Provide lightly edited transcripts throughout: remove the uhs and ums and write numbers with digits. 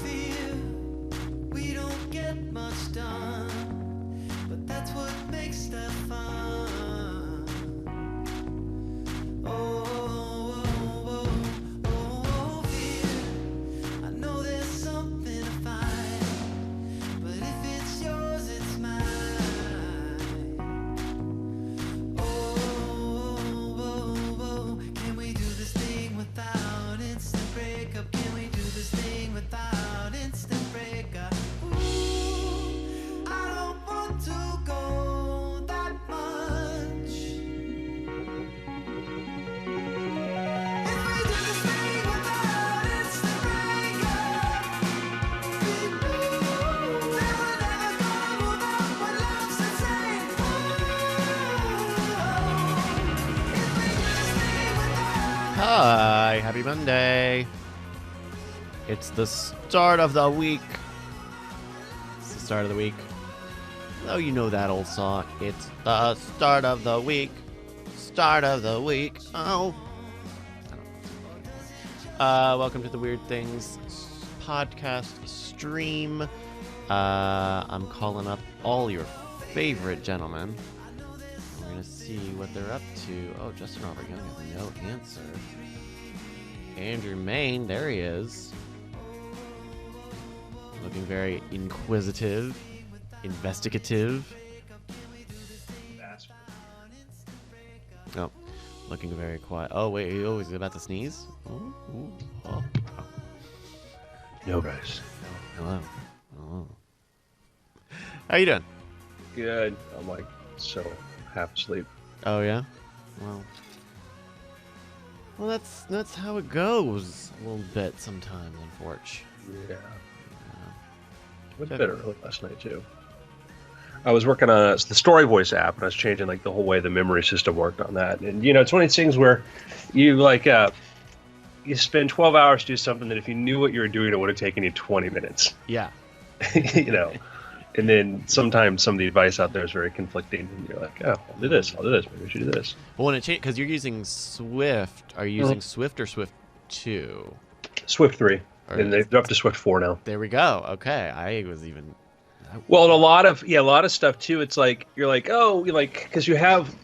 fear we don't get much done, but that's what makes stuff fun. Oh, fear. I know there's something to fight, but if it's yours, it's mine. Can we do this thing without instant breakup? Can we do this thing without instant breakup? Ooh, I don't want to go that much. If we do this thing without instant breakup, never, never gonna move on when love's insane. If we do this thing without Hi, happy Monday. It's the start of the week. It's the start of the week. Oh, you know that old song. It's the start of the week. Start of the week. Oh. Welcome to the Weird Things podcast stream. I'm calling up all your favorite gentlemen. We're going to see what they're up to. Oh, Justin Robert Young has no answer. Andrew Main, there he is. Looking very inquisitive, investigative. Oh, looking very quiet. Oh, wait, he's about to sneeze? Ooh, ooh, oh. No, guys. Hello. Hello. How you doing? Good. I'm like so half asleep. Oh, yeah? Well, that's how it goes a little bit sometimes, unfortunately. Yeah. Went to bed early last night too. I was working on the Story Voice app, and I was changing like the whole way the memory system worked on that. And you know, it's one of these things where you you spend 12 hours to do something that if you knew what you were doing, it would have taken you 20 minutes. Yeah. You know. And then sometimes some of the advice out there is very conflicting, and you're like, oh, I'll do this, maybe I should do this. Well, when it changed, because you're using Swift, are you using Swift or Swift 2? Swift 3, Or and they're up to Swift 4 now. There we go. Okay, I was even... Well, and a lot of stuff too. It's like you're like, oh, because you have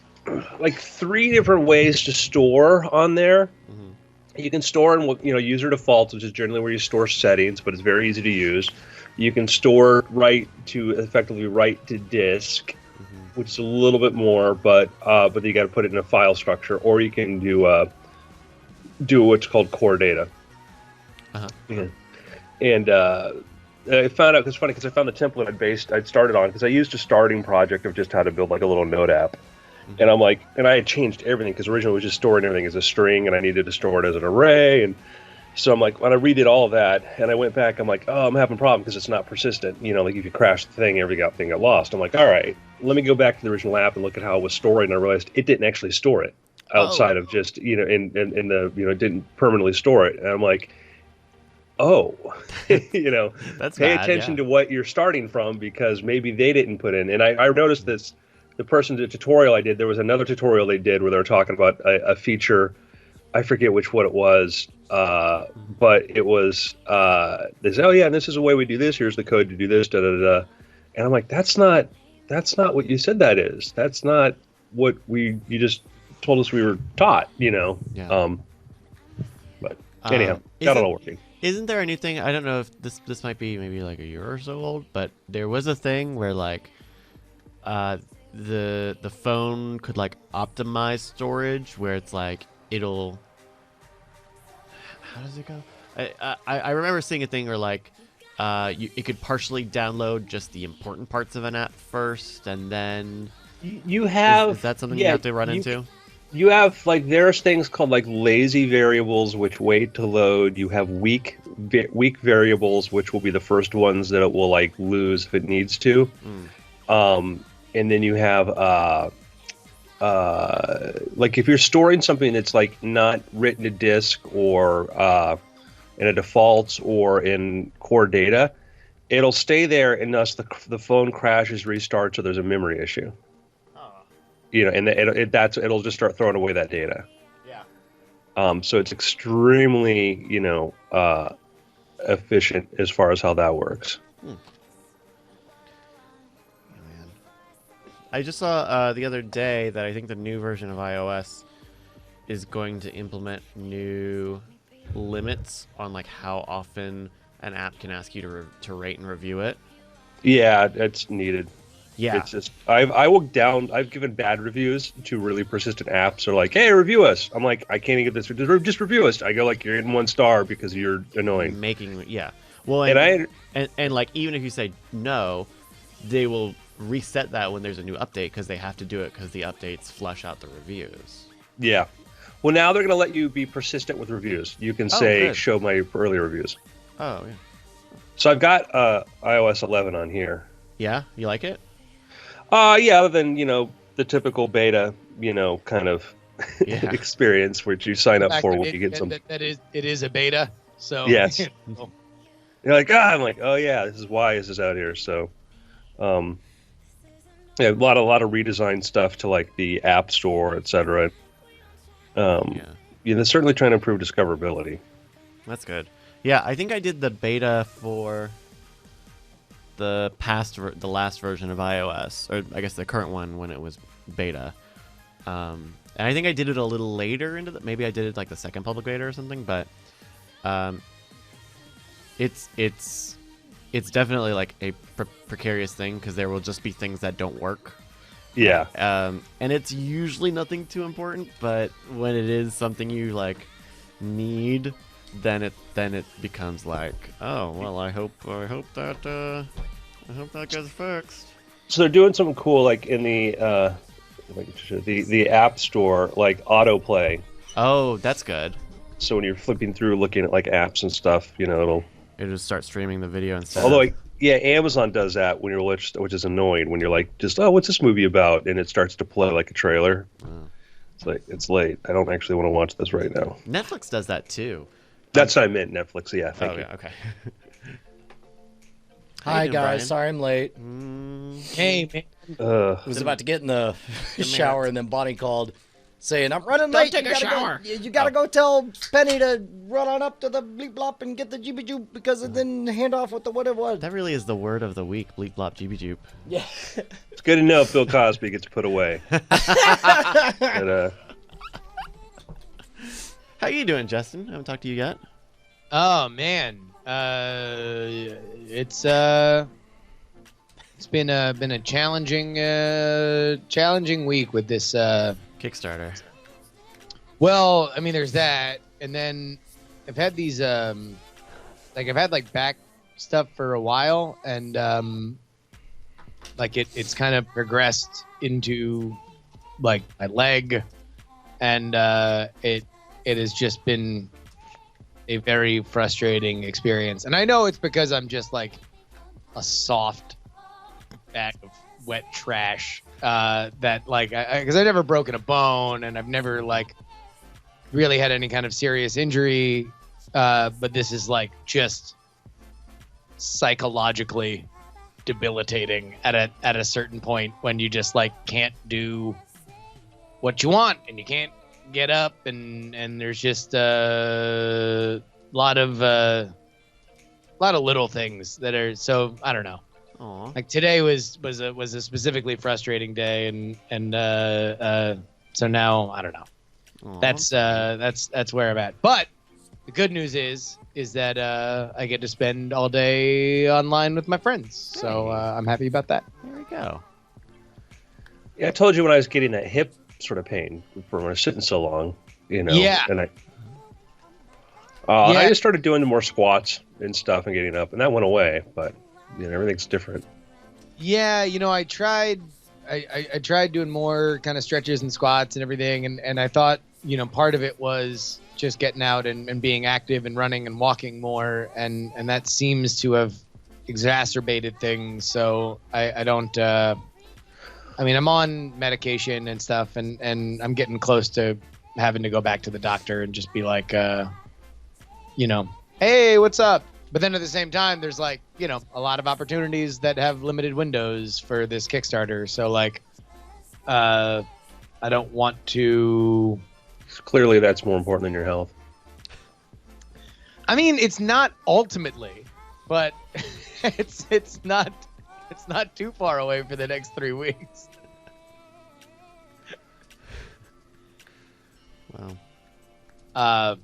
like 3 different ways to store on there. Mm-hmm. You can store in user defaults, which is generally where you store settings, but it's very easy to use. You can store effectively write to disk, which is a little bit more, but you got to put it in a file structure, or you can do what's called core data. Uh-huh. Yeah. And I found out, it's funny because I found the template I'd started on, because I used a starting project of just how to build like a little node app. Mm-hmm. And I'm like, and I had changed everything, because originally it was just storing everything as a string, and I needed to store it as an array. And so I'm like, when I redid all of that, and I went back, I'm like, oh, I'm having a problem because it's not persistent. Like if you crash the thing, everything got lost. I'm like, all right, let me go back to the original app and look at how it was storing. And I realized it didn't actually store it outside of just, in the, it didn't permanently store it. And I'm like, oh, That's pay bad, attention to what you're starting from, because maybe they didn't put in. And I noticed this, the tutorial I did, there was another tutorial they did where they were talking about a feature. I forget which one it was, but it was, they said, oh yeah, and this is the way we do this. Here's the code to do this, da da da. And I'm like, that's not what you said that is. That's not what you just told us we were taught, Yeah. But anyhow, got it all working. Isn't there a new thing? I don't know if this might be maybe like a year or so old, but there was a thing where like, the phone could like optimize storage, where it's like it'll. How does it go? I remember seeing a thing where like it could partially download just the important parts of an app first, and then you have is that something you have to run into? You have there's things called like lazy variables which wait to load. You have weak variables, which will be the first ones that it will like lose if it needs to. And then you have like if you're storing something that's like not written to disk or in a defaults or in core data, it'll stay there unless the phone crashes, restarts, or there's a memory issue. And it'll just start throwing away that data. Yeah. So it's extremely, efficient as far as how that works. Man. I just saw the other day that I think the new version of iOS is going to implement new limits on like how often an app can ask you to rate and review it. Yeah, it's needed. Yeah. It's just I've given bad reviews to really persistent apps. They're like, hey, review us. I'm like, I can't even get this. Just review us. I go like, you're in 1 star because you're annoying. Well, And and like even if you say no, they will reset that when there's a new update because they have to do it because the updates flush out the reviews. Yeah. Well, now they're going to let you be persistent with reviews. You can say, good. show my early reviews. Oh, yeah. So I've got iOS 11 on here. Yeah? You like it? Yeah, other than, the typical beta, kind of Yeah. experience which you sign up fact for that when you get some. it is a beta. So Yes. you know. You're like, I'm like, oh yeah, this is why this is out here. So, yeah, a lot of redesigned stuff to like the App Store, etc. Yeah, they're certainly trying to improve discoverability. That's good. Yeah, I think I did the beta for the last version of iOS, or I guess the current one when it was beta. And I think I did it a little later maybe I did it like the second public beta or something, but it's definitely like a precarious thing because there will just be things that don't work. Yeah. And it's usually nothing too important, but when it is something you like need, then it becomes like, oh well, I hope that gets fixed. So they're doing something cool, like in the App Store, like autoplay. Oh, that's good. So when you're flipping through, looking at like apps and stuff, it'll Although, yeah, Amazon does that when you're which is annoying when you're like, just what's this movie about, and it starts to play like a trailer. Oh. It's like it's late. I don't actually want to watch this right now. Netflix does that too. That's what I meant. Netflix. Yeah. Thank you. Yeah. Okay. Hi doing, guys, Brian? sorry I'm late. Hey, man. I was about to get in the shower and then Bonnie called saying, I'm running late. take a shower. You gotta go tell Penny to run on up to the bleep blop and get the jeebie joop because it didn't hand off with the what it was. That really is the word of the week, bleep blop jeebie joop. Yeah. It's good to know if Bill Cosby gets put away. And, How you doing, Justin? I haven't talked to you yet. Oh man, it's been a challenging week with this. Kickstarter. Well, I mean, there's that, and then I've had these I've had like back stuff for a while, and like it's kind of progressed into like my leg, and it has just been a very frustrating experience. And I know it's because I'm just like a soft bag of wet trash that like, because I've never broken a bone and I've never like really had any kind of serious injury. But this is like just psychologically debilitating at a certain point when you just like can't do what you want and you can't get up and there's just a lot of little things that are, so I don't know. Aww. Like today was a specifically frustrating day and so now I don't know. Aww. That's where I'm at. But the good news is that I get to spend all day online with my friends. So I'm happy about that. There we go. yeah, I told you when I was getting that hip sort of pain from when I was sitting so long, Yeah. And I just started doing more squats and stuff and getting up, and that went away. But everything's different. Yeah, I tried doing more kind of stretches and squats and everything, and I thought, part of it was just getting out and being active and running and walking more, and that seems to have exacerbated things. So I don't I'm on medication and stuff, and I'm getting close to having to go back to the doctor and just be like, hey, what's up? But then at the same time, there's like, a lot of opportunities that have limited windows for this Kickstarter. So like, I don't want to. Clearly, that's more important than your health. I mean, it's not ultimately, but it's not too far away for the next 3 weeks. Wow.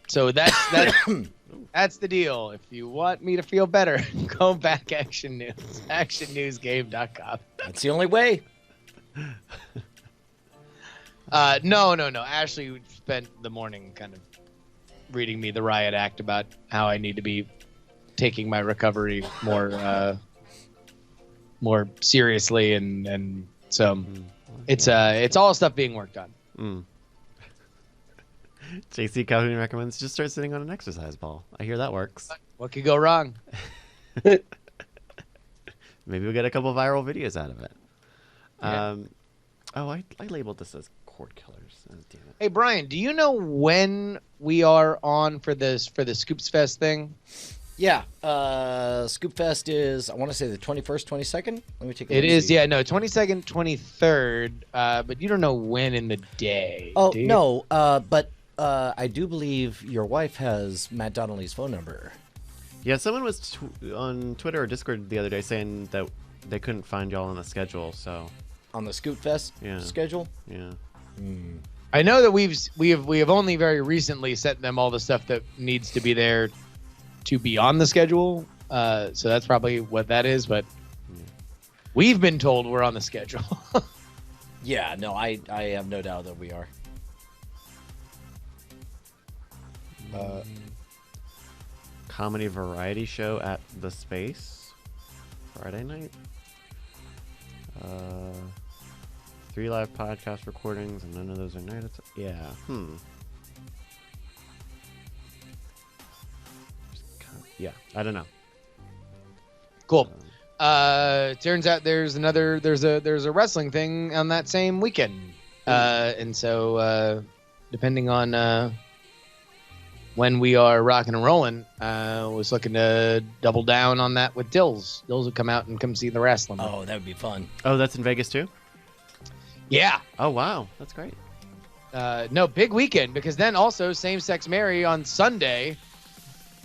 So that's the deal. If you want me to feel better, go back Action News, actionnewsgame.com. That's the only way. No. Ashley spent the morning kind of reading me the riot act about how I need to be taking my recovery more seriously, and so it's all stuff being worked on. JC Calhoun recommends just start sitting on an exercise ball. I hear that works. What could go wrong? Maybe we'll get a couple viral videos out of it. Yeah. I labeled this as cord killers. Oh, damn it. Hey Brian, do you know when we are on for the Scoops Fest thing? Yeah. Scoop Fest is, I want to say, the 21st, 22nd. Let me take a look. It is, yeah, no, 22nd, 23rd, but you don't know when in the day. Oh, do you? no, but I do believe your wife has Matt Donnelly's phone number. Yeah, someone was on Twitter or Discord the other day saying that they couldn't find y'all on the schedule. So On the Scoop Fest schedule? yeah. I know that we have only very recently sent them all the stuff that needs to be there to be on the schedule. So that's probably what that is, but we've been told we're on the schedule. Yeah, no, I have no doubt that we are. Comedy variety show at the Space Friday night. 3 live podcast recordings, and none of those are night. Yeah. Yeah, I don't know. Cool. Turns out there's a wrestling thing on that same weekend, and so depending on when we are rocking and rolling, was looking to double down on that with Dills. Dills would come out and come see the wrestling. Oh, that would be fun. Oh, that's in Vegas too? Yeah. Oh, wow. That's great. No, big weekend, because then also Same Sex Mary on Sunday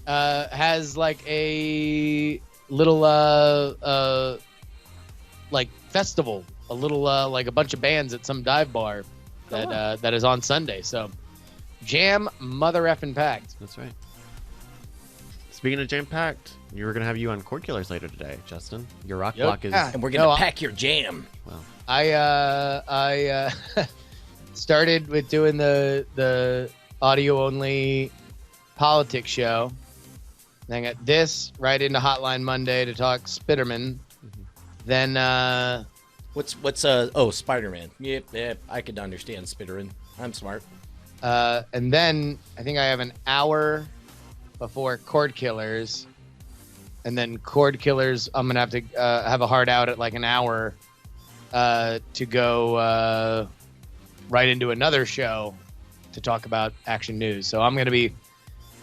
has like a little like festival, a little like a bunch of bands at some dive bar that that is on Sunday. So jam mother effing packed. That's right. Speaking of jam packed, you were gonna have you on Cord Killers later today, Justin. Your rock block is. And we're going to pack your jam. Well, I started with doing the audio only politics show. Then I got this right into Hotline Monday to talk Spiderman. Then What's Spider-Man. Yep, I could understand Spiderin. I'm smart. and then I think I have an hour before Cord Killers, and then Cord Killers I'm gonna have to have a hard out at like an hour to go right into another show to talk about Action News. So I'm gonna be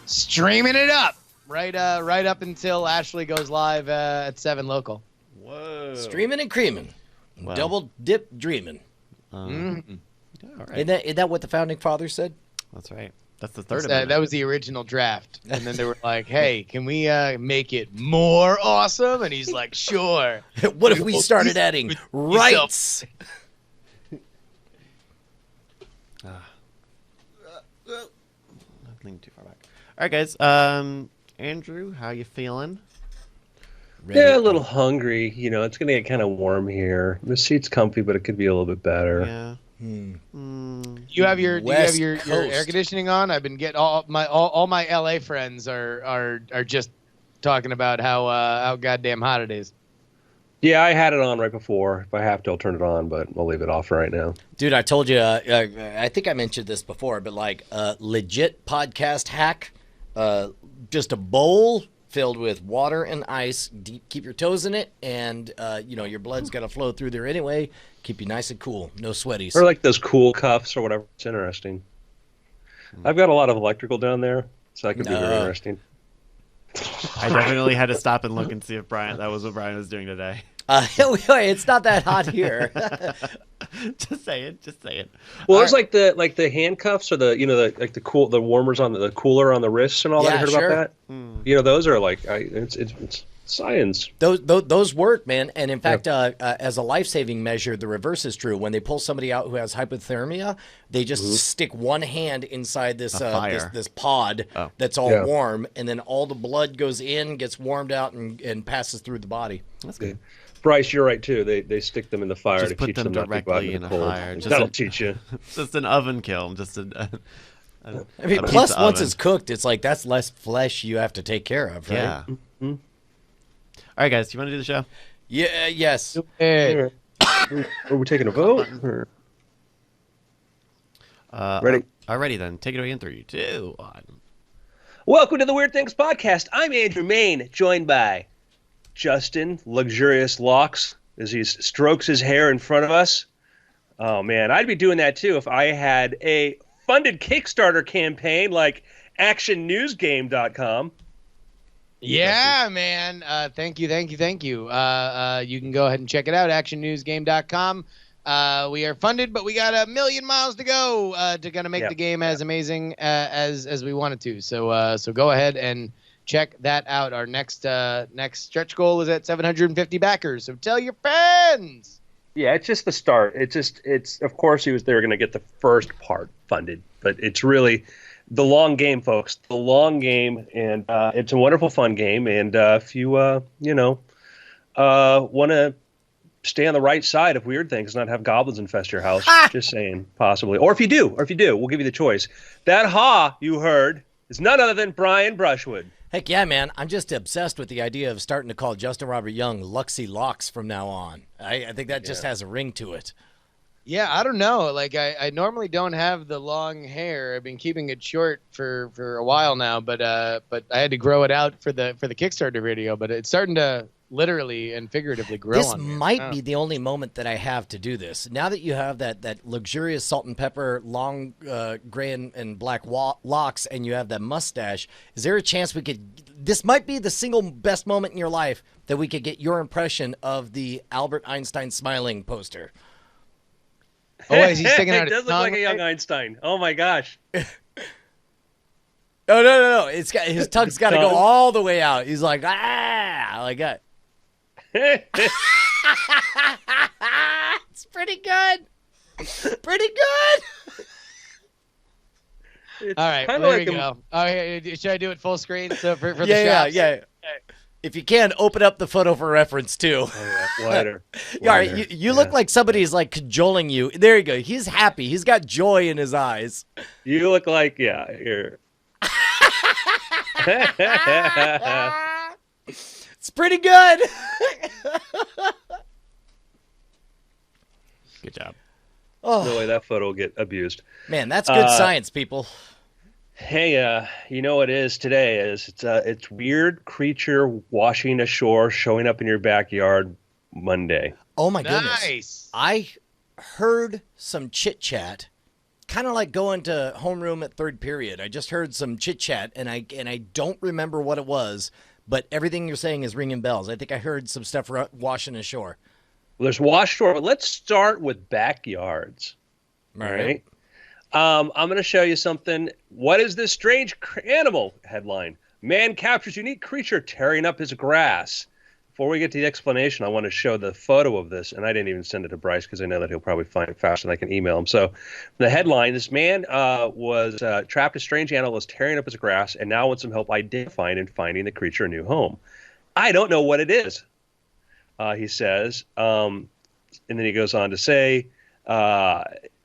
streaming it up right up until Ashley goes live at 7 local. whoa. Streaming and creaming. Wow. Double dip dreaming. Yeah, all right. Isn't that what the founding fathers said? That's right. That's the third That was the original draft, and then they were like, "Hey, can we make it more awesome?" And he's like, "Sure." What if we started adding rights? Nothing too far back. All right, guys. Andrew, how you feeling? Yeah, a little hungry. You know, it's going to get kind of warm here. The seat's comfy, but it could be a little bit better. Yeah. You have your West your Coast. air conditioning on? I've been getting all my LA friends are just talking about how goddamn hot it is. Yeah, I had it on right before. If I have to, I'll turn it on, but I'll leave it off for right now. Dude, I told you, I think I mentioned this before, but like legit podcast hack, just a bowl filled with water and ice. Keep your toes in it, and your blood's got to flow through there anyway. Keep you nice and cool. No sweaties. Or like those cool cuffs or whatever. It's interesting. I've got a lot of electrical down there, so that could be very interesting. I definitely had to stop and look and see if that was what Brian was doing today. It's not that hot here. Just say it. Just say it. Well, it's like the handcuffs or the warmers on the cooler on the wrists and all that. Yeah, I heard sure. about that. Those are like it's science. Those work, man. And in fact, as a life-saving measure, the reverse is true. When they pull somebody out who has hypothermia, they just stick one hand inside this this pod that's all warm, and then all the blood goes in, gets warmed out, and passes through the body. That's good. Bryce, you're right too. They stick them in the fire Just to put teach them them not to go out directly in in the a cold. fire. That'll teach you. Just an oven kiln. Just I mean, plus once it's cooked, it's like that's less flesh you have to take care of, right? Yeah. All right, guys. You want to do the show? Yeah. Yes. Hey. Are we taking a vote? Ready? Alrighty then. Take it away in 3, 2, 1. Welcome to the Weird Things Podcast. I'm Andrew Main, joined by Justin, luxurious locks, as he strokes his hair in front of us. Oh, man, I'd be doing that, too, if I had a funded Kickstarter campaign like actionnewsgame.com. Yeah, man. Thank you. You can go ahead and check it out, actionnewsgame.com. We are funded, but we got 1 million miles to go to kind of make the game as amazing as we want it to. So go ahead and check that out. Our next stretch goal is at 750 backers. So tell your friends. Yeah, it's just the start. It's of course they were going to get the first part funded, but it's really the long game, folks. The long game, and it's a wonderful, fun game. And if you want to stay on the right side of weird things, not have goblins infest your house, just saying, possibly. Or if you do, we'll give you the choice. That you heard is none other than Brian Brushwood. Heck yeah, man. I'm just obsessed with the idea of starting to call Justin Robert Young Luxy Locks from now on. I think that just has a ring to it. Yeah, I don't know. Like I normally don't have the long hair. I've been keeping it short for a while now, but I had to grow it out for the Kickstarter video. But it's starting to literally and figuratively grow. This on me. might be the only moment that I have to do this. Now that you have that luxurious salt and pepper, long gray and black locks, and you have that mustache, is there a chance we could? This might be the single best moment in your life that we could get your impression of the Albert Einstein smiling poster. Oh, is he sticking out? It does look like a young Einstein. Oh my gosh. Oh no! It's got his tongue's got to go all the way out. He's like like that. It's pretty good. Pretty good. All right, there we go. Oh, should I do it full screen for the shots? Yeah. If you can, open up the photo for reference too. Oh, yeah. Wider. All right, you look like somebody's like cajoling you. There you go. He's happy. He's got joy in his eyes. You look like here. It's pretty good. Good job. Oh No way that photo will get abused. man, that's good science, people. Hey, you know what it is today? It's weird creature washing ashore, showing up in your backyard Monday. Oh my goodness. Nice. I heard some chit chat, kind of like going to homeroom at third period. I just heard some chit chat, and I don't remember what it was, but everything you're saying is ringing bells. I think I heard some stuff washing ashore. Well, there's wash ashore, but let's start with backyards. All right. I'm going to show you something. What is this strange animal? Headline: Man captures unique creature tearing up his grass. Before we get to the explanation, I want to show the photo of this, and I didn't even send it to Bryce because I know that he'll probably find it faster than I can email him. So the headline: This man was trapped. A strange animal is tearing up his grass and now wants some help identifying and finding the creature a new home. I don't know what it is, he says. And then he goes on to say,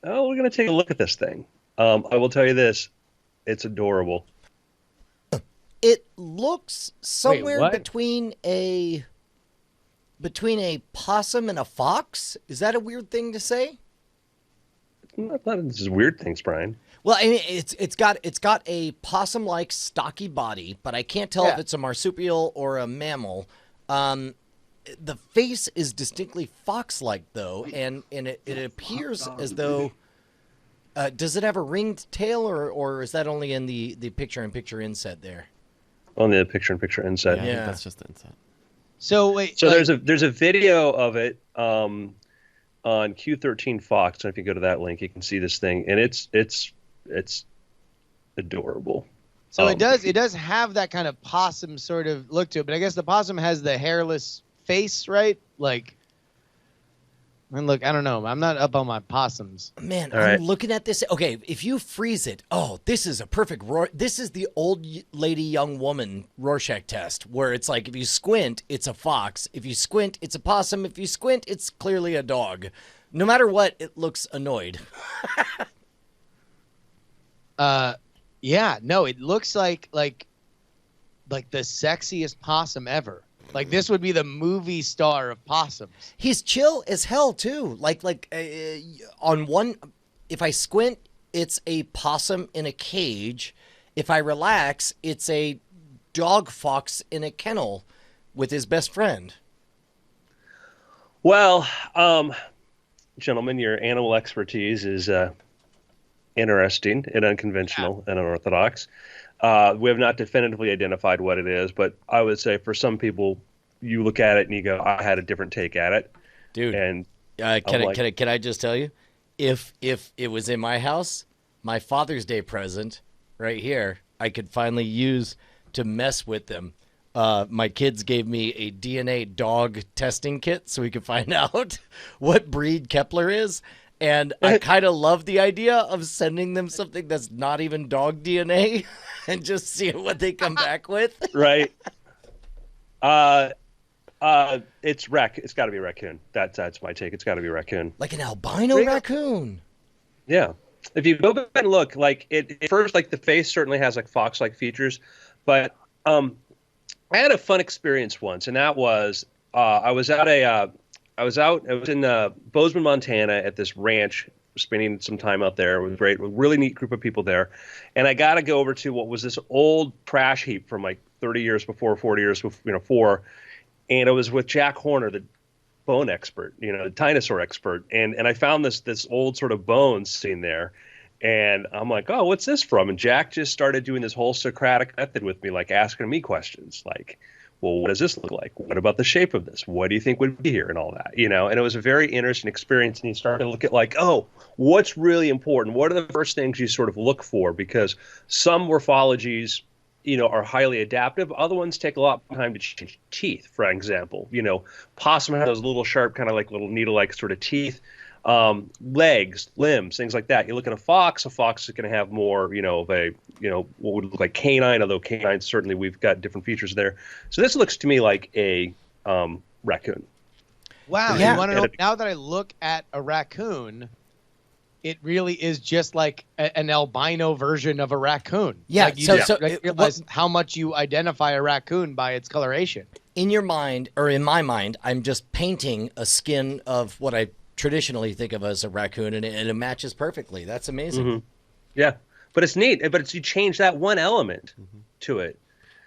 we're going to take a look at this thing. I will tell you this. It's adorable. It looks somewhere what? between a possum and a fox. Is that a weird thing to say? This is weird things, Brian. Well, I mean, it's got a possum-like stocky body, but I can't tell if it's a marsupial or a mammal. The face is distinctly fox-like, though, and it appears as though. Does it have a ringed tail, or is that only in the picture-in-picture inset there? On the picture-in-picture inset. That's just the inset. So wait. So there's a video of it. on Q13 Fox, and if you go to that link, you can see this thing, and it's adorable. So it does have that kind of possum sort of look to it, but I guess the possum has the hairless face, right? Like, and look, I don't know. I'm not up on my possums. Man, All I'm right. looking at this. Okay, if you freeze it, this is a perfect this is the old lady, young woman Rorschach test, where it's like if you squint, it's a fox. If you squint, it's a possum. If you squint, it's clearly a dog. No matter what, it looks annoyed. Yeah, no, it looks like the sexiest possum ever. Like this would be the movie star of possums. He's chill as hell too. On one, if I squint, it's a possum in a cage. If I relax, it's a dog fox in a kennel with his best friend. Well, gentlemen, your animal expertise is interesting and unconventional and unorthodox. We have not definitively identified what it is, but I would say for some people, you look at it and you go, I had a different take at it. Dude, And can I just tell you, if it was in my house, my Father's Day present right here, I could finally use to mess with them. My kids gave me a DNA dog testing kit so we could find out what breed Kepler is. And I kind of love the idea of sending them something that's not even dog DNA and just seeing what they come back with. right. It's It's got to be raccoon. That's my take. It's got to be raccoon. Like an albino raccoon. Yeah. If you go back and look, like it first, like the face certainly has like fox-like features, but I had a fun experience once, and that was I was in Bozeman, Montana, at this ranch, spending some time out there. It was great, a really neat group of people there, and I got to go over to what was this old trash heap from like 30 years before, 40 years before, and it was with Jack Horner, the bone expert, the dinosaur expert, and I found this old sort of bone sitting there, and I'm like, oh, what's this from? And Jack just started doing this whole Socratic method with me, like asking me questions, like, well, what does this look like? What about the shape of this? What do you think would be here, and all that, And it was a very interesting experience, and he started to look at like, oh, what's really important? What are the first things you sort of look for? Because some morphologies, are highly adaptive. Other ones take a lot of time to change teeth, for example. Possum has those little sharp, kind of like little needle-like sort of teeth. Legs, limbs, things like that. You look at a fox is going to have more, of a, what would look like canine, although canines, certainly we've got different features there. So this looks to me like a raccoon. Wow. Yeah. You want to know, now that I look at a raccoon, it really is just like an albino version of a raccoon. Yeah. Like you realize how much you identify a raccoon by its coloration. In your mind, or in my mind, I'm just painting a skin of what I traditionally think of as a raccoon, and it matches perfectly. That's amazing. Mm-hmm. Yeah, but it's neat. But you change that one element to it.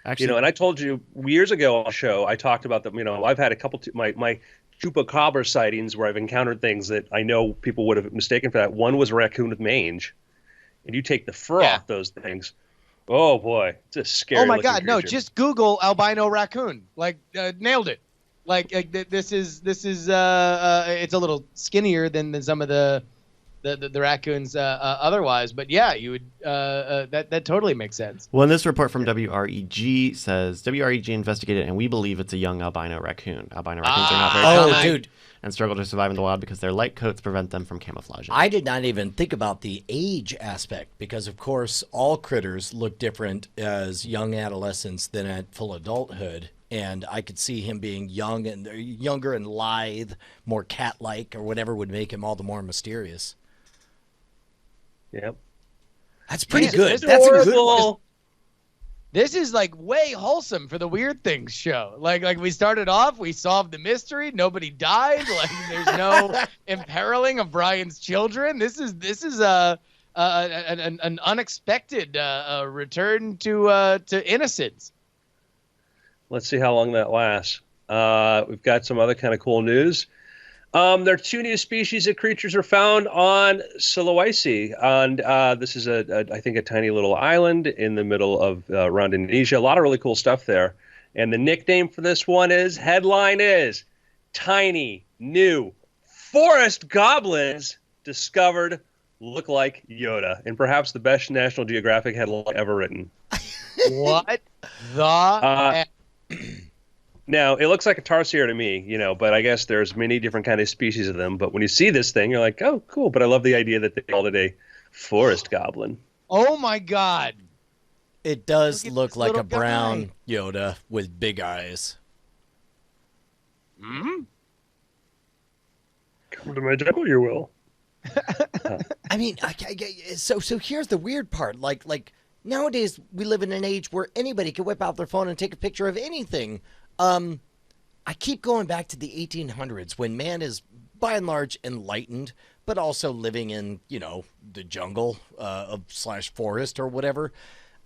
Actually, and I told you years ago on the show, I talked about them. I've had a couple my chupacabra sightings where I've encountered things that I know people would have mistaken for that. One was a raccoon with mange, and you take the fur off those things. Oh boy, it's a scary. Oh my God, creature. no! Just Google albino raccoon. Like nailed it. Like this is it's a little skinnier than some of the raccoons otherwise, but yeah, you would that totally makes sense. well, this report from WREG says WREG investigated, and we believe it's a young albino raccoon. Albino raccoons are not very common dude. and struggle to survive in the wild because their light coats prevent them from camouflaging. I did not even think about the age aspect because, of course, all critters look different as young adolescents than at full adulthood. And I could see him being younger and lithe, more cat-like, or whatever would make him all the more mysterious. Yep. That's pretty Man, good. this That's a good Horrible. one. This is like way wholesome for the Weird Things show. Like we started off, we solved the mystery, nobody died. Like there's no imperiling of Brian's children. This is an unexpected return to innocence. Let's see how long that lasts. We've got some other kind of cool news. There are 2 new species of creatures are found on Sulawesi, and this is I think a tiny little island in the middle of around Indonesia. A lot of really cool stuff there. And the nickname for this one headline is Tiny New forest goblins discovered look like Yoda, and perhaps the best National Geographic headline ever written. What the? Now, it looks like a tarsier to me, but I guess there's many different kind of species of them. But when you see this thing, you're like, oh, cool. But I love the idea that they called it a forest goblin. Oh my God! It does Look at look this like a little brown guy. Yoda with big eyes. Come to my jungle, you will. I mean, so here's the weird part. Like nowadays we live in an age where anybody can whip out their phone and take a picture of anything. I keep going back to the 1800s when man is by and large enlightened, but also living in, the jungle / forest or whatever.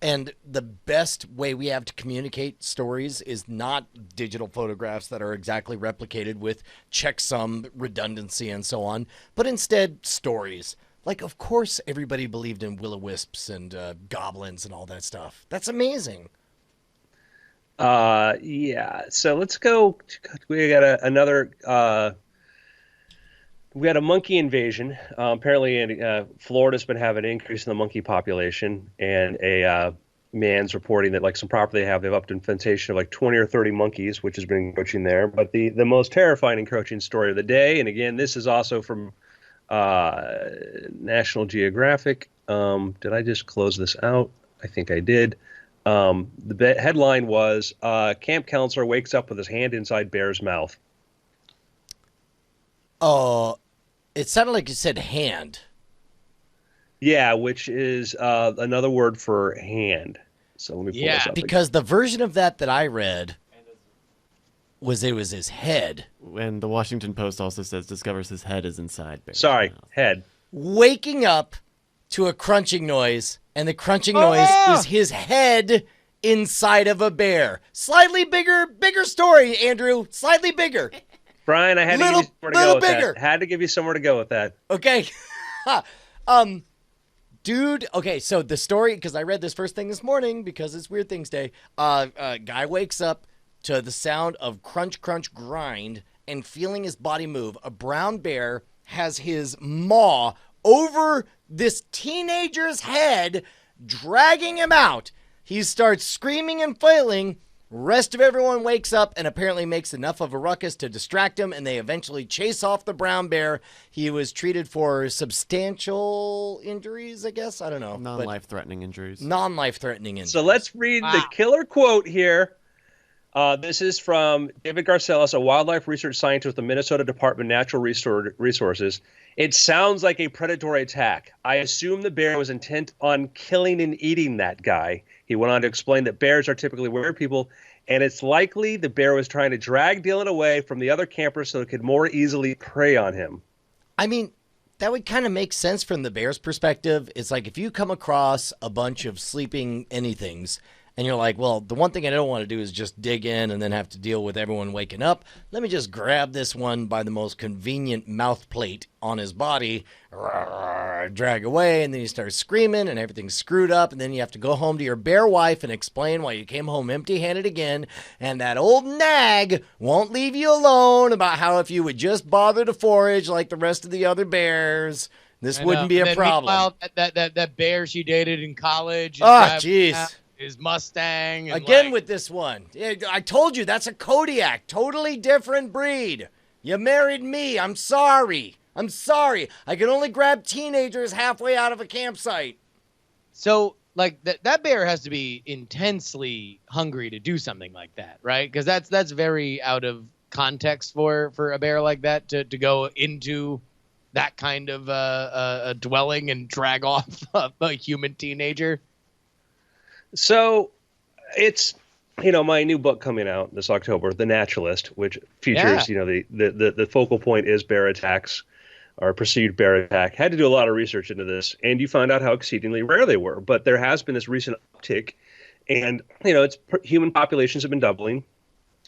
And the best way we have to communicate stories is not digital photographs that are exactly replicated with checksum redundancy and so on, but instead stories. Like, of course, everybody believed in will-o-wisps and goblins and all that stuff. That's amazing. Yeah. So let's go. We got another. We had a monkey invasion. Apparently, Florida's been having an increase in the monkey population, and a man's reporting that, like, some property they've upped infestation of like 20 or 30 monkeys, which has been encroaching there. But the most terrifying encroaching story of the day, and again, this is also from National Geographic. Did I just close this out? I think I did. The headline was camp counselor wakes up with his hand inside bear's mouth. Oh, it sounded like you said hand. Yeah, which is another word for hand. So let me pull this up. Because the version of that I read was his head. And the Washington Post also says discovers his head is inside bear's Sorry, mouth. head. Waking up to a crunching noise, and the crunching noise is his head inside of a bear. Slightly bigger story, Andrew. Slightly bigger. Brian, I had to give you somewhere to go with bigger. that. Had to give you somewhere to go with that. Okay. Dude, okay, so the story, because I read this first thing this morning because it's Weird Things Day. Guy wakes up to the sound of crunch, crunch, grind, and feeling his body move. A brown bear has his maw over this teenager's head, dragging him out. He starts screaming and flailing. Rest of everyone wakes up and apparently makes enough of a ruckus to distract him, and they eventually chase off the brown bear. He was treated for substantial injuries, I guess. I don't know. Non-life-threatening injuries. Non-life-threatening injuries. So let's read the killer quote here. This is from David Garcelis, a wildlife research scientist with the Minnesota Department of Natural Resources. It sounds like a predatory attack. I assume the bear was intent on killing and eating that guy. He went on to explain that bears are typically weird people, and it's likely the bear was trying to drag Dylan away from the other campers so it could more easily prey on him. I mean, that would kind of make sense from the bear's perspective. It's like if you come across a bunch of sleeping anythings and you're like, well, the one thing I don't want to do is just dig in and then have to deal with everyone waking up. Let me just grab this one by the most convenient mouth plate on his body, drag away, and then you start screaming and everything's screwed up, and then you have to go home to your bear wife and explain why you came home empty-handed again, and that old nag won't leave you alone about how if you would just bother to forage like the rest of the other bears, this wouldn't be a problem. That bear she dated in college. Oh, jeez. His Mustang. And again with this one. I told you, that's a Kodiak. Totally different breed. You married me. I'm sorry. I can only grab teenagers halfway out of a campsite. So, like, that bear has to be intensely hungry to do something like that, right? Because that's very out of context for a bear like that to go into that kind of a dwelling and drag off a human teenager. So it's, my new book coming out this October, The Naturalist, which features, the focal point is bear attacks or perceived bear attack. Had to do a lot of research into this, and you find out how exceedingly rare they were. But there has been this recent uptick, and, human populations have been doubling.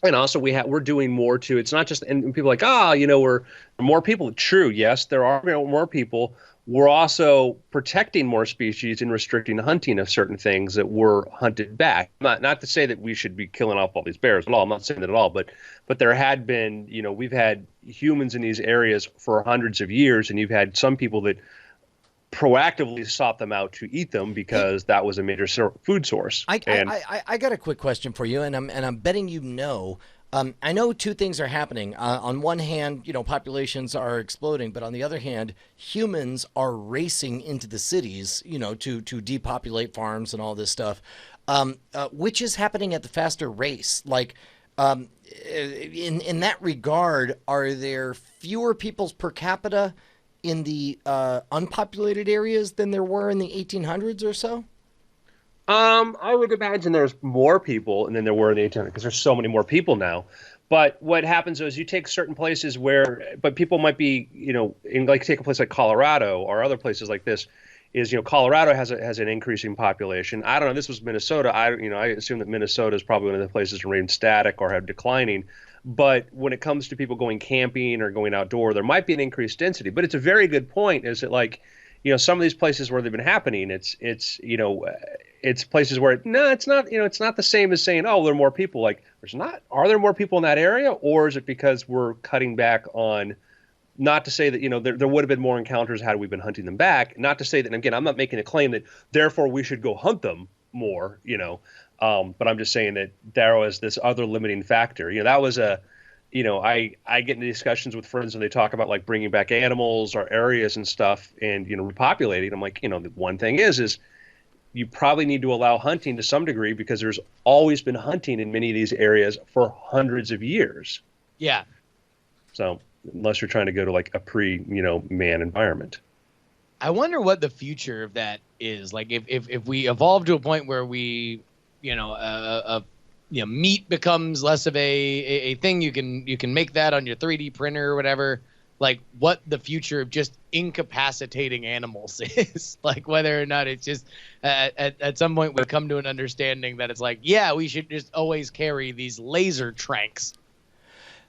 And also we're doing more too. It's not just, and people are like, we're more people. True. Yes, there are more people. we're also protecting more species and restricting hunting of certain things that were hunted back. Not to say that we should be killing off all these bears at all. I'm not saying that at all, but there had been, we've had humans in these areas for hundreds of years, and you've had some people that proactively sought them out to eat them because that was a major food source. I got a quick question for you, and I'm betting you know. I know two things are happening. On one hand, populations are exploding, but on the other hand, humans are racing into the cities, to depopulate farms and all this stuff, which is happening at the faster race. Like, in that regard, are there fewer peoples per capita in the unpopulated areas than there were in the 1800s or so? I would imagine there's more people than there were in the 1800s because there's so many more people now. But what happens is you take certain places but people might be, take a place like Colorado or other places like this, is, Colorado has an increasing population. I don't know. This was Minnesota. I assume that Minnesota is probably one of the places that remain static or have declining. But when it comes to people going camping or going outdoor, there might be an increased density. But it's a very good point. Is that like, some of these places where they've been happening, it's places where it's not, it's not the same as saying, oh, there are more people. Like, there's not. Are there more people in that area, or is it because we're cutting back on? Not to say that there would have been more encounters had we been hunting them back. Not to say that, again, I'm not making a claim that therefore we should go hunt them more. But I'm just saying that there was this other limiting factor. That was I get into discussions with friends and they talk about like bringing back animals or areas and stuff and, repopulating. I'm like, the one thing is you probably need to allow hunting to some degree because there's always been hunting in many of these areas for hundreds of years. Yeah. So unless you're trying to go to like a man environment. I wonder what the future of that is. Like if we evolve to a point where we, meat becomes less of a thing. You can make that on your 3D printer or whatever. Like what the future of just incapacitating animals is. Like whether or not it's just at some point we come to an understanding that it's like, yeah, we should just always carry these laser tranks.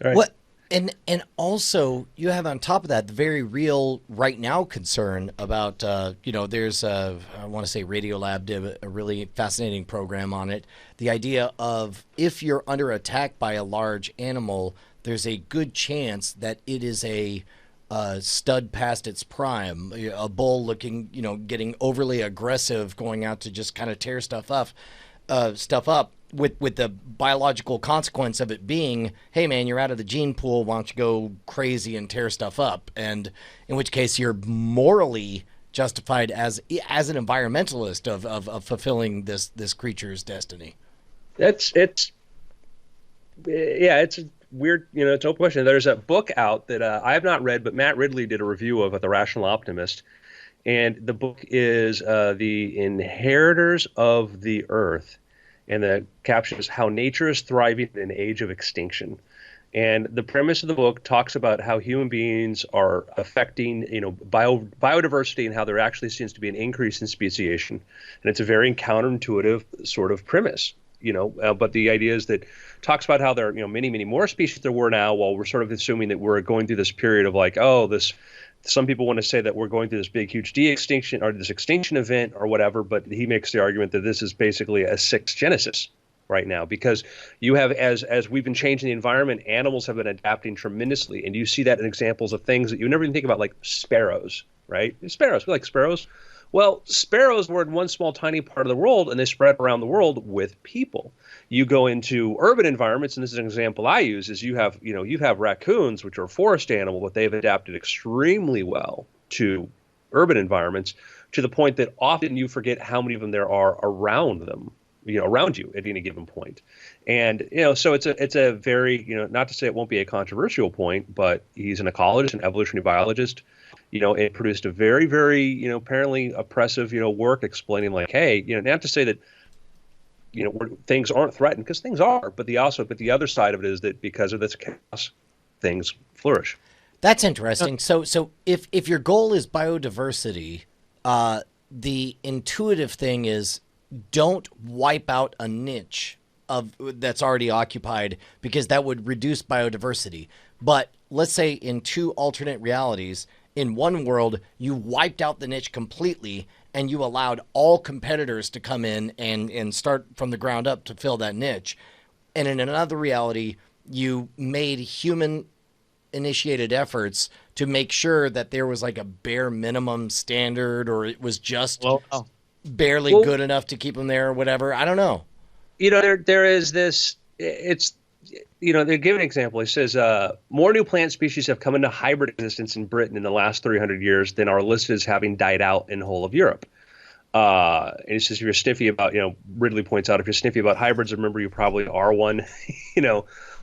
Right. What? And also you have on top of that the very real right now concern about there's I want to say Radiolab did a really fascinating program on it. The idea of if you're under attack by a large animal, there's a good chance that it is a stud past its prime, a bull looking, getting overly aggressive, going out to just kind of tear stuff up. With the biological consequence of it being, hey man, you're out of the gene pool, why don't you go crazy and tear stuff up? And in which case you're morally justified as an environmentalist of fulfilling this creature's destiny. It's a weird, it's an open question. There's a book out that I have not read, but Matt Ridley did a review of at The Rational Optimist. And the book is The Inheritors of the Earth. And the caption is How Nature is Thriving in an Age of Extinction. And the premise of the book talks about how human beings are affecting, biodiversity and how there actually seems to be an increase in speciation. And it's a very counterintuitive sort of premise, but the idea is that talks about how there are, many, many more species there were now, while we're sort of assuming that we're going through this period of like, some people want to say that we're going through this big, huge de-extinction or this extinction event or whatever, but he makes the argument that this is basically a sixth genesis right now because you have, as we've been changing the environment, animals have been adapting tremendously. And you see that in examples of things that you never even think about, like sparrows, right? Sparrows, we like sparrows. Well, sparrows were in one small, tiny part of the world, and they spread around the world with people. You go into urban environments, and this is an example I use, is you have raccoons, which are a forest animal, but they've adapted extremely well to urban environments to the point that often you forget how many of them there are around you at any given point. And, so it's a very, not to say it won't be a controversial point, but he's an ecologist, an evolutionary biologist. It produced a very, very, apparently oppressive, work explaining like, hey, not to say that, things aren't threatened, because things are, but the other side of it is that because of this chaos, things flourish. That's interesting. So if your goal is biodiversity, the intuitive thing is don't wipe out a niche that's already occupied, because that would reduce biodiversity. But let's say in two alternate realities, In one world, you wiped out the niche completely and you allowed all competitors to come in and start from the ground up to fill that niche. And in another reality, you made human initiated efforts to make sure that there was like a bare minimum standard, or it was just barely good enough to keep them there or whatever. I don't know. There is this, they give an example. It says, more new plant species have come into hybrid existence in Britain in the last 300 years than are listed as having died out in the whole of Europe. And it says, if you're sniffy about, Ridley points out, if you're sniffy about hybrids, remember you probably are one.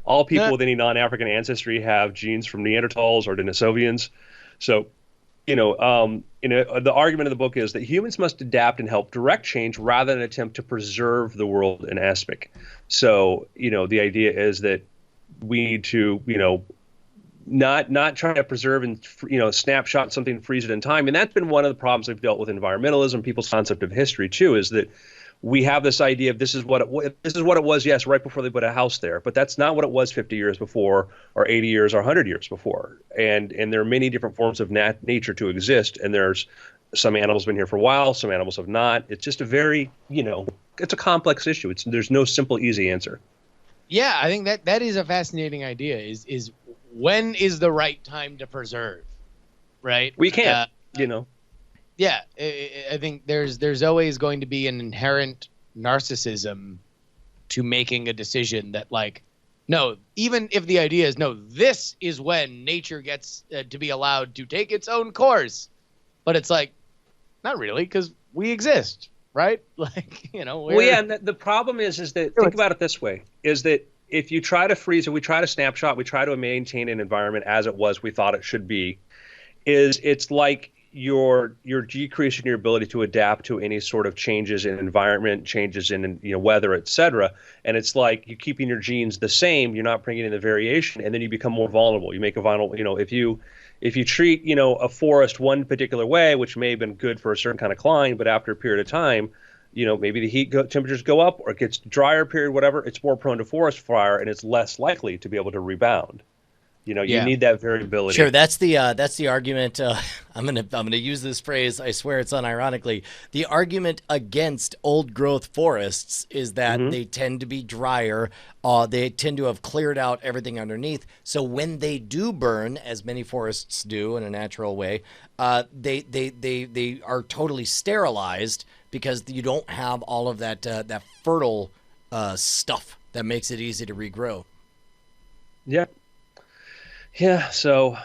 All people with any non-African ancestry have genes from Neanderthals or Denisovians. So, the argument of the book is that humans must adapt and help direct change rather than attempt to preserve the world in aspic. So, the idea is that we need to, not try to preserve and, snapshot something, freeze it in time. And that's been one of the problems we've dealt with environmentalism, people's concept of history too, is that we have this idea of this is what it was, yes, right before they put a house there, but that's not what it was 50 years before, or 80 years, or 100 years before. And there are many different forms of nature to exist, and there's some animals been here for a while, some animals have not. It's just a very, it's a complex issue. There's no simple, easy answer. Yeah, I think that is a fascinating idea. Is when is the right time to preserve, right? We can't, Yeah, I think there's always going to be an inherent narcissism to making a decision that, like, no, even if the idea is, no, this is when nature gets to be allowed to take its own course. But it's like, not really, because we exist, right? Like, Well, yeah, and the problem is that, think about it this way, is that if you try to freeze it, we try to snapshot, we try to maintain an environment as it was, we thought it should be, it's like you're decreasing your ability to adapt to any sort of changes in environment, changes in weather, etc. And it's like you're keeping your genes the same, you're not bringing in the variation, and then you become more vulnerable. You make a vulnerable, if you treat a forest one particular way, which may have been good for a certain kind of climate, but after a period of time, maybe the temperatures go up, or it gets drier period, whatever, it's more prone to forest fire, and it's less likely to be able to rebound. You need that variability. Sure, that's the argument. I'm gonna use this phrase. I swear it's unironically. The argument against old growth forests is that they tend to be drier. They tend to have cleared out everything underneath. So when they do burn, as many forests do in a natural way, they are totally sterilized because you don't have all of that fertile stuff that makes it easy to regrow. Yeah. Yeah, so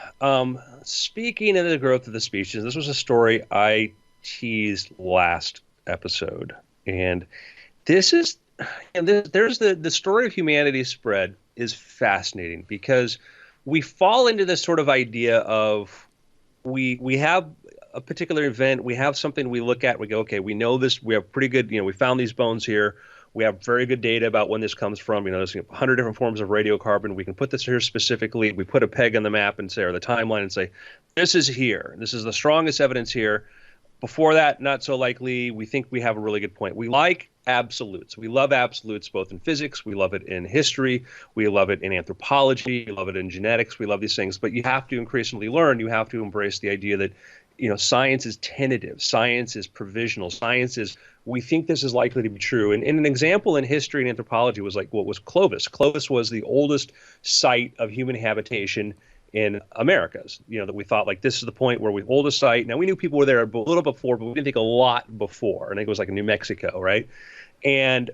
speaking of the growth of the species, this was a story I teased last episode. And there's the story of humanity's spread is fascinating, because we fall into this sort of idea of we have a particular event, we have something we look at, we go, okay, we know this, we have pretty good, we found these bones here. We have very good data about when this comes from. There's 100 different forms of radiocarbon. We can put this here specifically. We put a peg on the map and say, or the timeline, and say, this is here. This is the strongest evidence here. Before that, not so likely. We think we have a really good point. We like absolutes. We love absolutes, both in physics. We love it in history. We love it in anthropology. We love it in genetics. We love these things. But you have to increasingly learn. You have to embrace the idea that, science is tentative. Science is provisional. Science is, we think this is likely to be true. And an example in history and anthropology was like what was Clovis. Clovis was the oldest site of human habitation in Americas. That we thought, like, this is the point where we oldest site. Now, we knew people were there a little before, but we didn't think a lot before. I think it was like in New Mexico, right? And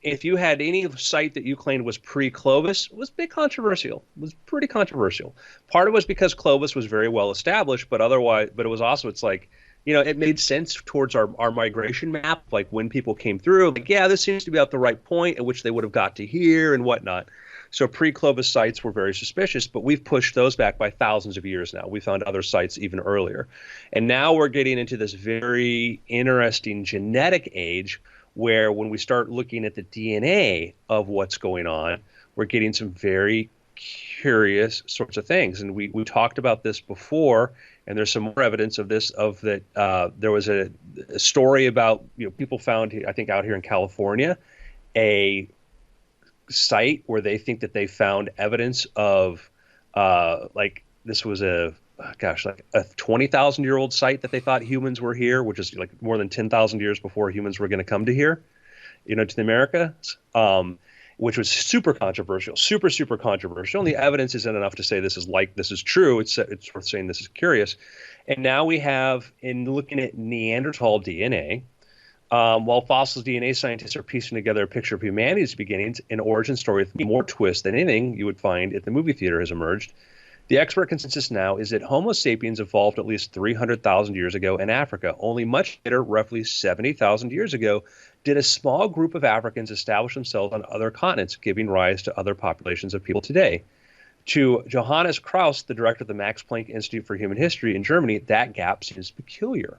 if you had any site that you claimed was pre-Clovis, it was a bit controversial. It was pretty controversial. Part of it was because Clovis was very well established, but it was also, it's like, it made sense towards our migration map, like when people came through, like, yeah, this seems to be at the right point at which they would have got to here and whatnot. So pre-Clovis sites were very suspicious, but we've pushed those back by thousands of years now. We found other sites even earlier. And now we're getting into this very interesting genetic age where when we start looking at the DNA of what's going on, we're getting some very curious sorts of things. And we talked about this before, and there's some more evidence of this, there was a story about, people found, I think out here in California, a site where they think that they found evidence of, like, this was a gosh, like a 20,000-year-old site that they thought humans were here, which is like more than 10,000 years before humans were going to come to here, to the Americas, which was super controversial, super controversial. And the evidence isn't enough to say this is true. It's worth saying this is curious. And now we have, in looking at Neanderthal DNA, while fossil DNA scientists are piecing together a picture of humanity's beginnings, an origin story with more twists than anything you would find at the movie theater has emerged. The expert consensus now is that Homo sapiens evolved at least 300,000 years ago in Africa. Only much later, roughly 70,000 years ago, did a small group of Africans establish themselves on other continents, giving rise to other populations of people today. To Johannes Krauss, the director of the Max Planck Institute for Human History in Germany, that gap seems peculiar.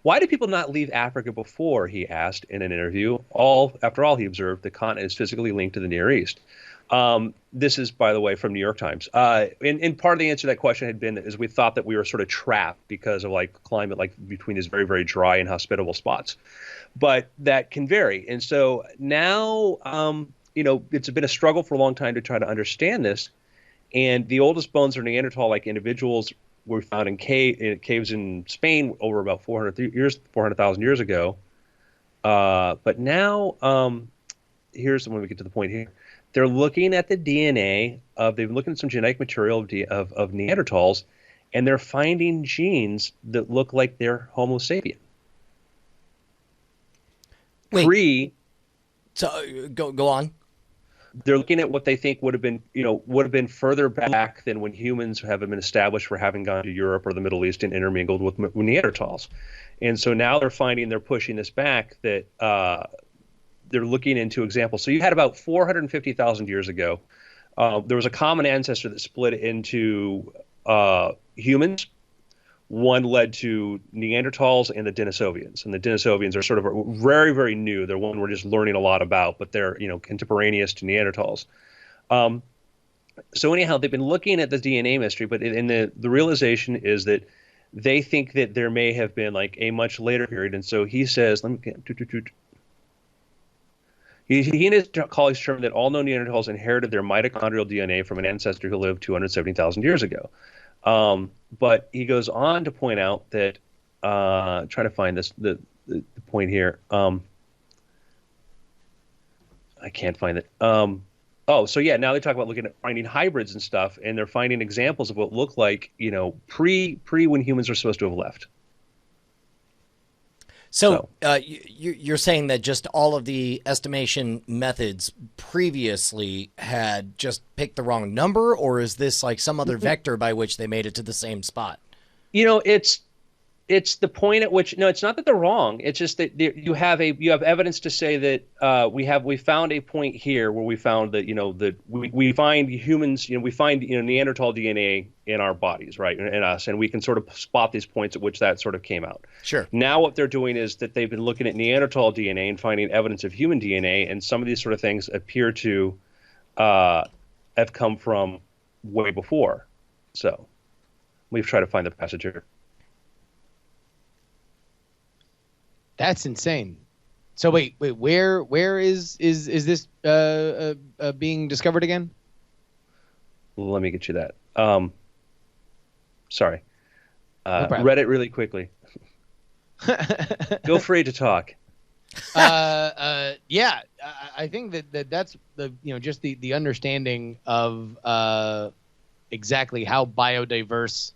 Why do people not leave Africa before, he asked in an interview. After all, he observed, the continent is physically linked to the Near East. This is, by the way, from New York Times. And part of the answer to that question had been is we thought that we were sort of trapped because of like climate, like between these very, very dry and hospitable spots. But that can vary. And so now, it's been a struggle for a long time to try to understand this. And the oldest bones of Neanderthal-like individuals were found in caves in Spain over about 400,000 years ago. But now, here's when we get to the point here. They're looking at the DNA they've been looking at some genetic material of Neanderthals, and they're finding genes that look like they're Homo sapien. Wait. So go on. They're looking at what they think would have been further back than when humans have been established for having gone to Europe or the Middle East and intermingled with Neanderthals. And so now they're pushing this back that they're looking into examples. So you had about 450,000 years ago, there was a common ancestor that split into humans. One led to Neanderthals and the Denisovians. And the Denisovians are sort of very, very new. They're one we're just learning a lot about, but they're, contemporaneous to Neanderthals. So anyhow, they've been looking at the DNA mystery, but the realization is that they think that there may have been like a much later period. And so he says, he and his colleagues determined that all known Neanderthals inherited their mitochondrial DNA from an ancestor who lived 270,000 years ago. But he goes on to point out that, trying to find the point here. I can't find it. Now they talk about finding hybrids and stuff, and they're finding examples of what look like, pre when humans are supposed to have left. So you're saying that just all of the estimation methods previously had just picked the wrong number, or is this like some other vector by which they made it to the same spot? It's the point at which it's not that they're wrong. It's just that you have evidence to say that we found a point here where we found that that we find humans we find Neanderthal DNA in our bodies, right, in us, and we can sort of spot these points at which that sort of came out. Sure. Now what they're doing is that they've been looking at Neanderthal DNA and finding evidence of human DNA, and some of these sort of things appear to have come from way before. So we've tried to find the passage here. That's insane. So wait, where is this being discovered again? Let me get you that. Sorry. No problem. Read it really quickly. Feel free to talk. Yeah, I think that's the just the understanding of exactly how biodiverse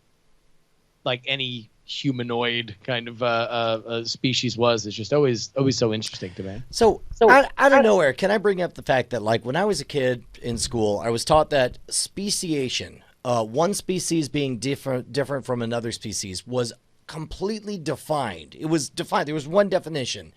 like any humanoid kind of species was. It's just always so interesting to me. So out of nowhere, can I bring up the fact that like when I was a kid in school, I was taught that speciation, one species being different from another species, was completely defined. It was defined. There was one definition.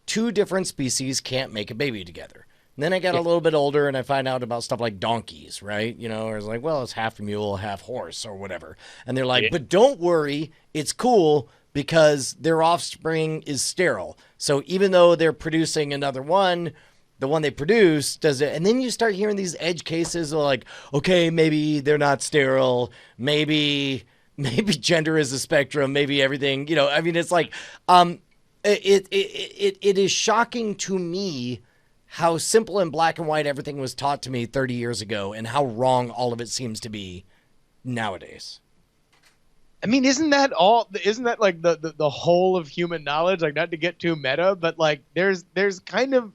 Two different species can't make a baby together. And then I got a little bit older and I find out about stuff like donkeys, right? Or it's like, well, it's half mule, half horse or whatever. And they're like, but don't worry, it's cool because their offspring is sterile. So even though they're producing another one, the one they produce does it. And then you start hearing these edge cases of like, okay, maybe they're not sterile. Maybe gender is a spectrum. Maybe everything, I mean, it's like, it is shocking to me how simple and black and white everything was taught to me 30 years ago and how wrong all of it seems to be nowadays. I mean, isn't that all? Isn't that like the whole of human knowledge? Like, not to get too meta, but like there's kind of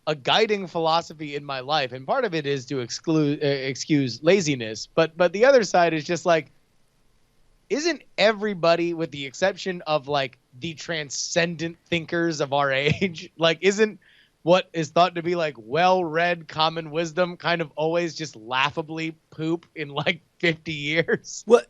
a guiding philosophy in my life, and part of it is to excuse laziness, but the other side is just like, isn't everybody, with the exception of like the transcendent thinkers of our age, like isn't what is thought to be like well-read common wisdom kind of always just laughably poop in like 50 years? Well,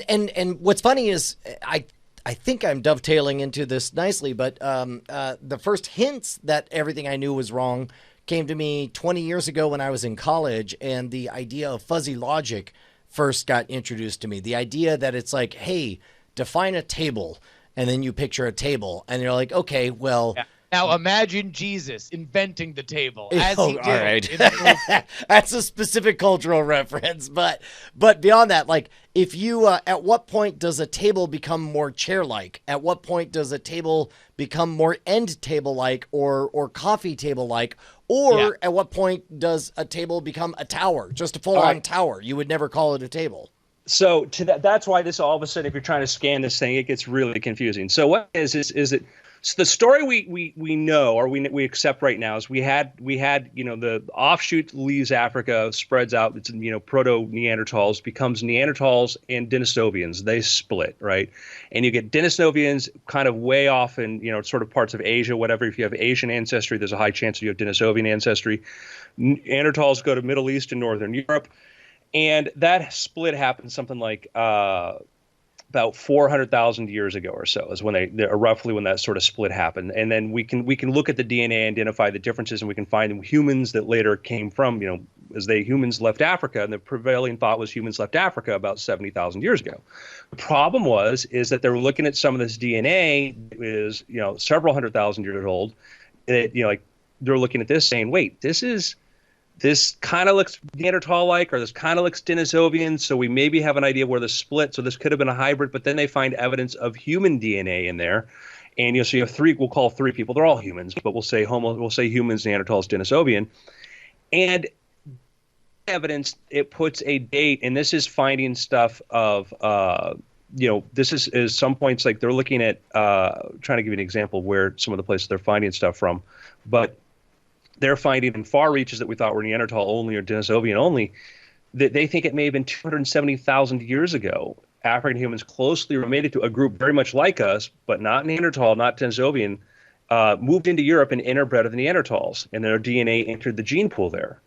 and what's funny is I think I'm dovetailing into this nicely, but the first hints that everything I knew was wrong came to me 20 years ago when I was in college, and the idea of fuzzy logic first got introduced to me. The idea that it's like, hey, define a table, and then you picture a table, and you're like, okay, well... Yeah. Now imagine Jesus inventing the table as he did. All right. That's a specific cultural reference, but beyond that, like if you at what point does a table become more chair-like? At what point does a table become more end table-like or coffee table-like? Or at what point does a table become a tower, just a full-on tower? You would never call it a table. So to that's why this all of a sudden, if you're trying to scan this thing, it gets really confusing. So what is it? So the story we know, or we accept right now, is we had the offshoot leaves Africa, spreads out. It's proto Neanderthals becomes Neanderthals and Denisovians. They split, right, and you get Denisovians kind of way off in sort of parts of Asia, whatever. If you have Asian ancestry, there's a high chance that you have Denisovian ancestry. Neanderthals go to Middle East and Northern Europe, and that split happened something like about 400,000 years ago or so is when roughly when that sort of split happened. And then we can look at the DNA, identify the differences, and we can find humans that later came from, humans left Africa, and the prevailing thought was humans left Africa about 70,000 years ago. The problem is that they were looking at some of this DNA is, several 100,000 years old. And they're looking at this saying, wait, this kind of looks Neanderthal-like, or this kind of looks Denisovian, so we maybe have an idea where the split, so this could have been a hybrid, but then they find evidence of human DNA in there. And so you have three, we'll call three people, they're all humans, but we'll say humans, Neanderthals, Denisovian. And evidence, it puts a date, and this is finding stuff of, this is some points, like they're looking at, trying to give you an example of where some of the places they're finding stuff from, but they're finding in far reaches that we thought were Neanderthal only or Denisovian only, that they think it may have been 270,000 years ago. African humans closely related to a group very much like us, but not Neanderthal, not Denisovian, moved into Europe and interbred with the Neanderthals, and their DNA entered the gene pool there.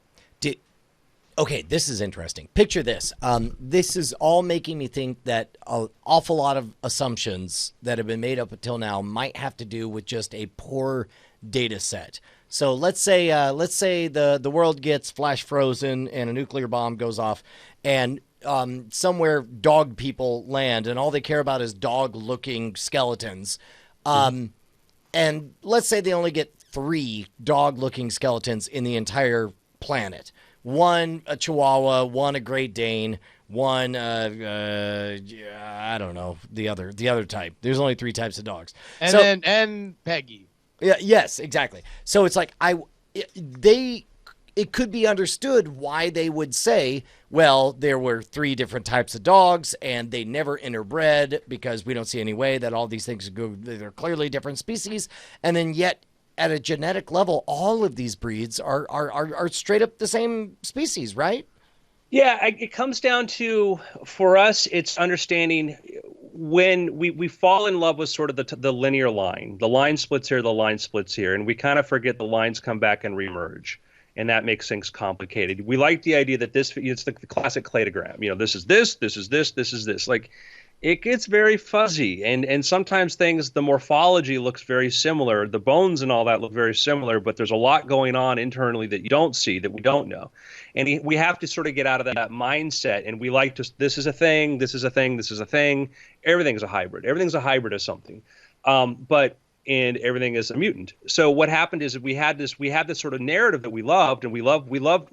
Okay, this is interesting. Picture this. This is all making me think that an awful lot of assumptions that have been made up until now might have to do with just a poor data set. So let's say the world gets flash frozen and a nuclear bomb goes off, and somewhere dog people land, and all they care about is dog-looking skeletons. And let's say they only get 3 dog-looking skeletons in the entire planet. One a Chihuahua, one a Great Dane, one I don't know, the other type. There's only 3 types of dogs. And Peggy. Yeah. Yes. Exactly. So it's like it could be understood why they would say, well, there were 3 different types of dogs, and they never interbred because we don't see any way that all these things go. They're clearly different species, and then yet at a genetic level, all of these breeds are straight up the same species, right? Yeah, it comes down to, for us, it's understanding when we fall in love with sort of the linear line. The line splits here, the line splits here, and we kind of forget the lines come back and remerge, and that makes things complicated. We like the idea that it's the classic cladogram. This is this, this is this, this is this. Like, it gets very fuzzy, and sometimes the morphology looks very similar. The bones and all that look very similar, but there's a lot going on internally that you don't see, that we don't know. And we have to sort of get out of that mindset, and we like to, this is a thing, this is a thing, this is a thing. Everything's a hybrid. Everything's a hybrid of something. And everything is a mutant. So what happened is we had this sort of narrative that we loved, and we loved,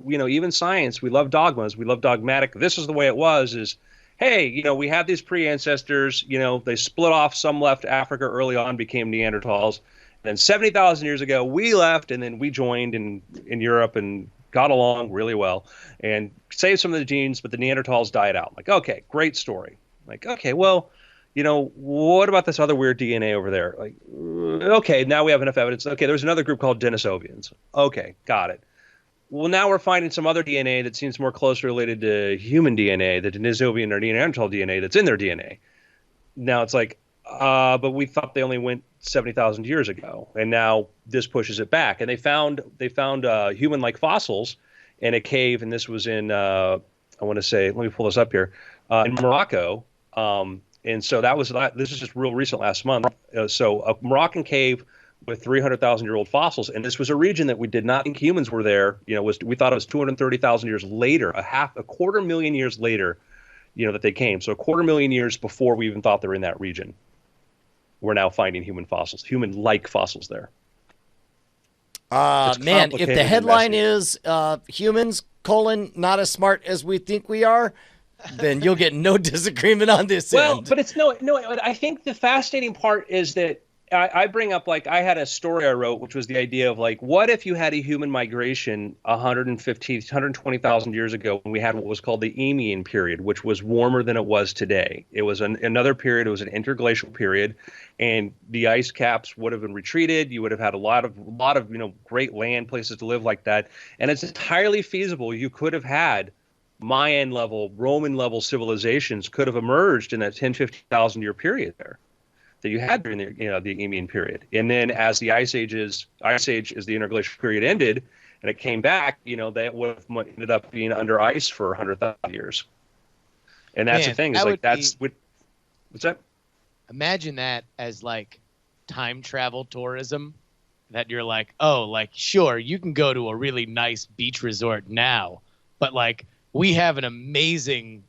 even science. We love dogmas. We love dogmatic. This is the way it was, is, hey, we have these pre-ancestors, they split off, some left Africa early on, became Neanderthals. And then 70,000 years ago, we left, and then we joined in Europe and got along really well and saved some of the genes, but the Neanderthals died out. Like, okay, great story. Like, okay, well, what about this other weird DNA over there? Like, okay, now we have enough evidence. Okay, there's another group called Denisovians. Okay, got it. Well, now we're finding some other DNA that seems more closely related to human DNA, the Denisovian or Neanderthal DNA that's in their DNA. Now it's like, but we thought they only went 70,000 years ago, and now this pushes it back. And they found human-like fossils in a cave, and this was in I want to say, let me pull this up here, in Morocco. And so this is just real recent, last month. So a Moroccan cave with 300,000-year-old fossils, and this was a region that we did not think humans were there. We thought it was 230,000 years later, a quarter million years later, that they came. So a quarter million years before we even thought they were in that region. We're now finding human-like fossils there. Man, if the headline is humans, not as smart as we think we are, then you'll get no disagreement on this end. But it's no. I think the fascinating part is that I bring up, like, I had a story I wrote, which was the idea of, like, what if you had a human migration 120,000 years ago when we had what was called the Eemian period, which was warmer than it was today. It was another period. It was an interglacial period, and the ice caps would have been retreated. You would have had a lot of great land, places to live like that. And it's entirely feasible. You could have had Mayan level, Roman level civilizations could have emerged in that 10, 50,000 year period there that you had during the Eemian period. And then as the Ice Age as the interglacial period ended and it came back, that would have ended up being under ice for 100,000 years. And that's the thing. Is like what's that? Imagine that as like time travel tourism, that you're like, oh, like, sure, you can go to a really nice beach resort now, but like we have an amazing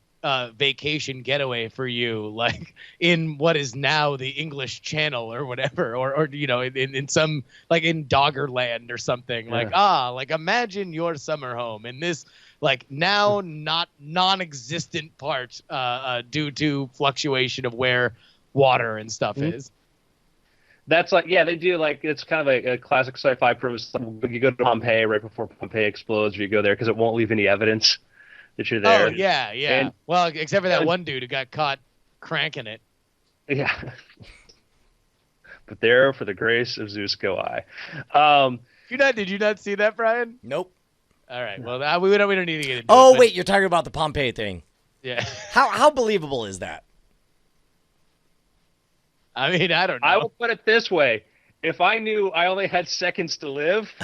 vacation getaway for you, like in what is now the English Channel or whatever, or in some, like in Doggerland or something. Yeah. Like imagine your summer home in this like now not non-existent part due to fluctuation of where water and stuff is. That's like, yeah, they do, like, it's kind of a classic sci-fi premise. You go to Pompeii right before Pompeii explodes, or you go there because it won't leave any evidence that you're there. Oh, yeah. And, well, except for that one dude who got caught cranking it. Yeah. But there, for the grace of Zeus go I. Did you not see that, Brian? Nope. All right. Well, we don't need to get into it. Oh, wait, you're talking about the Pompeii thing. Yeah. How believable is that? I mean, I don't know. I will put it this way. If I knew I only had seconds to live...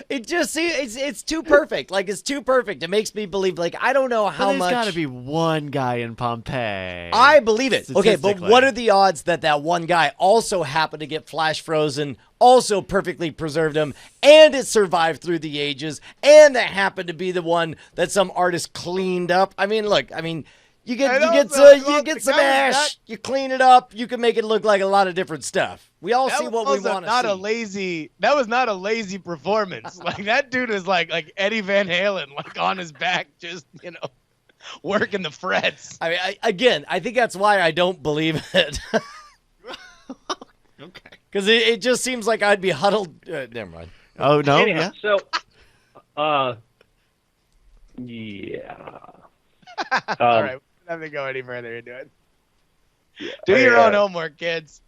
It just seems it's too perfect. Like, it's too perfect. It makes me believe. Like, I don't know how much. There's got to be one guy in Pompeii. I believe it. Okay, but what are the odds that one guy also happened to get flash frozen, also perfectly preserved him, and it survived through the ages, and that happened to be the one that some artist cleaned up? I mean, look. I mean, you get some ash, you clean it up, you can make it look like a lot of different stuff. We all see what we want to see. That was not a lazy performance. Like, that dude is like Eddie Van Halen, like on his back, just working the frets. I mean, I think that's why I don't believe it. Okay. Because it just seems like I'd be huddled. Never mind. Oh no. Anyhow, Yeah. So, yeah. All right. We don't have to go any further into it. Do your own homework, kids.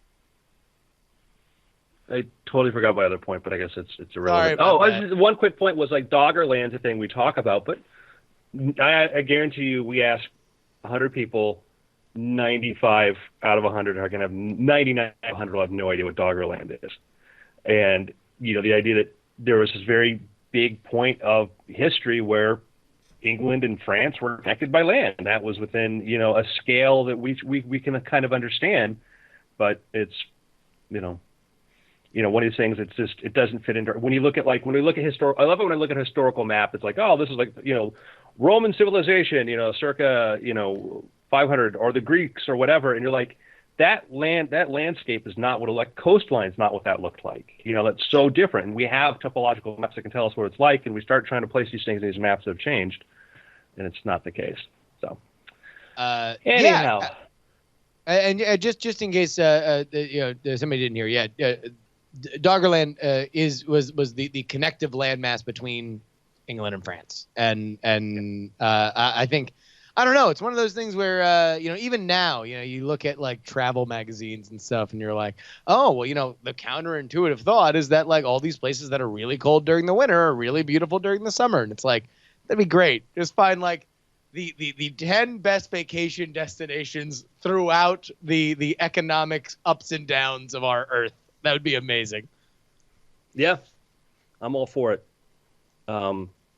I totally forgot my other point, but I guess it's irrelevant. One quick point was, like, Doggerland's a thing we talk about, but I guarantee you, we ask 100 people, 95 out of 100 are going to have 99 out of 100 will have no idea what Doggerland is. And, the idea that there was this very big point of history where England and France were connected by land, and that was within, a scale that we can kind of understand, but it's, one of these things, it's just, it doesn't fit into, when we look at I love it when I look at a historical map, it's like, oh, this is like, Roman civilization, circa, 500, or the Greeks or whatever. And you're like, that landscape is not what coastline's not what that looked like. That's so different. And we have topological maps that can tell us what it's like. And we start trying to place these things in these maps that have changed, and it's not the case. So, anyhow. Yeah. And just in case, somebody didn't hear yet, Doggerland was the connective landmass between England and France, and I think I don't know. It's one of those things where, even now, you look at like travel magazines and stuff and you're like, oh, well, the counterintuitive thought is that like all these places that are really cold during the winter are really beautiful during the summer. And it's like, that'd be great. Just find like the 10 best vacation destinations throughout the economic ups and downs of our Earth. That would be amazing. Yeah, I'm all for it.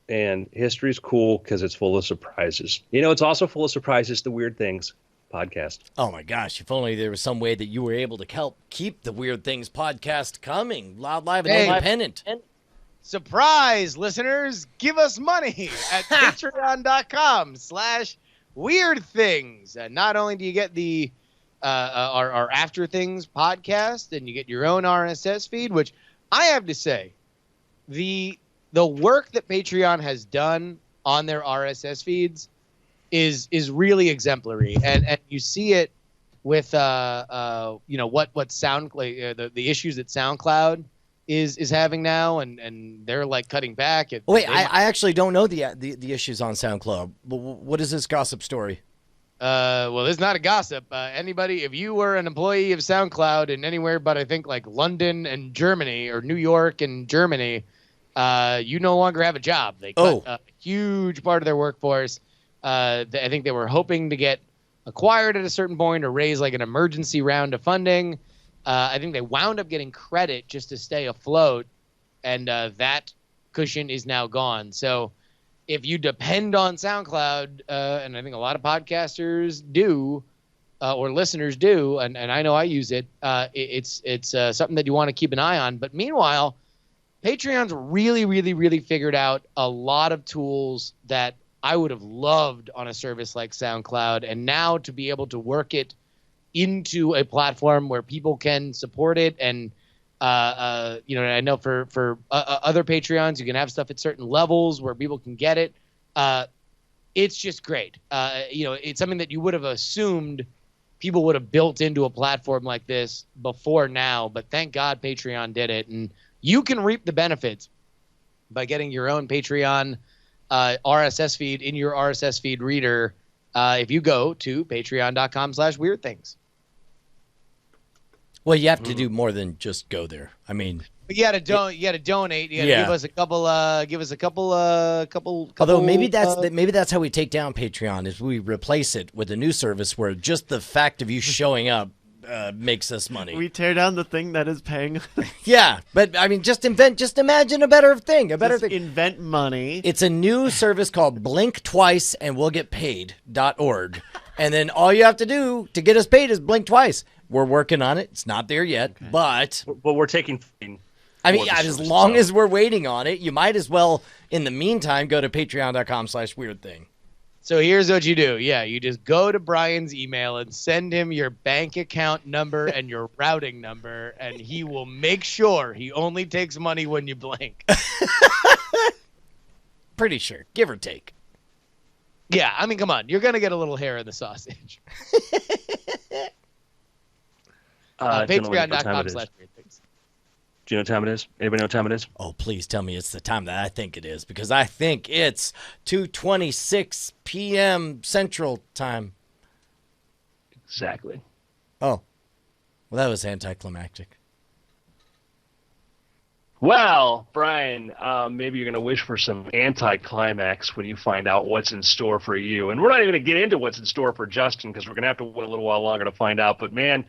And history's cool because it's full of surprises. It's also full of surprises, the Weird Things podcast. Oh my gosh, if only there was some way that you were able to help keep the Weird Things podcast coming. Loud, live, and independent. Surprise, listeners. Give us money at patreon.com/Weird Things. Not only do you get the our After Things podcast, and you get your own RSS feed, which I have to say, the work that Patreon has done on their RSS feeds is really exemplary, and you see it with what SoundCloud the issues that SoundCloud is having now, and they're like cutting back. Wait, I actually don't know the issues on SoundCloud. What is this gossip story? Well, it's not a gossip. Anybody, if you were an employee of SoundCloud in anywhere but I think like London and Germany or New York and Germany, you no longer have a job. They cut a huge part of their workforce. I think they were hoping to get acquired at a certain point or raise like an emergency round of funding. I think they wound up getting credit just to stay afloat, and that cushion is now gone. So if you depend on SoundCloud, and I think a lot of podcasters do, or listeners do, and I know I use it, it's something that you want to keep an eye on. But meanwhile, Patreon's really, really, really figured out a lot of tools that I would have loved on a service like SoundCloud, and now to be able to work it into a platform where people can support it, and I know for other Patreons, you can have stuff at certain levels where people can get it. It's just great. It's something that you would have assumed people would have built into a platform like this before now, but thank God Patreon did it, and you can reap the benefits by getting your own Patreon RSS feed in your RSS feed reader if you go to patreon.com/weirdthings. Well, you have to do more than just go there. I mean, but you got to donate. You got to give us a couple. Although maybe that's how we take down Patreon, is we replace it with a new service where just the fact of you showing up makes us money. We tear down the thing that is paying. Yeah, but I mean, just imagine a better thing. Invent money. It's a new service called Blink Twice and We'll Get Paid.org. And then all you have to do to get us paid is blink twice. We're working on it. It's not there yet, but we're taking. I mean, as long as we're waiting on it, you might as well, in the meantime, go to patreon.com/weirdthing. So here's what you do. Yeah, you just go to Brian's email and send him your bank account number and your routing number, and he will make sure he only takes money when you blink. Pretty sure, give or take. Yeah, I mean, come on. You're going to get a little hair in the sausage. Patreon.com/weirdthings. Do you know what time it is? Anybody know what time it is? Oh, please tell me it's the time that I think it is, because I think it's 2:26 p.m. Central Time. Exactly. Oh. Well, that was anticlimactic. Well, Brian, maybe you're going to wish for some anticlimax when you find out what's in store for you. And we're not even going to get into what's in store for Justin because we're going to have to wait a little while longer to find out. But, man,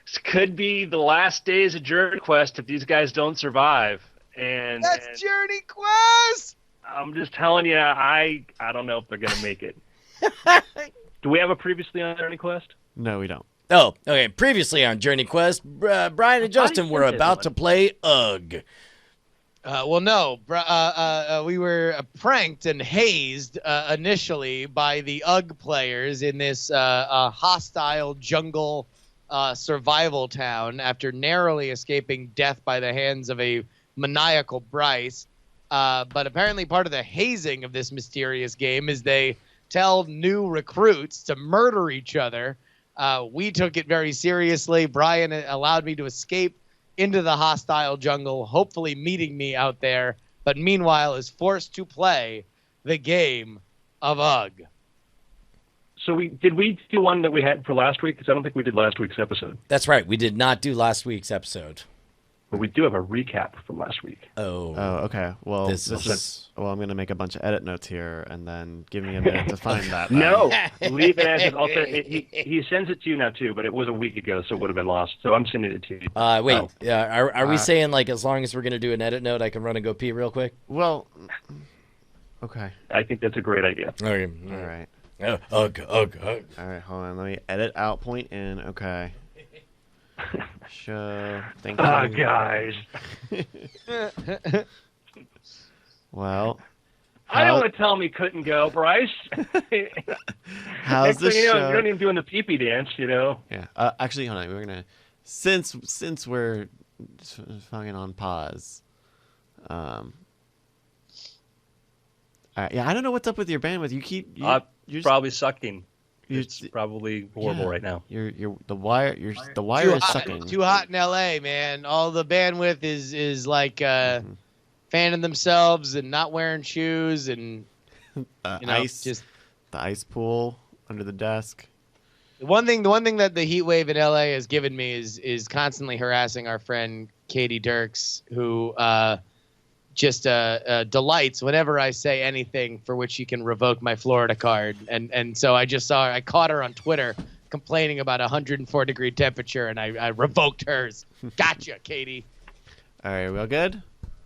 this could be the last days of Journey Quest if these guys don't survive. And that's Journey Quest! I'm just telling you, I don't know if they're going to make it. Do we have a previously on Journey Quest? No, we don't. Oh, okay. Previously on Journey Quest, Brian and Justin were about to play UGG. Well, no. We were pranked and hazed initially by the UGG players in this hostile jungle survival town after narrowly escaping death by the hands of a maniacal Bryce. But apparently part of the hazing of this mysterious game is they tell new recruits to murder each other. We took it very seriously. Brian allowed me to escape into the hostile jungle, hopefully meeting me out there, but meanwhile is forced to play the game of UGG. So did we do one that we had for last week? Because I don't think we did last week's episode. That's right. We did not do last week's episode. But we do have a recap from last week. Oh. Oh, okay. Well, This this is- is. Well, I'm gonna make a bunch of edit notes here, and then give me a minute to find that. then. No, leave it as is. I'll he sends it to you now too, but it was a week ago, so it would have been lost. So I'm sending it to you. Wait. Oh. Are we saying like as long as we're gonna do an edit note, I can run and go pee real quick? Well. Okay. I think that's a great idea. Okay. All right. Ugh. All right. Hold on. Let me edit out point in. Okay. Show. Thank you. Ah, guys. Well. I don't want to tell him he couldn't go, Bryce. How's Next the thing you know, show? you're not even doing the pee-pee dance, you know. Yeah. Actually, hold on. We're gonna since we're fucking on pause. Yeah, I don't know what's up with your bandwidth. You're just- Probably sucking. you're- It's probably horrible yeah, right now. The wire is sucking. Too hot in LA, man. All the bandwidth is like fanning themselves and not wearing shoes and Ice, just the ice pool under the desk. the one thing that the heat wave in LA has given me is constantly harassing our friend Katie Dirks, who just delights whenever I say anything for which she can revoke my Florida card. And so I caught her on Twitter complaining about 104-degree temperature, and I revoked hers. Gotcha, Katie. All right, we all good?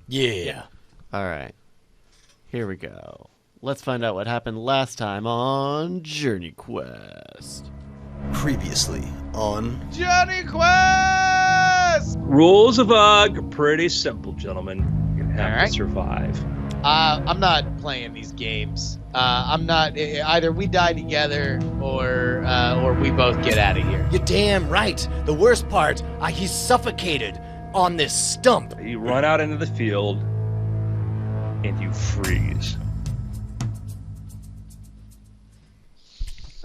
Yeah. All right. Here we go. Let's find out what happened last time on Journey Quest. Previously on Johnny Quest! Rules of UGG are pretty simple, gentlemen. You have All right. to survive. I'm not playing these games. I'm not. Either we die together or we both get out of here. You're damn right. The worst part, he's suffocated on this stump. You run out into the field and you freeze.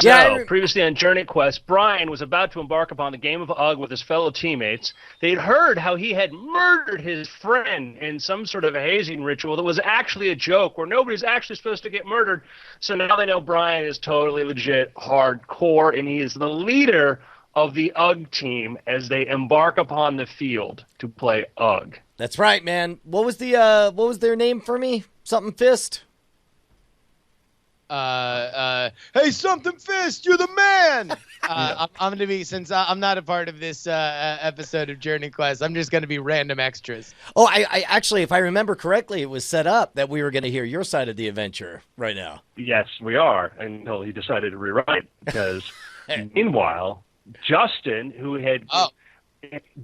Yeah, So, previously on Journey Quest, Brian was about to embark upon the game of UGG with his fellow teammates. They'd heard how he had murdered his friend in some sort of a hazing ritual that was actually a joke where nobody's actually supposed to get murdered. So now they know Brian is totally legit, hardcore, and he is the leader of the UGG team as they embark upon the field to play UGG. That's right, man. What was their name for me? Something Fist? Hey, something fist, you're the man. I'm gonna be, since I'm not a part of this episode of Journey Quest, I'm just gonna be random extras. Oh, I actually, if I remember correctly, it was set up that we were going to hear your side of the adventure right now. Yes, we are, until he decided to rewrite. Because meanwhile, Justin, who had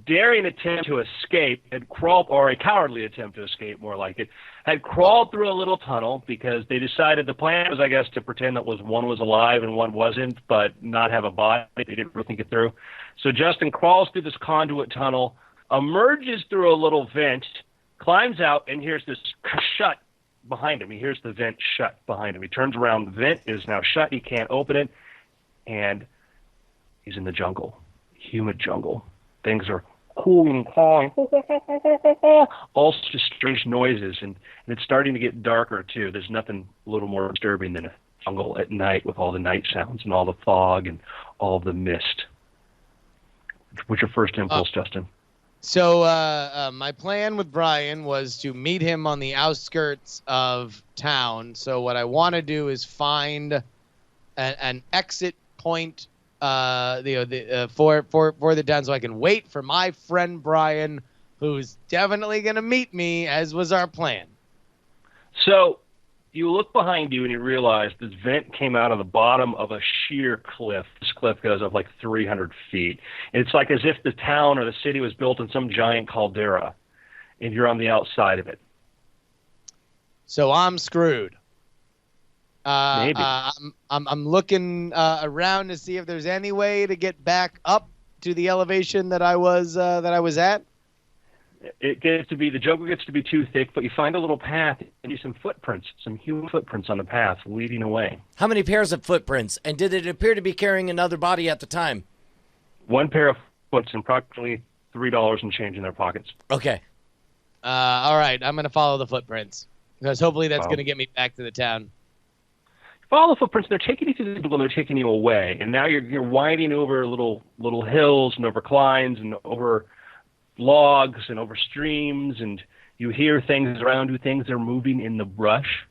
daring attempt to escape, had crawled, or a cowardly attempt to escape, more like it, had crawled through a little tunnel because they decided the plan was, I guess, to pretend that one was alive and one wasn't, but not have a body. They didn't really think it through. So Justin crawls through this conduit tunnel, emerges through a little vent, climbs out, and hears this shut behind him. He hears the vent shut behind him. He turns around. The vent is now shut. He can't open it. And he's in the jungle, humid jungle. Things are cooling and cawing, all just strange noises, and it's starting to get darker too. There's nothing a little more disturbing than a jungle at night with all the night sounds and all the fog and all the mist. What's your first impulse, Justin? So my plan with Brian was to meet him on the outskirts of town. So what I want to do is find an exit point for the town, so I can wait for my friend Brian, who's definitely going to meet me, as was our plan. So you look behind you and you realize this vent came out of the bottom of a sheer cliff. This cliff goes up like 300 feet. It's like as if the town or the city was built in some giant caldera, and you're on the outside of it. So I'm screwed. Maybe. I'm looking around to see if there's any way to get back up to the elevation that I was at. The jungle gets to be too thick, but you find a little path and you some footprints, some human footprints on the path leading away. How many pairs of footprints? And did it appear to be carrying another body at the time? One pair of footprints and approximately $3 and change in their pockets. Okay. All right, I'm gonna follow the footprints because hopefully that's Wow. gonna get me back to the town. follow the footprints. They're taking you to the jungle. They're taking you away, and now you're winding over little hills and over climbs and over logs and over streams, and you hear things around you. Things are moving in the brush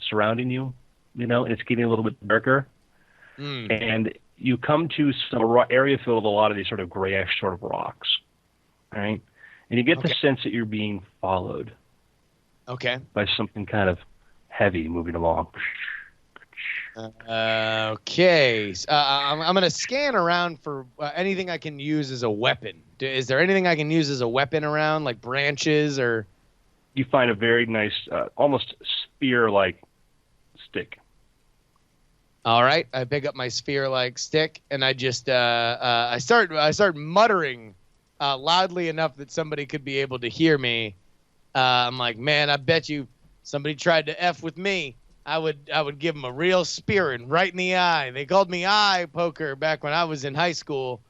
surrounding you, and it's getting a little bit darker. And you come to some area filled with a lot of these sort of grayish sort of rocks, right? And you get the sense that you're being followed. Okay. By something kind of heavy moving along. Okay. I'm going to scan around for anything I can use as a weapon. Is there anything I can use as a weapon around, like branches or? You find a very nice, almost spear-like stick. All right. I pick up my spear-like stick and I just I start muttering loudly enough that somebody could be able to hear me. I'm like, man, I bet you somebody tried to F with me. I would give them a real spearing right in the eye. They called me eye poker back when I was in high school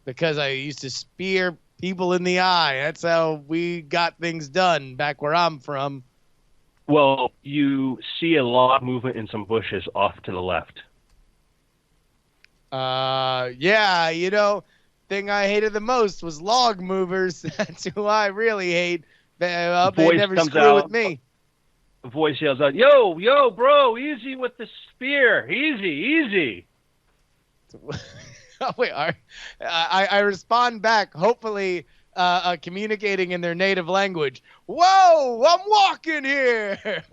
because I used to spear people in the eye. That's how we got things done back where I'm from. Well, you see a lot of movement in some bushes off to the left. Yeah, thing I hated the most was log movers. That's who I really hate. They never screw with me. A voice yells out, yo, bro, easy with the spear. Easy. Oh, wait, I respond back, hopefully communicating in their native language. Whoa, I'm walking here.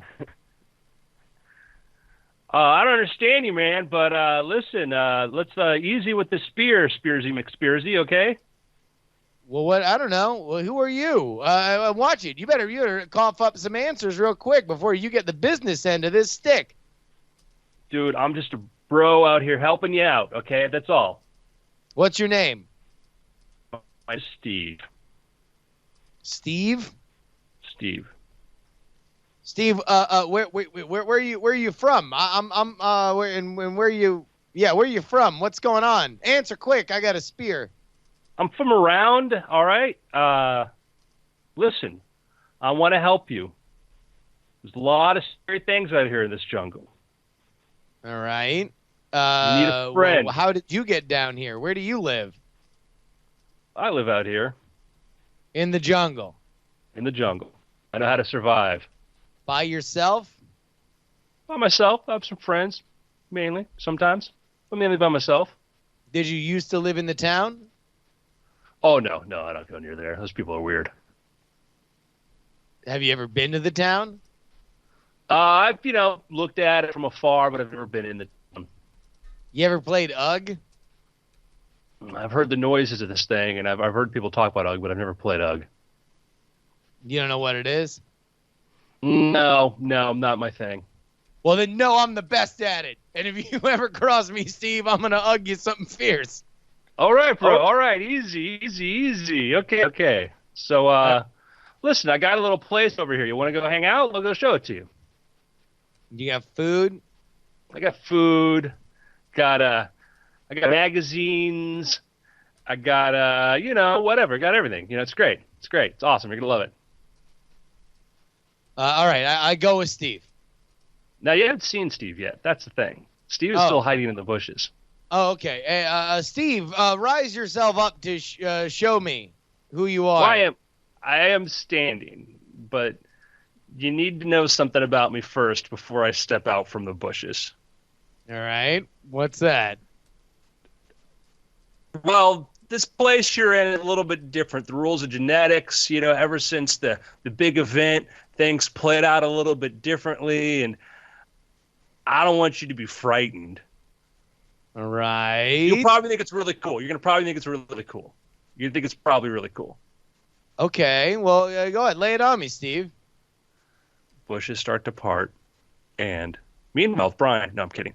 I don't understand you, man, but listen, let's easy with the spear, Spearsy McSpearsy, okay? Well, what? I don't know. Well, who are you? Watch it. You better cough up some answers real quick before you get the business end of this stick. Dude, I'm just a bro out here helping you out, okay? That's all. What's your name? I'm Steve. Steve? Steve. Steve, where are you from? Where are you? Yeah, where are you from? What's going on? Answer quick. I got a spear. I'm from around, all right? Listen, I want to help you. There's a lot of scary things out here in this jungle. All right. You need a friend. Well, how did you get down here? Where do you live? I live out here. In the jungle. In the jungle. I know how to survive. By yourself? By myself. I have some friends, mainly, sometimes. But mainly by myself. Did you used to live in the town? Oh, no, I don't go near there. Those people are weird. Have you ever been to the town? I've, looked at it from afar, but I've never been in the town. You ever played UGG? I've heard the noises of this thing, and I've heard people talk about UGG, but I've never played UGG. You don't know what it is? No, not my thing. Well, then no, I'm the best at it. And if you ever cross me, Steve, I'm going to UGG you something fierce. All right, bro. All right. Easy. Okay. So, listen, I got a little place over here. You want to go hang out? I'll go show it to you. You got food? I got food. I got magazines. I got, whatever. Got everything. It's great. It's awesome. You're going to love it. All right. I go with Steve. Now, you haven't seen Steve yet. That's the thing. Steve is still hiding in the bushes. Oh, okay. Hey, Steve, rise yourself up to show me who you are. Well, I am standing, but you need to know something about me first before I step out from the bushes. All right. What's that? Well, this place you're in is a little bit different. The rules of genetics, ever since the big event, things played out a little bit differently, and I don't want you to be frightened. All right. You'll probably think it's really cool. You're going to probably think it's really cool. You think it's probably really cool. Okay. Well, go ahead. Lay it on me, Steve. Bushes start to part, and meanwhile, Brian. No, I'm kidding.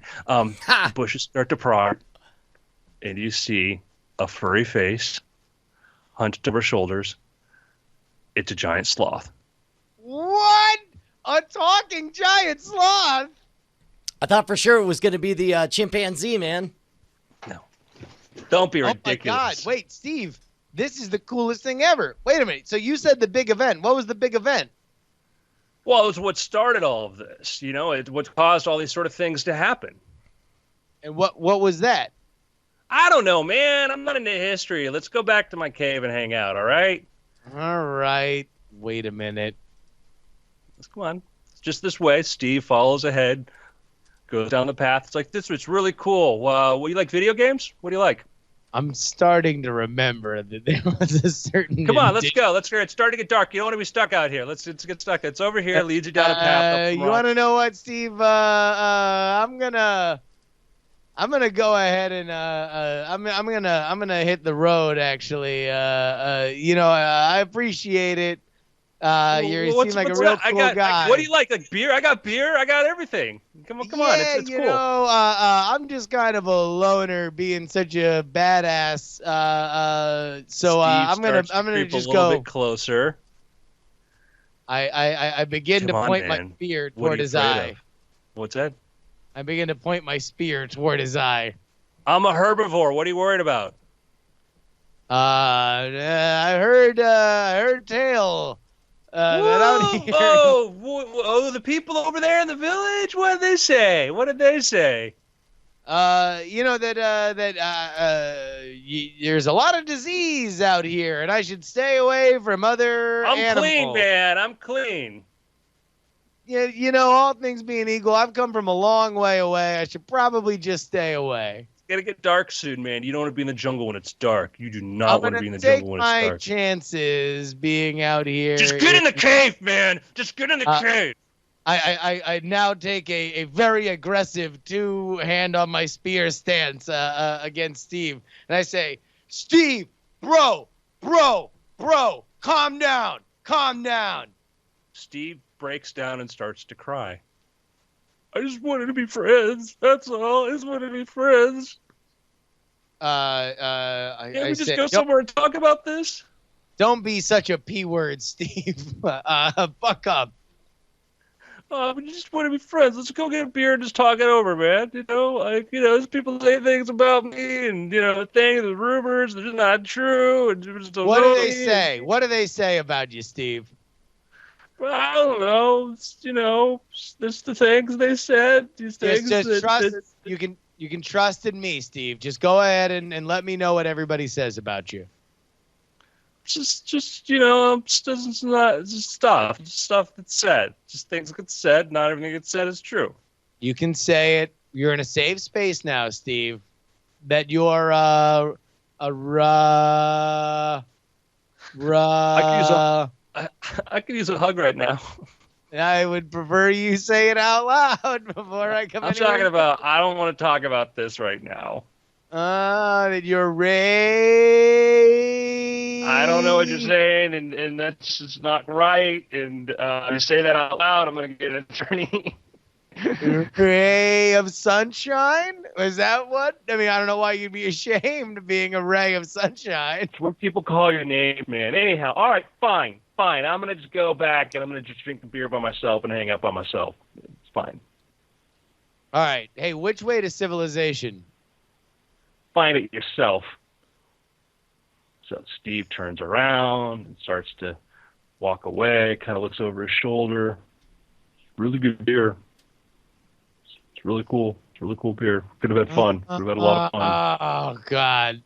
Bushes start to part, and you see a furry face, hunched over shoulders. It's a giant sloth. What? A talking giant sloth? I thought for sure it was going to be the chimpanzee, man. No. Don't be ridiculous. Oh, my God. Wait, Steve. This is the coolest thing ever. Wait a minute. So you said the big event. What was the big event? Well, it was what started all of this. You know, it what caused all these sort of things to happen. And what was that? I don't know, man. I'm not into history. Let's go back to my cave and hang out. All right. All right. Wait a minute. Let's come on. It's just this way. Steve follows ahead, goes down the path. It's like this. It's really cool. What, you like video games? What do you like? I'm starting to remember that there was a certain. Come on, let's go. Let's go. It's starting to get dark. You don't want to be stuck out here. Let's get stuck. It's over here. It leads you down a path. You want to know what, Steve? I'm gonna go ahead and I'm gonna hit the road. Actually, I appreciate it. You seem like a real cool guy. What do you like? Like beer? I got beer. I got everything. Come on, it's cool. I'm just kind of a loner, being such a badass. I'm gonna just go a little bit closer. I begin to point my spear toward his eye. What's that? I begin to point my spear toward his eye. I'm a herbivore. What are you worried about? I heard tale. Oh, the people over there in the village. What did they say? There's a lot of disease out here, and I should stay away from other animals. I'm clean, man. I'm clean. Yeah, all things being equal, I've come from a long way away. I should probably just stay away. It's gonna get dark soon, man. You don't want to be in the jungle when it's dark. You do not want to be in the jungle when it's dark. I'm gonna take my chances being out here. Just get in the cave, man. Just get in the cave. I now take a very aggressive 2-hand on my spear stance against Steve, and I say, Steve, bro, calm down. Steve breaks down and starts to cry. I just wanted to be friends. That's all. I just wanted to be friends. Can't we just go somewhere and talk about this? Don't be such a P-word, Steve. Fuck up. We just want to be friends. Let's go get a beer and just talk it over, man. People say things about me and, things, the rumors, they're just not true. And what do they say? What do they say about you, Steve? Well, I don't know. It's the things they said. These things. Just trust. You can trust in me, Steve. Just go ahead and let me know what everybody says about you. Just stuff that's said. Just things that get said. Not everything that gets said is true. You can say it. You're in a safe space now, Steve. That you're I could use a hug right now. I would prefer you say it out loud before I come. I'm talking about. I don't want to talk about this right now. That you're Ray. I don't know what you're saying, and that's just not right. And if you say that out loud, I'm going to get an attorney. Ray of sunshine? Was that what? I mean, I don't know why you'd be ashamed of being a ray of sunshine. It's what people call your name, man. Anyhow, all right, fine. I'm going to just go back, and I'm going to just drink the beer by myself and hang out by myself. It's fine. All right. Hey, which way to civilization? Find it yourself. So Steve turns around and starts to walk away, kind of looks over his shoulder. Really good beer. It's really cool. It's really cool beer. Could have had fun. Could have had a lot of fun. Oh, God.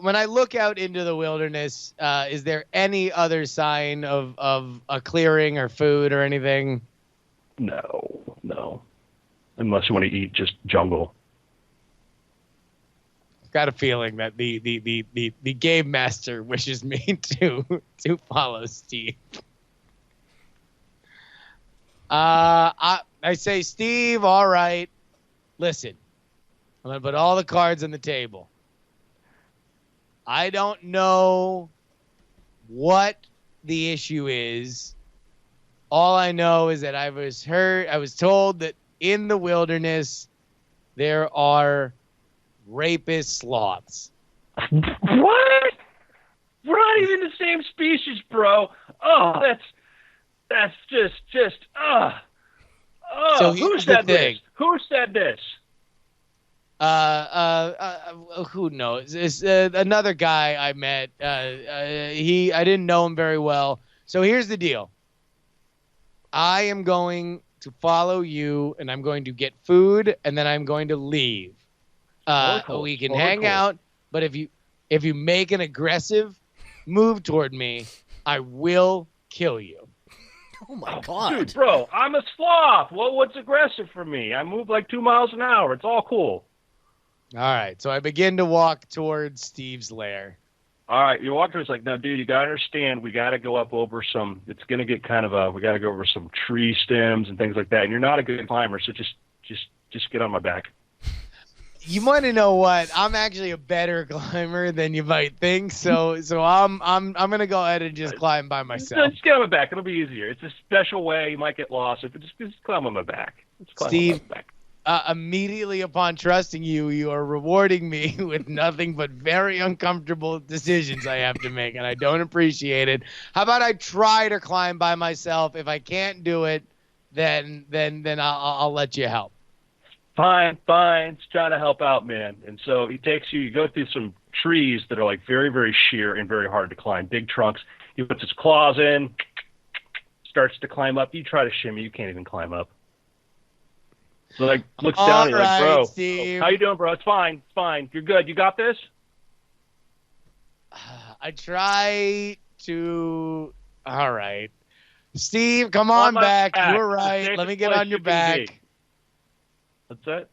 When I look out into the wilderness, is there any other sign of a clearing or food or anything? No. Unless you want to eat just jungle. Got a feeling that the game master wishes me to follow Steve. I say, Steve, all right. Listen, I'm going to put all the cards on the table. I don't know what the issue is. All I know is that I was told that in the wilderness there are rapist sloths. What? We're not even the same species, bro. Oh, that's just So who said this? Who said this? Who knows? It's another guy I met. I didn't know him very well. So here's the deal. I am going to follow you, and I'm going to get food, and then I'm going to leave. Cool. We can Totally hang cool. out, but if you make an aggressive move toward me, I will kill you. Oh my god. Dude, bro, I'm a sloth. What's aggressive for me? I move like 2 miles an hour. It's all cool. All right, so I begin to walk towards Steve's lair. All right, your walker is like, no, dude, you gotta understand. We gotta go up over some. It's gonna get kind of we gotta go over some tree stems and things like that. And you're not a good climber, so just get on my back. You want to know what? I'm actually a better climber than you might think. So I'm gonna go ahead and just climb by myself. Just get on my back. It'll be easier. It's a special way. You might get lost. If just climb on my back. Just climb Steve, on my back. Immediately upon trusting you, you are rewarding me with nothing but very uncomfortable decisions I have to make, and I don't appreciate it. How about I try to climb by myself? If I can't do it, then I'll let you help. Fine. Just trying to help out, man. And so he takes you. You go through some trees that are like very, very sheer and very hard to climb. Big trunks. He puts his claws in, starts to climb up. You try to shimmy. You can't even climb up. So like looks down and you're like, bro, Steve. how you doing, bro? It's fine. You're good. You got this? I try to. All right, Steve, come on my back. back. You're The right. safest Let me get place on your you can back. be. That's it?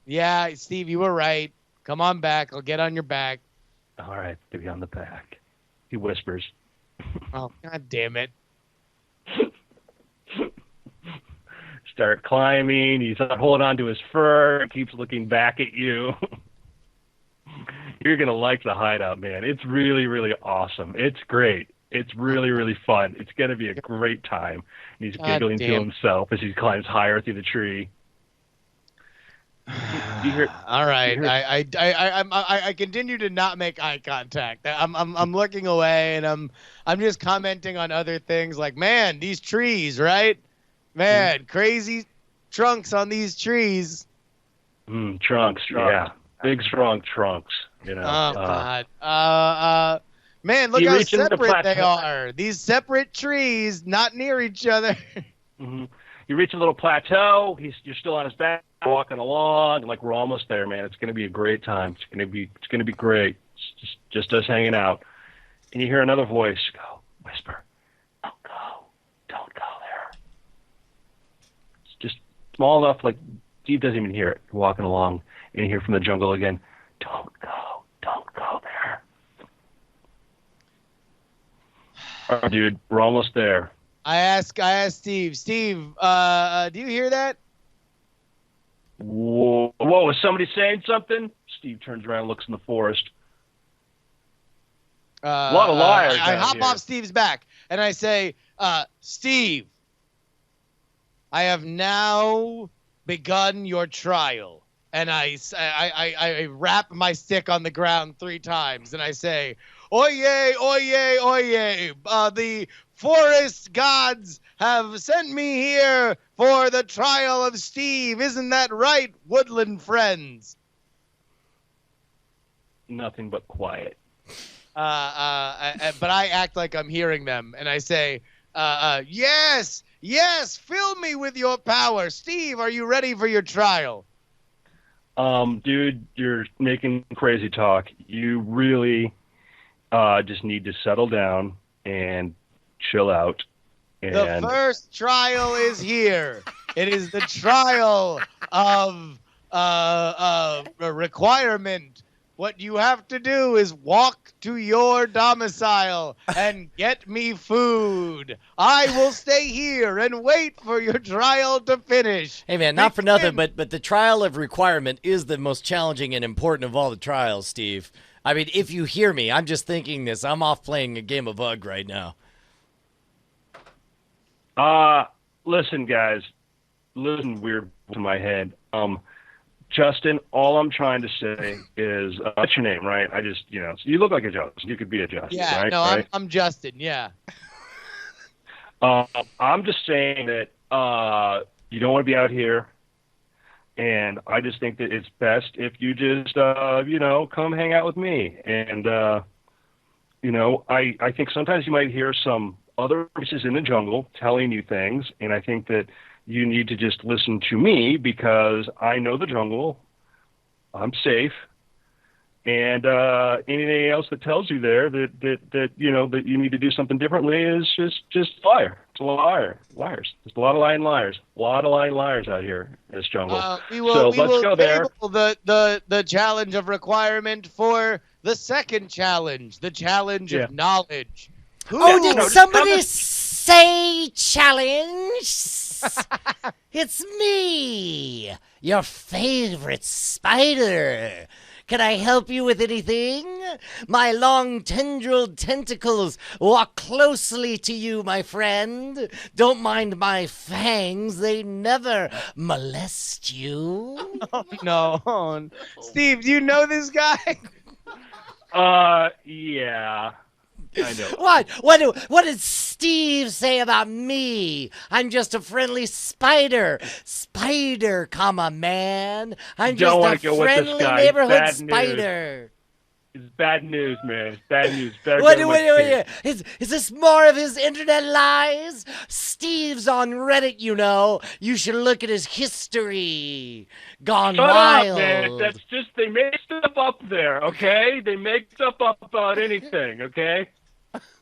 Yeah, Steve, you were right. Come on back. I'll get on your back. All right, to be on the back. He whispers. Oh, God damn it. Start climbing. He's holding on to his fur. Keeps looking back at you. You're going to like the hideout, man. It's really, really awesome. It's great. It's really, really fun. It's going to be a great time. And he's giggling to himself as he climbs higher through the tree. All right. I continue to not make eye contact. I'm looking away, and I'm just commenting on other things like, man, these trees, right? Man, crazy trunks on these trees. Trunks, yeah. Big, strong trunks. You know. Oh God. Man, look You how reach into the separate they plateau. are. These separate trees, not near each other. Mm-hmm. You reach a little plateau. You're still on his back, walking along. Like we're almost there, man. It's gonna be a great time. It's gonna be great. It's just us hanging out. And you hear another voice go, whisper, don't go there. It's just small enough, like Steve doesn't even hear it. You're walking along, and you hear from the jungle again, don't go there. All right, dude, we're almost there. I asked Steve, do you hear that? Whoa, is somebody saying something? Steve turns around and looks in the forest. A lot of liars I out hop here. off Steve's back, and I say, Steve, I have now begun your trial. And I rap my stick on the ground 3 times, and I say, Oyez, oyez, oyez. The forest gods have sent me here for the trial of Steve. Isn't that right, woodland friends? Nothing but quiet. But I act like I'm hearing them, and I say, yes, fill me with your power. Steve, are you ready for your trial? Dude, you're making crazy talk. You really just need to settle down and chill out. And The first trial is here. It is the trial of a requirement. What you have to do is walk to your domicile and get me food. I will stay here and wait for your trial to finish. Hey man, not for nothing, but the trial of requirement is the most challenging and important of all the trials, Steve. I mean, if you hear me, I'm just thinking this. I'm off playing a game of UGG right now. Listen, guys. Listen weird to my head. Justin, all I'm trying to say is, what's your name, right? You look like a Justin. You could be a Justin, Yeah, right? no, right? I'm Justin, yeah. I'm just saying that you don't want to be out here, and I just think that it's best if you just, come hang out with me. And, I think sometimes you might hear some other voices in the jungle telling you things, and I think that you need to just listen to me because I know the jungle. I'm safe. And anything else that tells you there that you know that you need to do something differently is just liar. It's a liar. Liars. There's a lot of lying liars. A lot of lying liars out here in this jungle. We will let's go there. table the challenge of requirement for the second challenge, the challenge of knowledge. Oh, did somebody say challenge? It's me, your favorite spider. Can I help you with anything? My long tendrilled tentacles walk closely to you, my friend. Don't mind my fangs. They never molest you. Oh, no. Steve, do you know this guy? Yeah. I know. What did Steve say about me? I'm just a friendly spider. Spider, man. I'm just a friendly neighborhood spider. It's bad news, man. It's bad news. Better Wait. Is this more of his internet lies? Steve's on Reddit, you know. You should look at his history. Gone Shut wild. up, man. That's just, they make stuff up there, okay? They make stuff up about anything, okay?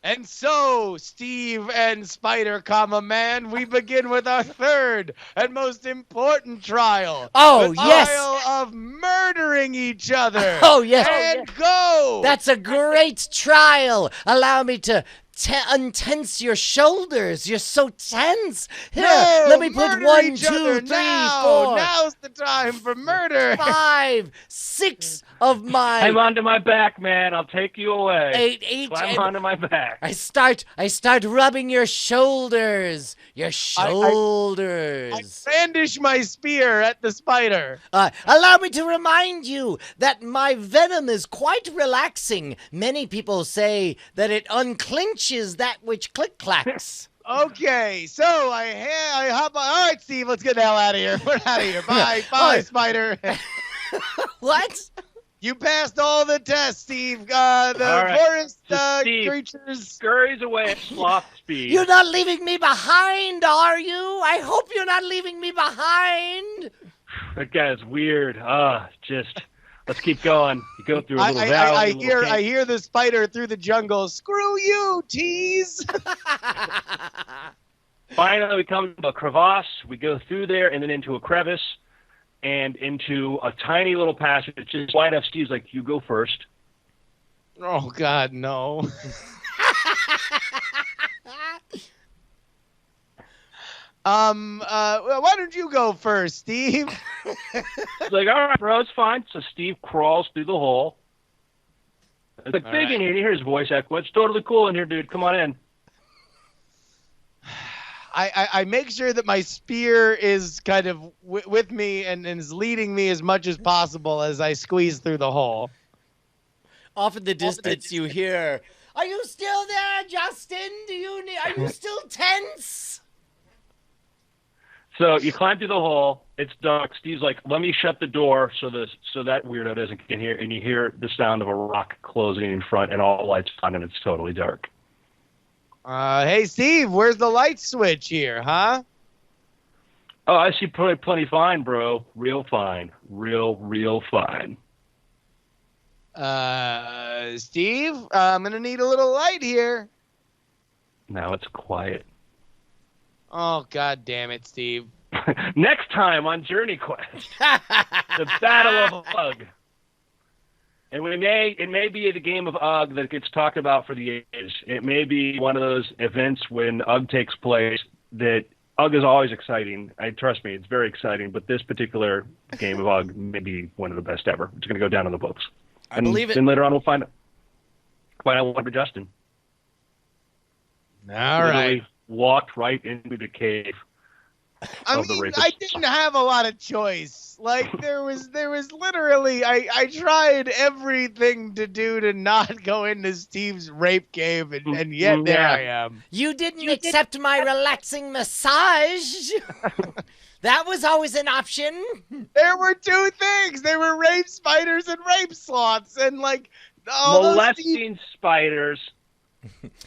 And so, Steve and Spider, man, we begin with our third and most important trial. Oh, the yes. trial of murdering each other. Oh, yes. And go. That's a great trial. Allow me to untense your shoulders. You're so tense. Here, No, let me put murder 1, each 2, other 3, now. 4, Now's the time for murder. 5, 6 of my Climb onto my back, man. I'll take you away. 8. Climb onto my back. I start rubbing your shoulders. Your shoulders. I brandish my spear at the spider. Allow me to remind you that my venom is quite relaxing. Many people say that it unclinches that which click-clacks. Okay, so I hop on. All right, Steve, let's get the hell out of here. We're out of here. Bye, spider. What? You passed all the tests, Steve. The forest Steve, creatures. Scurries away at sloth speed. You're not leaving me behind, are you? I hope you're not leaving me behind. That guy's weird. Let's keep going. You go through a little valley. I hear the spider through the jungle. Screw you, tease. Finally, we come to a crevasse. We go through there and then into a crevice and into a tiny little passage. It's just wide enough. Steve's like, you go first. Oh, God, no. Why don't you go first, Steve? He's like, all right, bro, it's fine. So Steve crawls through the hole. It's like, big in here. You hear his voice echo. It's totally cool in here, dude. Come on in. I make sure that my spear is kind of with me and is leading me as much as possible as I squeeze through the hole. Off in the distance, you hear, "Are you still there, Justin? Are you still tense?" So you climb through the hole. It's dark. Steve's like, let me shut the door so that weirdo doesn't get here. And you hear the sound of a rock closing in front and all the lights on and it's totally dark. Hey, Steve, where's the light switch here, huh? Oh, I see plenty fine, bro. Real fine. Real fine. Steve, I'm going to need a little light here. Now it's quiet. Oh, God damn it, Steve. Next time on Journey Quest, the Battle of Ugg. And it may be the game of Ugg that gets talked about for the ages. It may be one of those events when Ugg takes place that Ugg is always exciting. Trust me, it's very exciting. But this particular game of Ugg may be one of the best ever. It's going to go down in the books. I believe it. Then later on, we'll find out what happened to Justin. All right. Walked right into the cave. I didn't have a lot of choice. Like there was literally I tried everything to do to not go into Steve's rape cave and yet there I am. You didn't accept my relaxing massage. That was always an option. There were two things. There were rape spiders and rape sloths and like all molesting spiders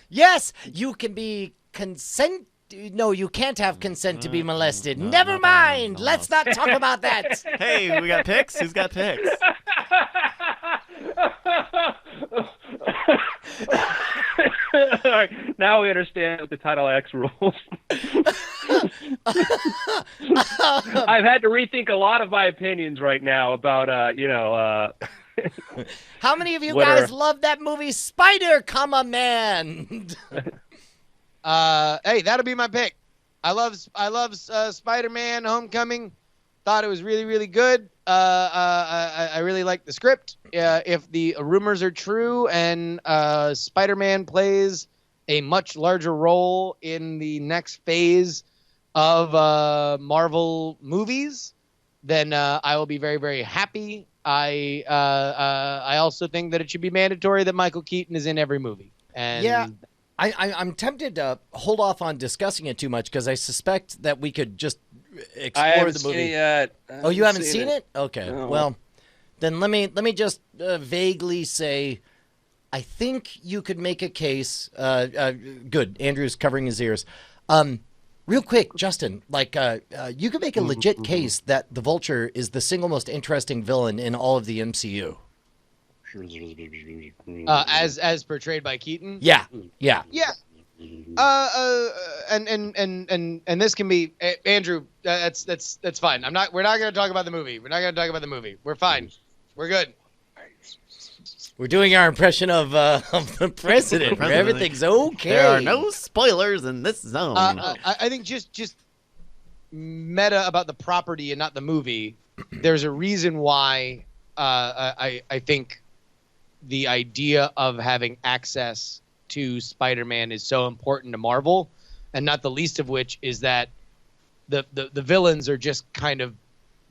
Yes, you can be consent. No, you can't have consent to be molested. Never mind. Let's not talk about that. Hey, we got picks? Who's got picks? All right, now we understand the Title X rules. I've had to rethink a lot of my opinions right now about, How many of you What are- guys love that movie Spider, Man? Hey, that'll be my pick. I love Spider-Man: Homecoming. Thought it was really, really good. I really like the script. If the rumors are true and Spider-Man plays a much larger role in the next phase of Marvel movies, then I will be very, very happy. I also think that it should be mandatory that Michael Keaton is in every movie. And Yeah. I'm tempted to hold off on discussing it too much because I suspect that we could just explore I haven't the movie. seen it yet. Oh, you haven't seen it? Okay. No. Well, then let me just vaguely say, I think you could make a case. Good. Andrew's covering his ears. Real quick, Justin, you could make a legit case that the Vulture is the single most interesting villain in all of the MCU. as portrayed by Keaton. Yeah. Yeah. And this can be Andrew. That's fine. We're not going to talk about the movie. We're fine. We're good. We're doing our impression of the president. Where everything's okay. There are no spoilers in this zone. I think just meta about the property and not the movie. There's a reason why I think the idea of having access to Spider-Man is so important to Marvel, and not the least of which is that the villains are just kind of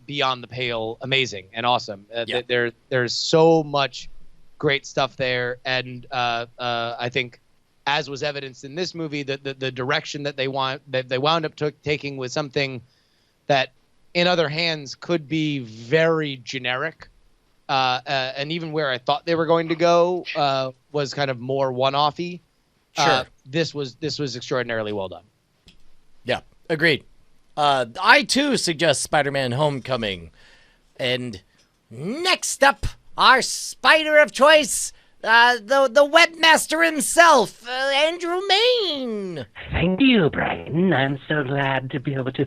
beyond the pale amazing and awesome. There's so much great stuff there, and I think, as was evidenced in this movie, the direction that they wound up taking was something that in other hands could be very generic. And even where I thought they were going to go was kind of more one-offy. Sure. This was extraordinarily well done. Yeah, agreed. I too suggest Spider-Man: Homecoming. And next up, our spider of choice, the webmaster himself, Andrew Main. Thank you, Brian. I'm so glad to be able to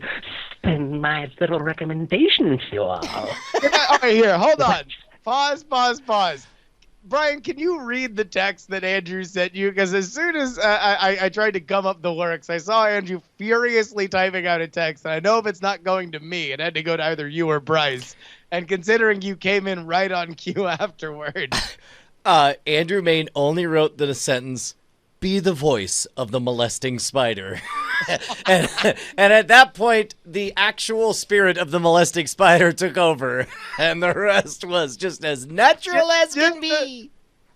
spend my little recommendation to you all. All right, here, hold on. Pause. Brian, can you read the text that Andrew sent you? Because as soon as I tried to gum up the works, I saw Andrew furiously typing out a text. And I know if it's not going to me, it had to go to either you or Bryce. And considering you came in right on cue afterward. Andrew Main only wrote the sentence, "Be the voice of the molesting spider." and at that point, the actual spirit of the molesting spider took over, and the rest was just as natural as can be.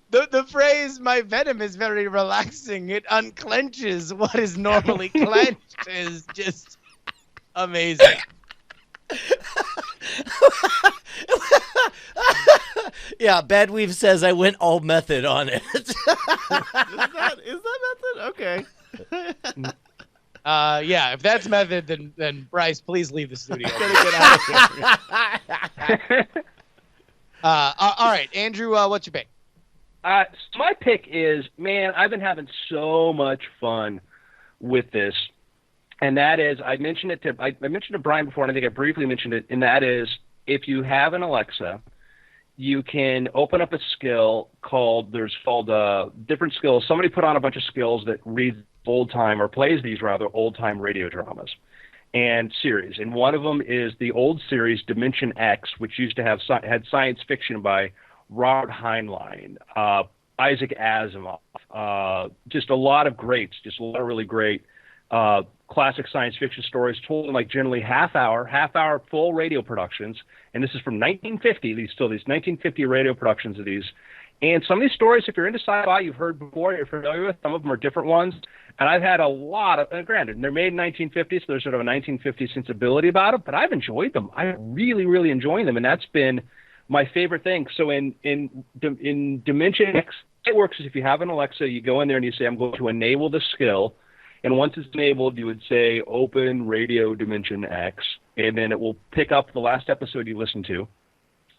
The phrase, "my venom is very relaxing, it unclenches what is normally clenched," is just amazing. Yeah, Badweave says I went all method on it. Is that method? Okay. Yeah, if that's method, then Bryce, please leave the studio. Get out of here. All right, Andrew, what's your pick? So my pick is, man, I've been having so much fun with this, and that is, I mentioned it to Brian before, and I think I briefly mentioned it, and that is, if you have an Alexa, you can open up a skill called different skills. Somebody put on a bunch of skills that reads old-time, or plays these rather, old-time radio dramas and series. And one of them is the old series Dimension X, which used to had science fiction by Robert Heinlein, Isaac Asimov, just a lot of greats, just a lot of really great classic science fiction stories told in generally half hour full radio productions. And this is from 1950, these 1950 radio productions of these. And some of these stories, if you're into sci-fi, you've heard before, you're familiar with. Some of them are different ones. And I've had a lot of, and granted, they're made in 1950, so there's sort of a 1950 sensibility about them, but I've enjoyed them. I'm really, really enjoying them, and that's been my favorite thing. So in Dimension X, it works is if you have an Alexa, you go in there and you say, I'm going to enable the skill. And once it's enabled, you would say, open Radio Dimension X, and then it will pick up the last episode you listened to.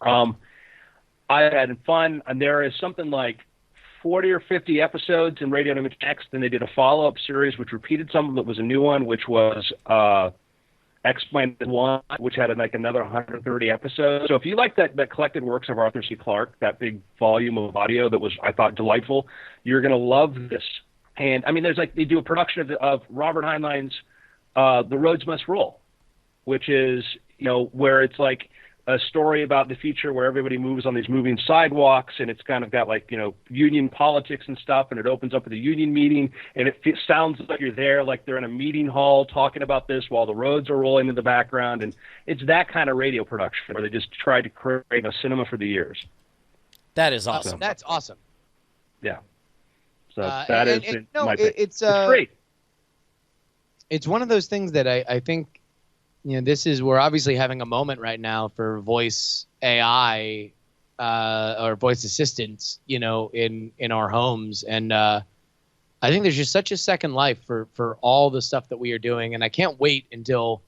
I had fun, and there is something like 40 or 50 episodes in Radio Dimension X. Then they did a follow-up series, which repeated some of it, was a new one, which was X-1, which had like another 130 episodes. So if you like that collected works of Arthur C. Clarke, that big volume of audio that was, I thought, delightful, you're going to love this. And I mean, there's like, they do a production of Robert Heinlein's The Roads Must Roll, which is, where it's like a story about the future where everybody moves on these moving sidewalks, and it's kind of got like, union politics and stuff, and it opens up with a union meeting, and it sounds like you're there, like they're in a meeting hall talking about this while the roads are rolling in the background. And it's that kind of radio production where they just tried to create a cinema for the ears. That is awesome. That's awesome. Yeah. So it's great. It's one of those things that I think, this is, we're obviously having a moment right now for voice AI or voice assistants, in our homes. And I think there's just such a second life for all the stuff that we are doing. And I can't wait until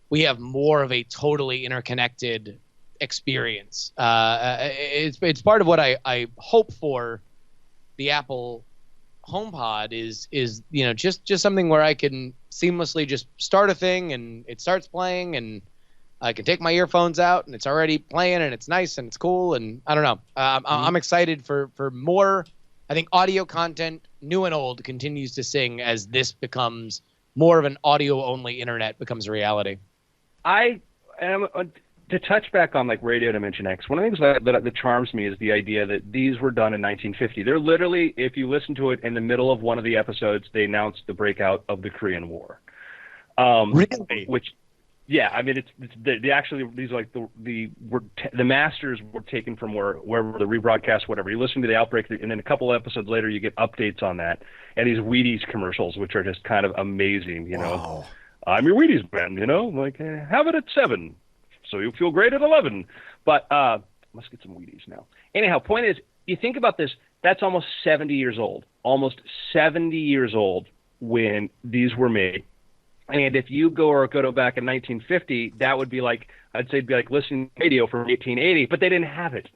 we have more of a totally interconnected experience. It's part of what I hope for the Apple HomePod is just something where I can seamlessly just start a thing and it starts playing, and I can take my earphones out and it's already playing, and it's nice and it's cool. And I don't know, I'm excited for more. I think audio content, new and old, continues to sing as this becomes more of an audio only internet becomes a reality. I am to touch back on like Radio Dimension X, one of the things that charms me is the idea that these were done in 1950. They're literally, if you listen to it in the middle of one of the episodes, they announced the breakout of the Korean War. Really? Which, yeah, I mean, they actually, these are like the masters were taken from wherever the rebroadcast, whatever. You listen to the outbreak, and then a couple of episodes later, you get updates on that, and these Wheaties commercials, which are just kind of amazing. Wow. I'm your Wheaties man. Like have it at 7. So you'll feel great at 11. But let's get some Wheaties now. Anyhow, point is, you think about this, that's almost 70 years old. Almost 70 years old when these were made. And if you go back in 1950, that would be like, I'd say it'd be like listening to radio from 1880, but they didn't have it.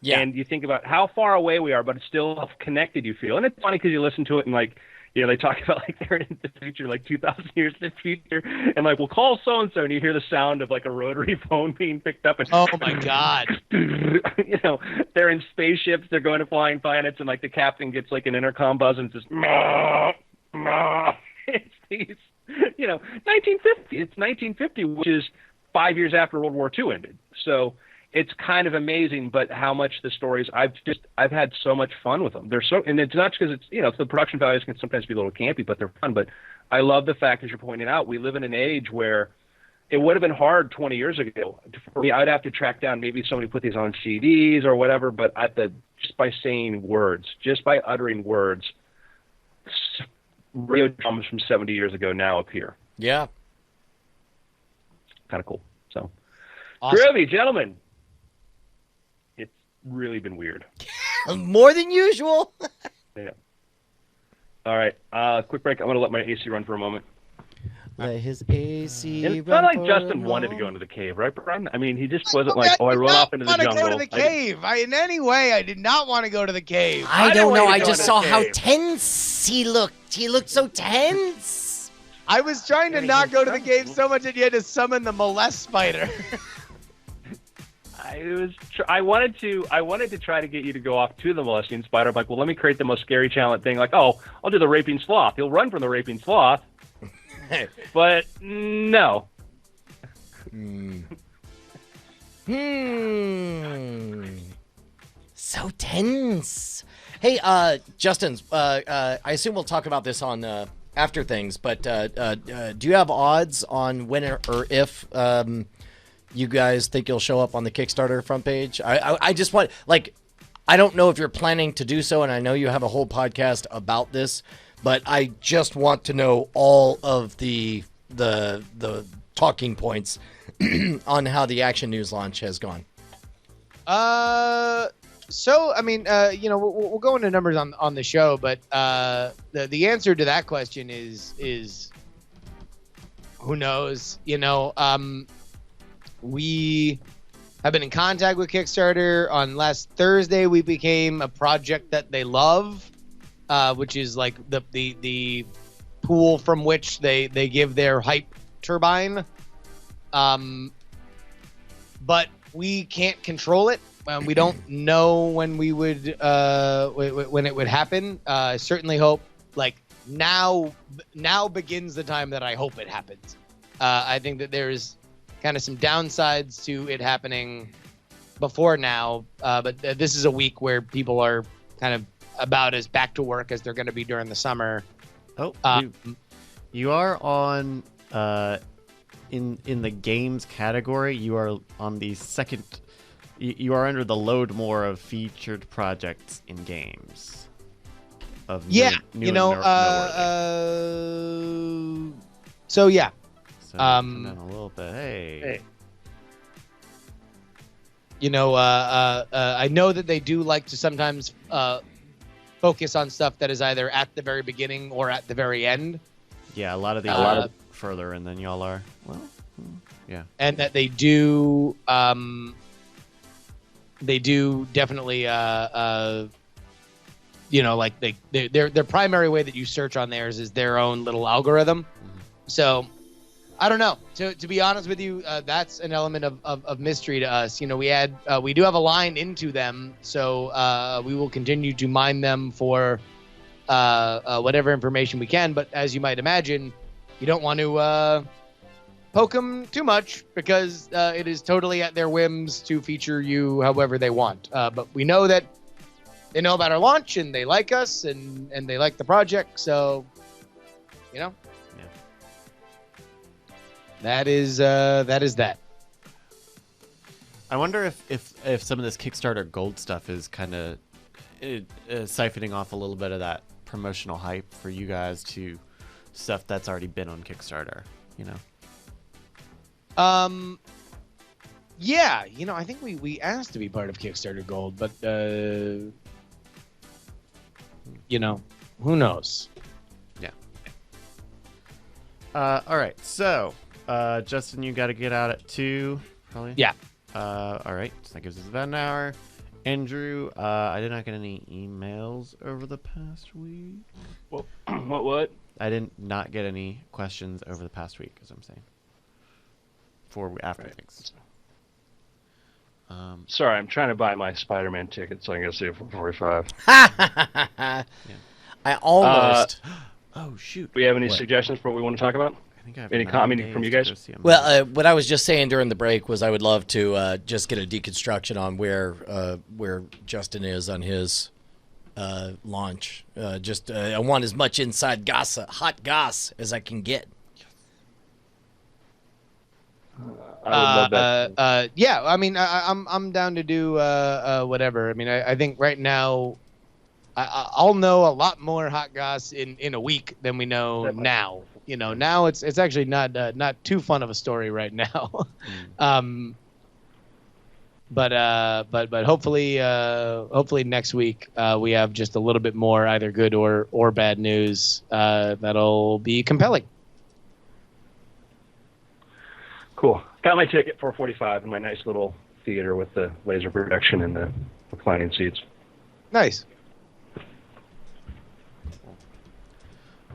Yeah. And you think about how far away we are, but it's still how connected you feel. And it's funny because you listen to it and like, they talk about like they're in the future, like 2,000 years in the future, and like we'll call so and so, and you hear the sound of like a rotary phone being picked up, and oh my god, they're in spaceships, they're going to flying planets, and like the captain gets like an intercom buzz and says, "Mah, mah." It's these, 1950. It's 1950, which is 5 years after World War II ended. So it's kind of amazing, but how much the stories I've had so much fun with them. They're so, and it's not because it's the production values can sometimes be a little campy, but they're fun. But I love the fact, as you're pointing out, we live in an age where it would have been hard 20 years ago for me. I'd have to track down maybe somebody put these on CDs or whatever, but just by saying words, just by uttering words, radio dramas from 70 years ago now appear. Yeah, kind of cool. So, awesome. Groovy, gentlemen. Really been weird. More than usual. Yeah. All right. Quick break. I'm going to let my AC run for a moment. Let his AC And it's run not like for Justin a wanted to moment. go into the cave, right, Brian? I mean, he just wasn't like, I run off into the jungle. I did not want to go to the cave. In any way, I did not want to go to the cave. I didn't don't know. want I to go just into saw the how cave. tense he looked. He looked so tense. I was trying to not go to the cave so much that you had to summon the molest spider. I wanted to try to get you to go off to the molesting spider. I'm like, well, let me create the most scary challenge thing. Like, oh, I'll do the raping sloth. He'll run from the raping sloth. But no. So tense. Hey, Justin, I assume we'll talk about this on after things, but do you have odds on when or if you guys think you'll show up on the Kickstarter front page? I just want, like, I don't know if you're planning to do so, and I know you have a whole podcast about this, but I just want to know all of the talking points on how the Action News launch has gone. So I mean, we'll go into numbers on the show, but the answer to that question is who knows? We have been in contact with Kickstarter. On last Thursday, we became a project that they love, which is like the pool from which they give their hype turbine. But we can't control it. We don't know when we would when it would happen. I certainly hope now begins the time that I hope it happens. I think that there's kind of some downsides to it happening before now, but this is a week where people are kind of about as back to work as they're going to be during the summer. Oh, you are on in the games category. You are on the second. You are under the load more of featured projects in games. So yeah. So come down a little bit. Hey. I know that they do like to sometimes focus on stuff that is either at the very beginning or at the very end. Yeah, a lot of these are further, and then y'all are yeah. And that they do definitely their primary way that you search on theirs is their own little algorithm. Mm-hmm. So I don't know. To be honest with you, that's an element of mystery to us. We do have a line into them, so we will continue to mine them for whatever information we can. But as you might imagine, you don't want to poke them too much because it is totally at their whims to feature you however they want. But we know that they know about our launch and they like us and they like the project. So, Yeah. That is that. I wonder if some of this Kickstarter gold stuff is kind of siphoning off a little bit of that promotional hype for you guys to stuff that's already been on Kickstarter. Yeah, I think we asked to be part of Kickstarter Gold, but who knows? Yeah. All right, so Justin, you got to get out at 2, probably. Yeah. All right, so that gives us about an hour. Andrew, I did not get any emails over the past week. What? I did not get any questions over the past week, as I'm saying. After things. Sorry, I'm trying to buy my Spider-Man ticket so I can go see it for 45. Yeah. I almost. Oh shoot! Do we have any suggestions for what we want to talk about? I think I have any comment from you guys? Well, what I was just saying during the break was I would love to just get a deconstruction on where Justin is on his launch. I want as much inside hot goss as I can get. I would love that. Yeah, I mean, I'm down to do whatever. I mean, I think right now, I'll know a lot more hot goss in a week than we know now. Now it's actually not too fun of a story right now. But hopefully next week we have just a little bit more either good or bad news that'll be compelling. Cool. Got my ticket for 45 in my nice little theater with the laser projection and the reclining seats. Nice.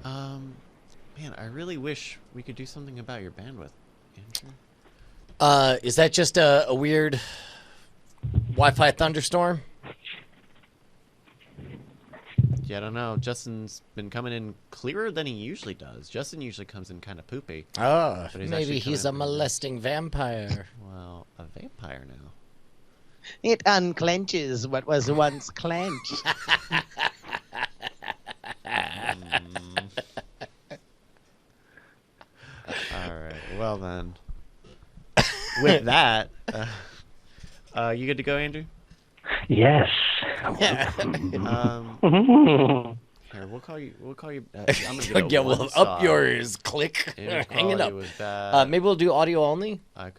Man, I really wish we could do something about your bandwidth, Andrew. Is that just a weird Wi-Fi thunderstorm? Yeah, I don't know. Justin's been coming in clearer than he usually does. Justin usually comes in kind of poopy. Oh, maybe he's a molesting vampire. Well, a vampire now. It unclenches what was once clenched. All right. Well then, with that, you good to go, Andrew? Yes. Here, we'll call you. I'm gonna Yeah, well, up yours. Click. Hang it up. Maybe we'll do audio only. I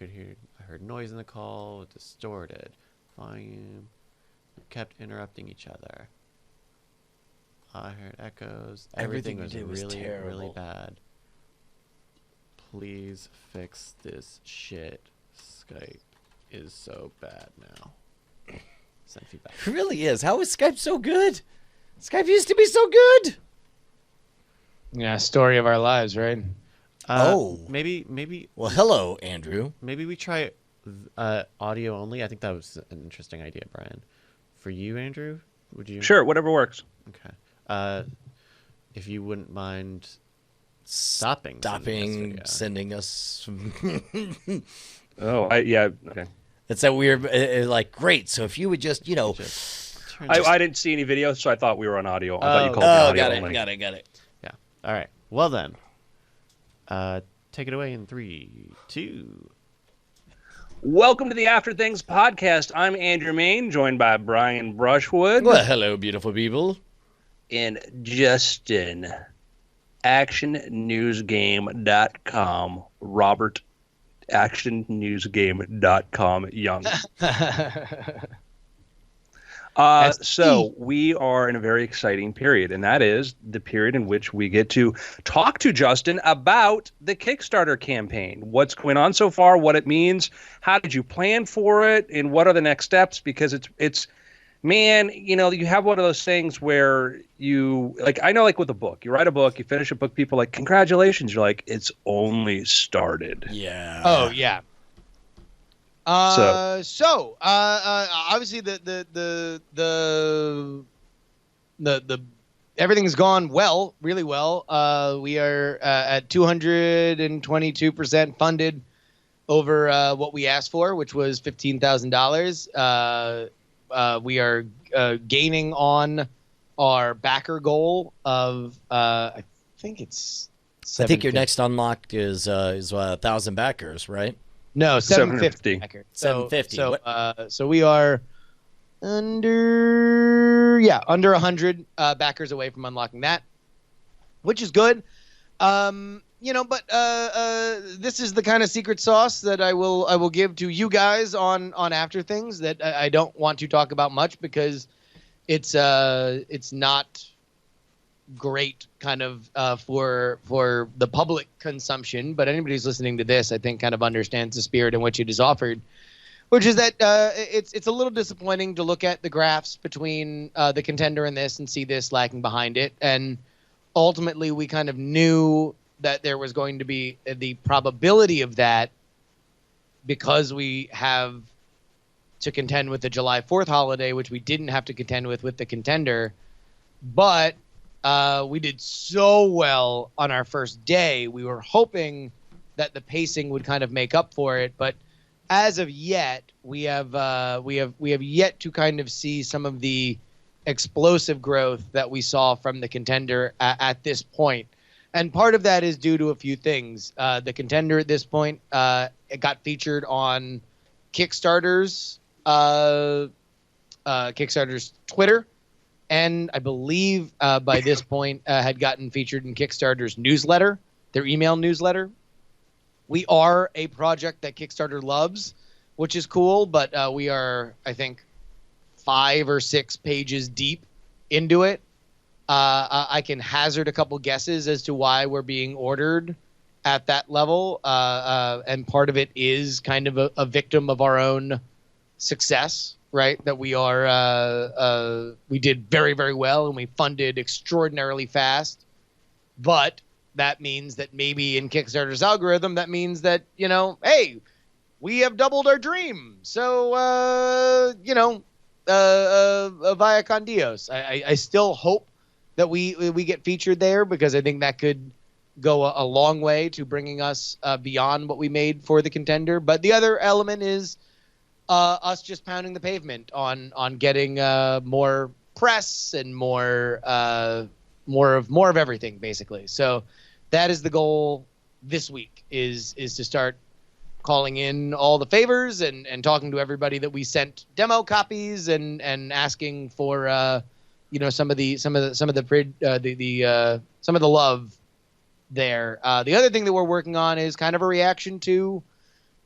heard noise in the call. Distorted volume. We kept interrupting each other. I heard echoes. Everything Everything was you did was really, terrible. really bad. Please fix this shit. Skype is so bad now. Send feedback. It really is. How is Skype so good? Skype used to be so good. Yeah, story of our lives, right? Maybe. Well, hello, Andrew. Maybe we try audio only. I think that was an interesting idea, Brian. For you, Andrew, would you? Sure, whatever works. Okay. If you wouldn't mind stopping sending us. Oh, okay. It's that weird, like, great. So if you would just, I didn't see any video, so I thought we were on audio. I thought you called it audio only. got it. Yeah. All right. Well then, take it away in 3, 2. Welcome to the After Things podcast. I'm Andrew Main, joined by Brian Brushwood. Well, hello, beautiful people. And Justin. ActionNewsGame.com. Robert. ActionNewsGame.com. Young. So we are in a very exciting period, and that is the period in which we get to talk to Justin about the Kickstarter campaign. What's going on so far, what it means, how did you plan for it, and what are the next steps? Because it's man, you have one of those things where you, like, I know, like with a book, you write a book, you finish a book, people are like, congratulations. You're like, it's only started. Yeah. Oh, yeah. Obviously the everything's gone well, really well. We are at 222% funded over what we asked for, which was $15,000. We are gaining on our backer goal of I think it's. I think your next unlock is 1,000 backers, right? No, 750. 750. So we are under 100 backers away from unlocking that, which is good. But this is the kind of secret sauce that I will give to you guys on After Things that I don't want to talk about much because it's not great kind of for the public consumption, but anybody who's listening to this I think kind of understands the spirit in which it is offered, which is that it's a little disappointing to look at the graphs between the Contender and this and see this lagging behind it, and ultimately we kind of knew that there was going to be the probability of that because we have to contend with the July 4th holiday, which we didn't have to contend with the Contender, but we did so well on our first day. We were hoping that the pacing would kind of make up for it, but as of yet, we have yet to kind of see some of the explosive growth that we saw from the Contender at this point. And part of that is due to a few things. The Contender at this point, it got featured on Kickstarter's Twitter. And I believe by this point had gotten featured in Kickstarter's newsletter, their email newsletter. We are a project that Kickstarter loves, which is cool, but we are, I think, 5 or 6 pages deep into it. I can hazard a couple guesses as to why we're being ordered at that level, and part of it is kind of a victim of our own success. Right, that we did very, very well and we funded extraordinarily fast, but that means that maybe in Kickstarter's algorithm, that means that, hey, we have doubled our dream. So, via con Dios. I still hope that we get featured there because I think that could go a long way to bringing us beyond what we made for the Contender. But the other element is us just pounding the pavement on getting more press and more of everything, basically. So that is the goal this week is to start calling in all the favors and talking to everybody that we sent demo copies and asking for some of the love there. The other thing that we're working on is kind of a reaction to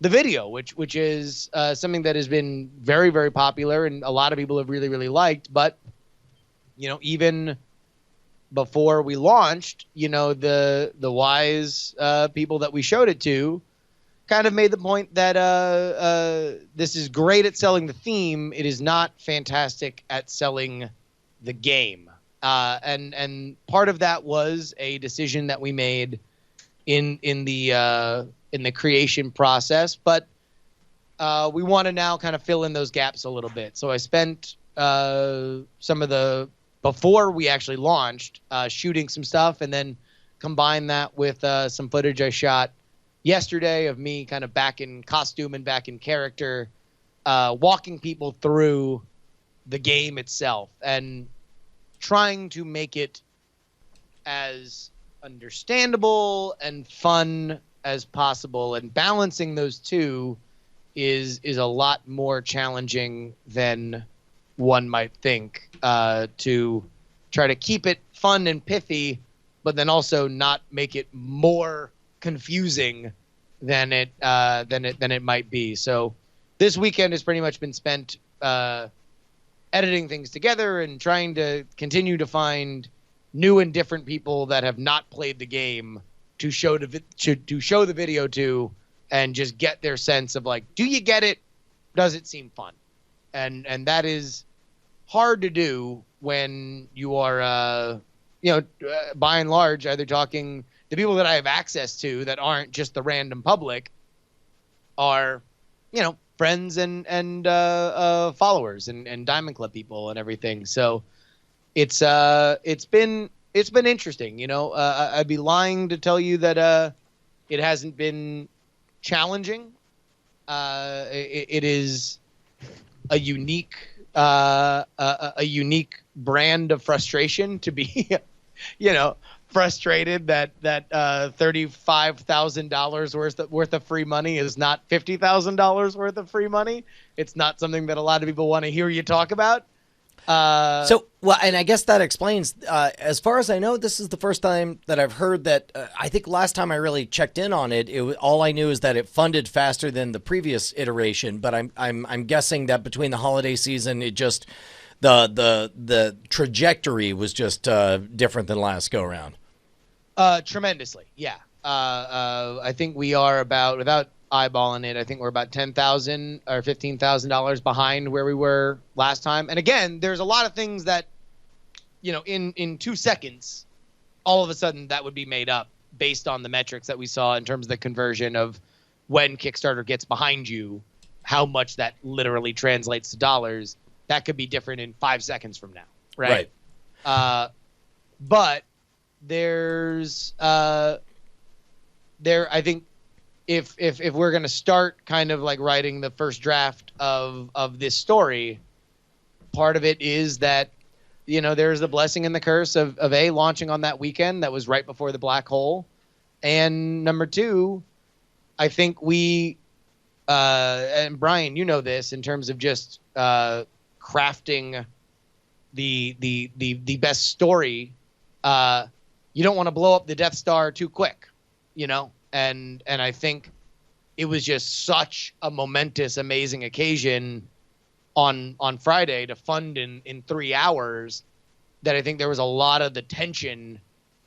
the video, which is something that has been very, very popular and a lot of people have really, really liked. But, even before we launched, the wise people that we showed it to kind of made the point that this is great at selling the theme. It is not fantastic at selling the game. And part of that was a decision that we made in the creation process, but we want to now kind of fill in those gaps a little bit. So I spent some of the before we actually launched shooting some stuff, and then combine that with some footage I shot yesterday of me kind of back in costume and back in character, walking people through the game itself and trying to make it as understandable and fun as possible, and balancing those two is a lot more challenging than one might think, to try to keep it fun and pithy, but then also not make it more confusing than it might be. So this weekend has pretty much been spent editing things together and trying to continue to find new and different people that have not played the game to show the video to, and just get their sense of like, do you get it? Does it seem fun? And that is hard to do when you are, by and large, either talking the people that I have access to that aren't just the random public are, friends and followers and Diamond Club people and everything. So it's been interesting. I'd be lying to tell you that it hasn't been challenging. It is a unique brand of frustration to be, frustrated that $35,000 worth of free money is not $50,000 worth of free money. It's not something that a lot of people want to hear you talk about. And I guess that explains, as far as I know, this is the first time that I've heard that. I think last time I really checked in on it, all I knew is that it funded faster than the previous iteration. But I'm guessing that between the holiday season, it just the trajectory was just different than last go around. Tremendously, yeah. I think we are about, without eyeballing it, I think we're about $10,000 or $15,000 behind where we were last time. And again, there's a lot of things that, in 2 seconds, all of a sudden that would be made up based on the metrics that we saw in terms of the conversion of when Kickstarter gets behind you, how much that literally translates to dollars. That could be different in 5 seconds from now, right? But there's I think if we're going to start kind of like writing the first draft of this story, part of it is that, there's the blessing and the curse of launching on that weekend that was right before the black hole. And number two, I think we, and Brian, this in terms of just crafting the best story. You don't want to blow up the Death Star too quick, and I think it was just such a momentous, amazing occasion on Friday to fund in 3 hours that I think there was a lot of the tension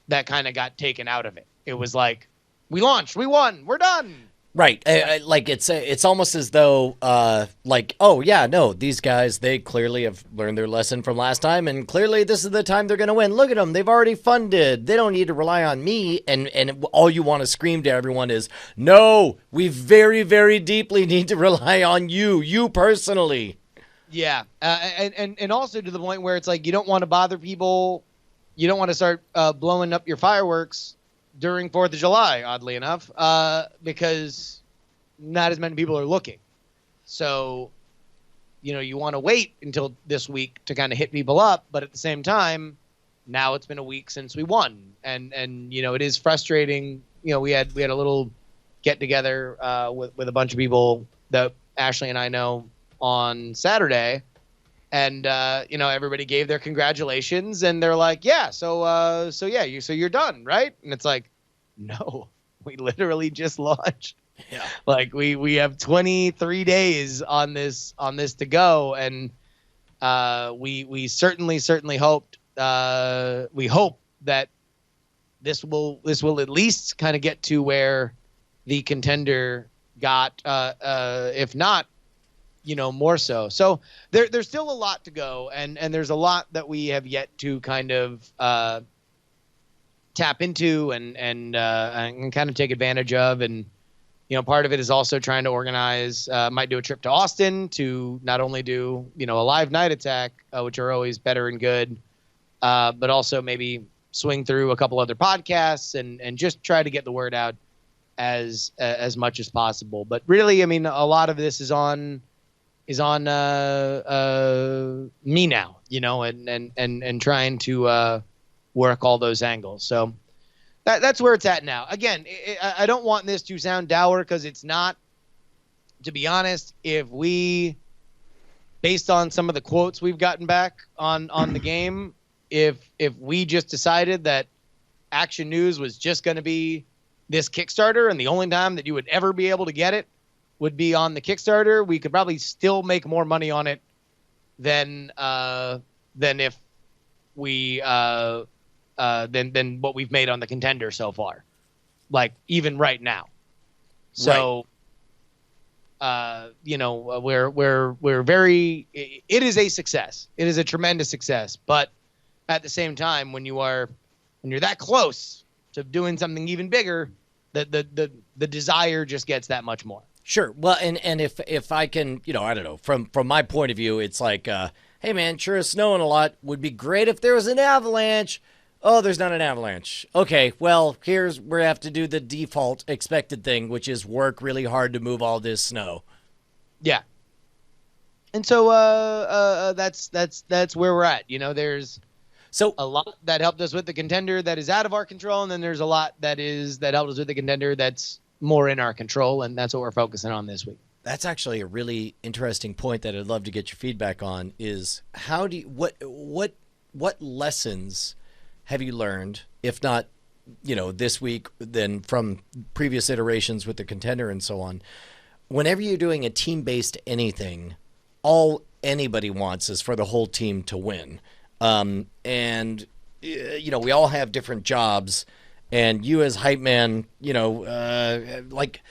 that kind of got taken out of it. It was like, we launched, we won, we're done. Right. It's almost as though, oh, yeah, no, these guys, they clearly have learned their lesson from last time, and clearly this is the time they're going to win. Look at them. They've already funded. They don't need to rely on me. And all you want to scream to everyone is, no, we very, very deeply need to rely on you personally. Yeah. And also to the point where it's like, you don't want to bother people. You don't want to start blowing up your fireworks during 4th of July, oddly enough, because not as many people are looking. So, you want to wait until this week to kind of hit people up. But at the same time, now it's been a week since we won. And it is frustrating. We had a little get together with a bunch of people that Ashley and I know on Saturday. And, everybody gave their congratulations, and they're like, yeah, so you're done, right? And it's like, no, we literally just launched. Yeah. Like we have 23 days on this to go, and we certainly hoped we hope that this will at least kind of get to where the Contender got, if not, more so. So there's still a lot to go, and there's a lot that we have yet to kind of tap into and kind of take advantage of. And part of it is also trying to organize. Might do a trip to Austin to not only do a live night attack, which are always better and good, but also maybe swing through a couple other podcasts and just try to get the word out as much as possible. But really, I mean, a lot of this is on me now, and trying to work all those angles. So that's where it's at now. Again, I don't want this to sound dour, because it's not. To be honest, if we, based on some of the quotes we've gotten back on the game, if we just decided that Action News was just going to be this Kickstarter, and the only time that you would ever be able to get it would be on the Kickstarter, we could probably still make more money on it than if we than what we've made on the Contender so far, like even right now. So, we're very. It is a success. It is a tremendous success. But at the same time, when you're that close to doing something even bigger, the desire just gets that much more. Sure. Well, and if I can, I don't know, from my point of view, it's like, hey man, sure is snowing a lot. Would be great if there was an avalanche. Oh, there's not an avalanche. Okay, well, here's where we have to do the default expected thing, which is work really hard to move all this snow. Yeah. And so that's where we're at. There's a lot that helped us with the Contender that is out of our control, and then there's a lot that helped us with the Contender that's more in our control, and that's what we're focusing on this week. That's actually a really interesting point that I'd love to get your feedback on. Is how do you, what lessons have you learned, if not this week, then from previous iterations with the Contender and so on? Whenever you're doing a team-based anything, all anybody wants is for the whole team to win. And we all have different jobs, and you as hype man, like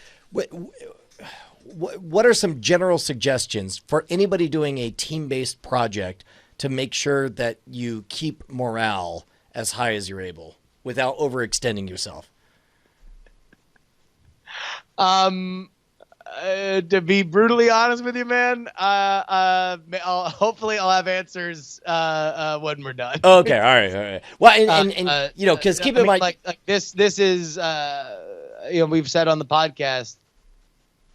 what are some general suggestions for anybody doing a team-based project to make sure that you keep morale as high as you're able without overextending yourself? To be brutally honest with you, man, hopefully I'll have answers when we're done. Okay, all right. Well, and because keep in mind, like this is we've said on the podcast,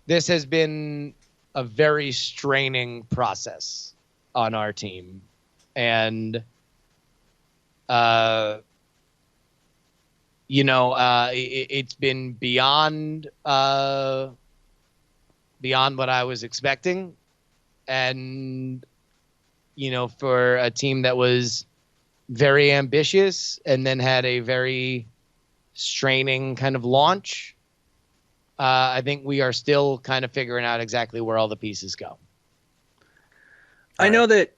this has been a very straining process on our team, and it's been beyond what I was expecting. And, for a team that was very ambitious and then had a very straining kind of launch, I think we are still kind of figuring out exactly where all the pieces go. I know that,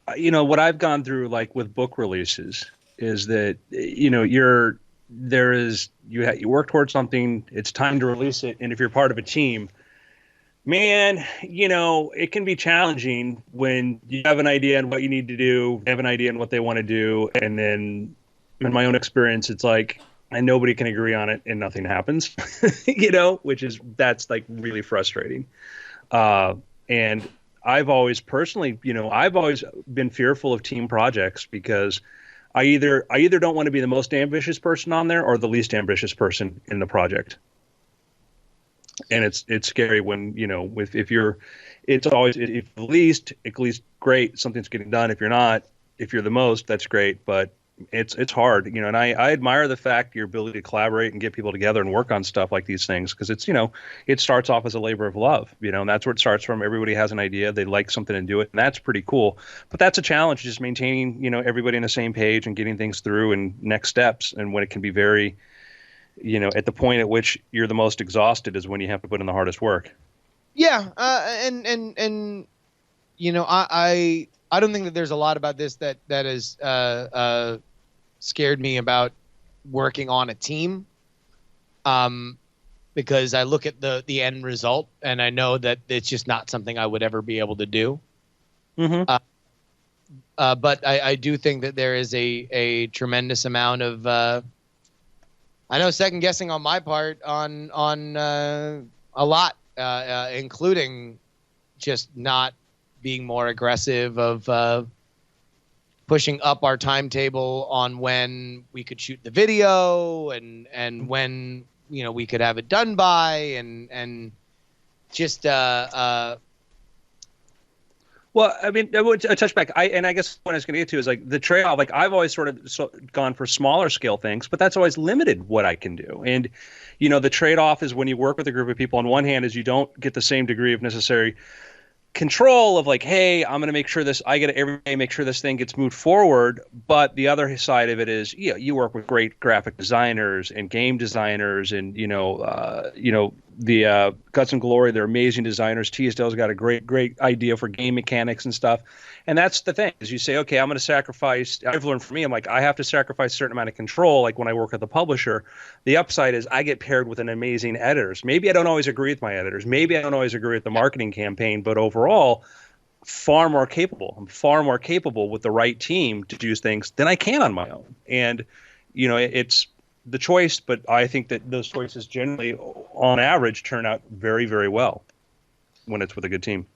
what I've gone through, like with book releases, is that, you work towards something, it's time to release it. And if you're part of a team, man, it can be challenging when you have an idea on what you need to do, have an idea on what they want to do. And then in my own experience, it's like, and nobody can agree on it and nothing happens, that's like really frustrating. And I've always personally, I've always been fearful of team projects because I either don't want to be the most ambitious person on there or the least ambitious person in the project. And it's scary when, if you're the least, at least great, something's getting done. If you're not, if you're the most, that's great. But it's hard, and I admire the fact your ability to collaborate and get people together and work on stuff like these things, because it's, it starts off as a labor of love, and that's where it starts from. Everybody has an idea, they like something and do it, and that's pretty cool. But that's a challenge, just maintaining, everybody on the same page and getting things through and next steps, and when it can be very, at the point at which you're the most exhausted is when you have to put in the hardest work. Yeah, and I don't think that there's a lot about this that has scared me about working on a team, because I look at the end result and I know that it's just not something I would ever be able to do. Mm-hmm. But I do think that there is a tremendous amount of I know second guessing on my part on a lot, including just not being more aggressive of pushing up our timetable on when we could shoot the video and when we could have it done by and just Well, I mean, a touch back. I guess what I was going to get to is like the trade-off. Like I've always sort of gone for smaller scale things, but that's always limited what I can do. And the trade-off is when you work with a group of people. On one hand, is you don't get the same degree of necessary control of like, hey, I'm going to make sure I get it every day, make sure this thing gets moved forward. But the other side of it is, you work with great graphic designers and game designers, and the Guts and Glory, they're amazing designers. TSDL's got a great idea for game mechanics and stuff. And that's the thing, is you say, okay, I'm going to sacrifice. I've learned for me, I'm like, I have to sacrifice a certain amount of control. Like when I work with the publisher, the upside is I get paired with an amazing editors. Maybe I don't always agree with my editors. Maybe I don't always agree with the marketing campaign, but overall, far more capable. I'm far more capable with the right team to do things than I can on my own. And, it's the choice, but I think that those choices generally, on average, turn out very, very well when it's with a good team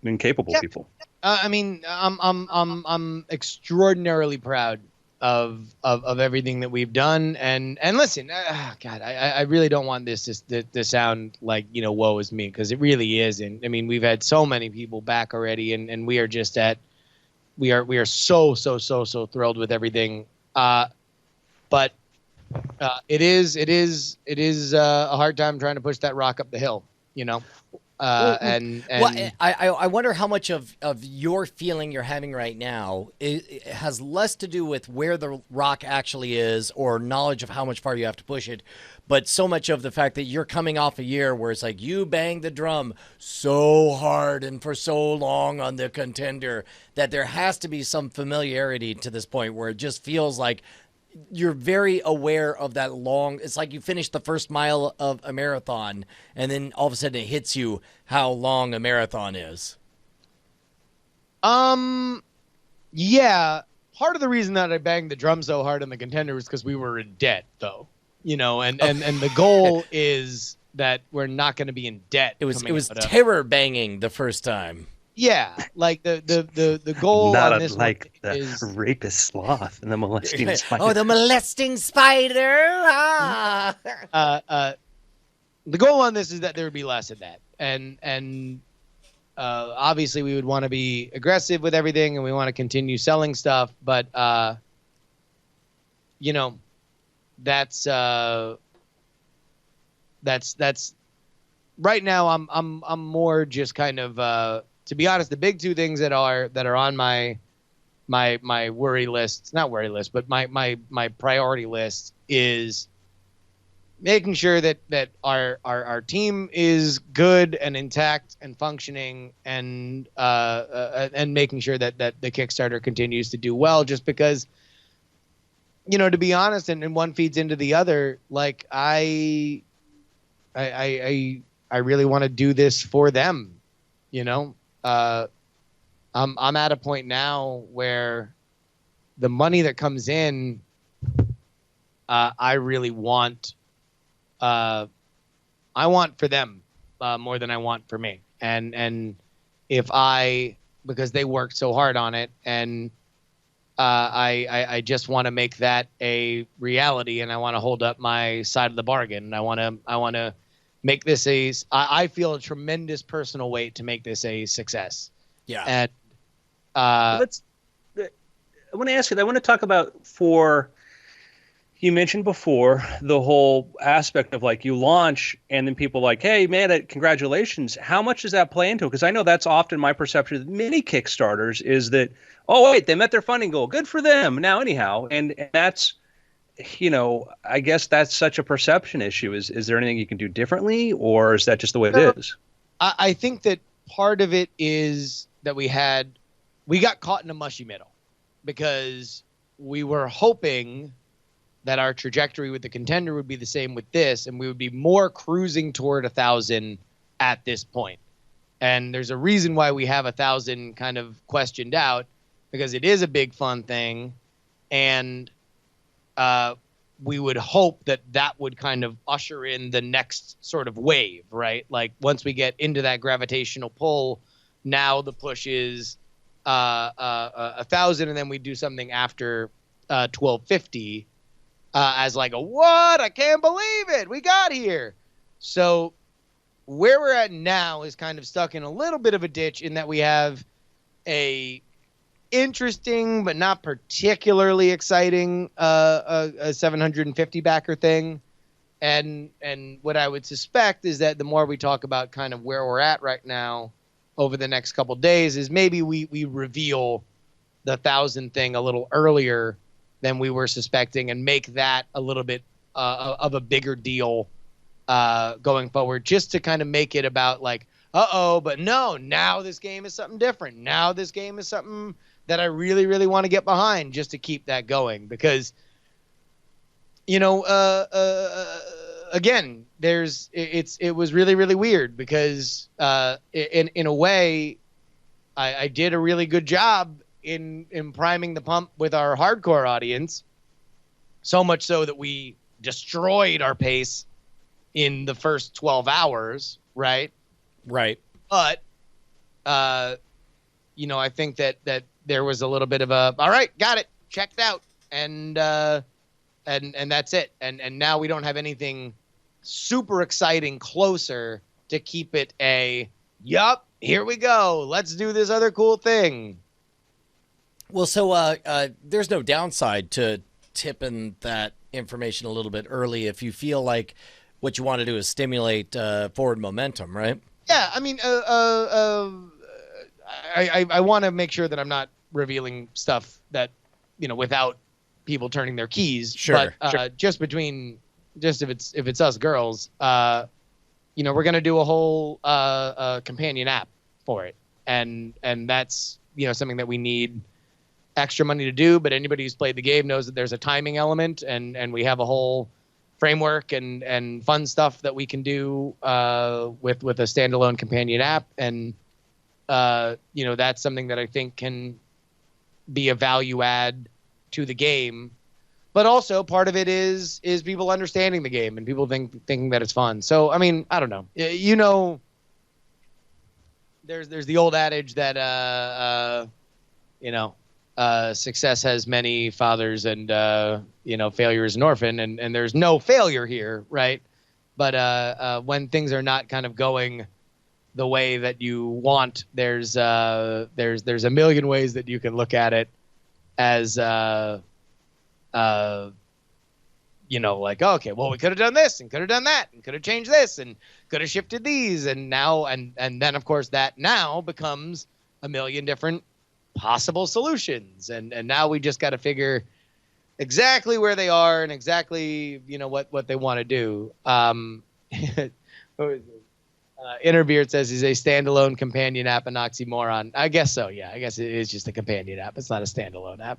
and capable people. I mean, I'm extraordinarily proud of everything that we've done. And listen, God, I really don't want this to sound like, woe is me, because it really isn't. I mean, we've had so many people back already, and we are just we are so thrilled with everything. But it is a hard time trying to push that rock up the hill, and I wonder how much of your feeling you're having right now it has less to do with where the rock actually is or knowledge of how much far you have to push it, but so much of the fact that you're coming off a year where it's like you banged the drum so hard and for so long on the Contender that there has to be some familiarity to this point where it just feels like you're very aware of that long. It's like you finish the first mile of a marathon and then all of a sudden it hits you how long a marathon is. Yeah. Part of the reason that I banged the drum so hard on the Contender was because we were in debt, though. And the goal is that we're not going to be in debt. It was terror banging the first time. Yeah, like the goal not on this unlike one the is rapist sloth and the molesting spider. Oh, the molesting spider! Ah. The goal on this is that there would be less of that, and obviously we would want to be aggressive with everything, and we want to continue selling stuff, but that's right now. I'm more just kind of. To be honest, the big two things that are on my worry list, not worry list, but my priority list is making sure that our team is good and intact and functioning, and making sure that the Kickstarter continues to do well, just because, to be honest, and one feeds into the other. Like I really want to do this for them, I'm at a point now where the money that comes in, I really want, I want for them more than I want for me. And if because they worked so hard on it, and I just want to make that a reality, and I want to hold up my side of the bargain. And I want to make this I feel a tremendous personal weight to make this a success. Yeah. And I want to ask you, I want to talk about, you mentioned before the whole aspect of like you launch and then people like, hey man, congratulations. How much does that play into it? Because I know that's often my perception of many Kickstarters is that, oh wait, they met their funding goal. Good for them. Now anyhow, and that's I guess that's such a perception issue. Is there anything you can do differently, or is that just the way it is? I think that part of it is that we got caught in a mushy middle because we were hoping that our trajectory with the Contender would be the same with this, and we would be more cruising toward 1,000 at this point. And there's a reason why we have 1,000 kind of questioned out, because it is a big fun thing, and we would hope that that would kind of usher in the next sort of wave, right? Like once we get into that gravitational pull, now the push is 1,000, and then we do something after 1,250 as like what? I can't believe it. We got here. So where we're at now is kind of stuck in a little bit of a ditch in that we have a interesting but not particularly exciting a 750 backer thing, and what I would suspect is that the more we talk about kind of where we're at right now over the next couple days is maybe we reveal the 1,000 thing a little earlier than we were suspecting and make that a little bit of a bigger deal going forward, just to kind of make it about like, but no, now this game is something different. Now this game is something that I really, really want to get behind, just to keep that going. Because, again, it was really, really weird because in a way, I did a really good job in priming the pump with our hardcore audience, so much so that we destroyed our pace in the first 12 hours, right? Right. But, I think that there was a little bit of a, all right, got it, checked out, and that's it. And now we don't have anything super exciting closer to keep it yup, here we go, let's do this other cool thing. Well, so there's no downside to tipping that information a little bit early if you feel like what you want to do is stimulate forward momentum, right? Yeah, I mean, I want to make sure that I'm not revealing stuff that, without people turning their keys. Sure. But just if it's us girls, we're going to do a whole companion app for it. And that's, something that we need extra money to do. But anybody who's played the game knows that there's a timing element, and we have a whole framework and fun stuff that we can do with a standalone companion app. And that's something that I think can be a value add to the game. But also part of it is people understanding the game and people thinking that it's fun. So, I mean, I don't know. There's the old adage that, success has many fathers and, failure is an orphan, and there's no failure here, right? But when things are not kind of going the way that you want, there's a million ways that you can look at it as, like, okay, well, we could have done this and could have done that and could have changed this and could have shifted these, and now and then of course that now becomes a million different possible solutions, and now we just got to figure exactly where they are and exactly what they want to do. Interbeard says he's a standalone companion app, an oxymoron. I guess so. Yeah, I guess it is just a companion app. It's not a standalone app.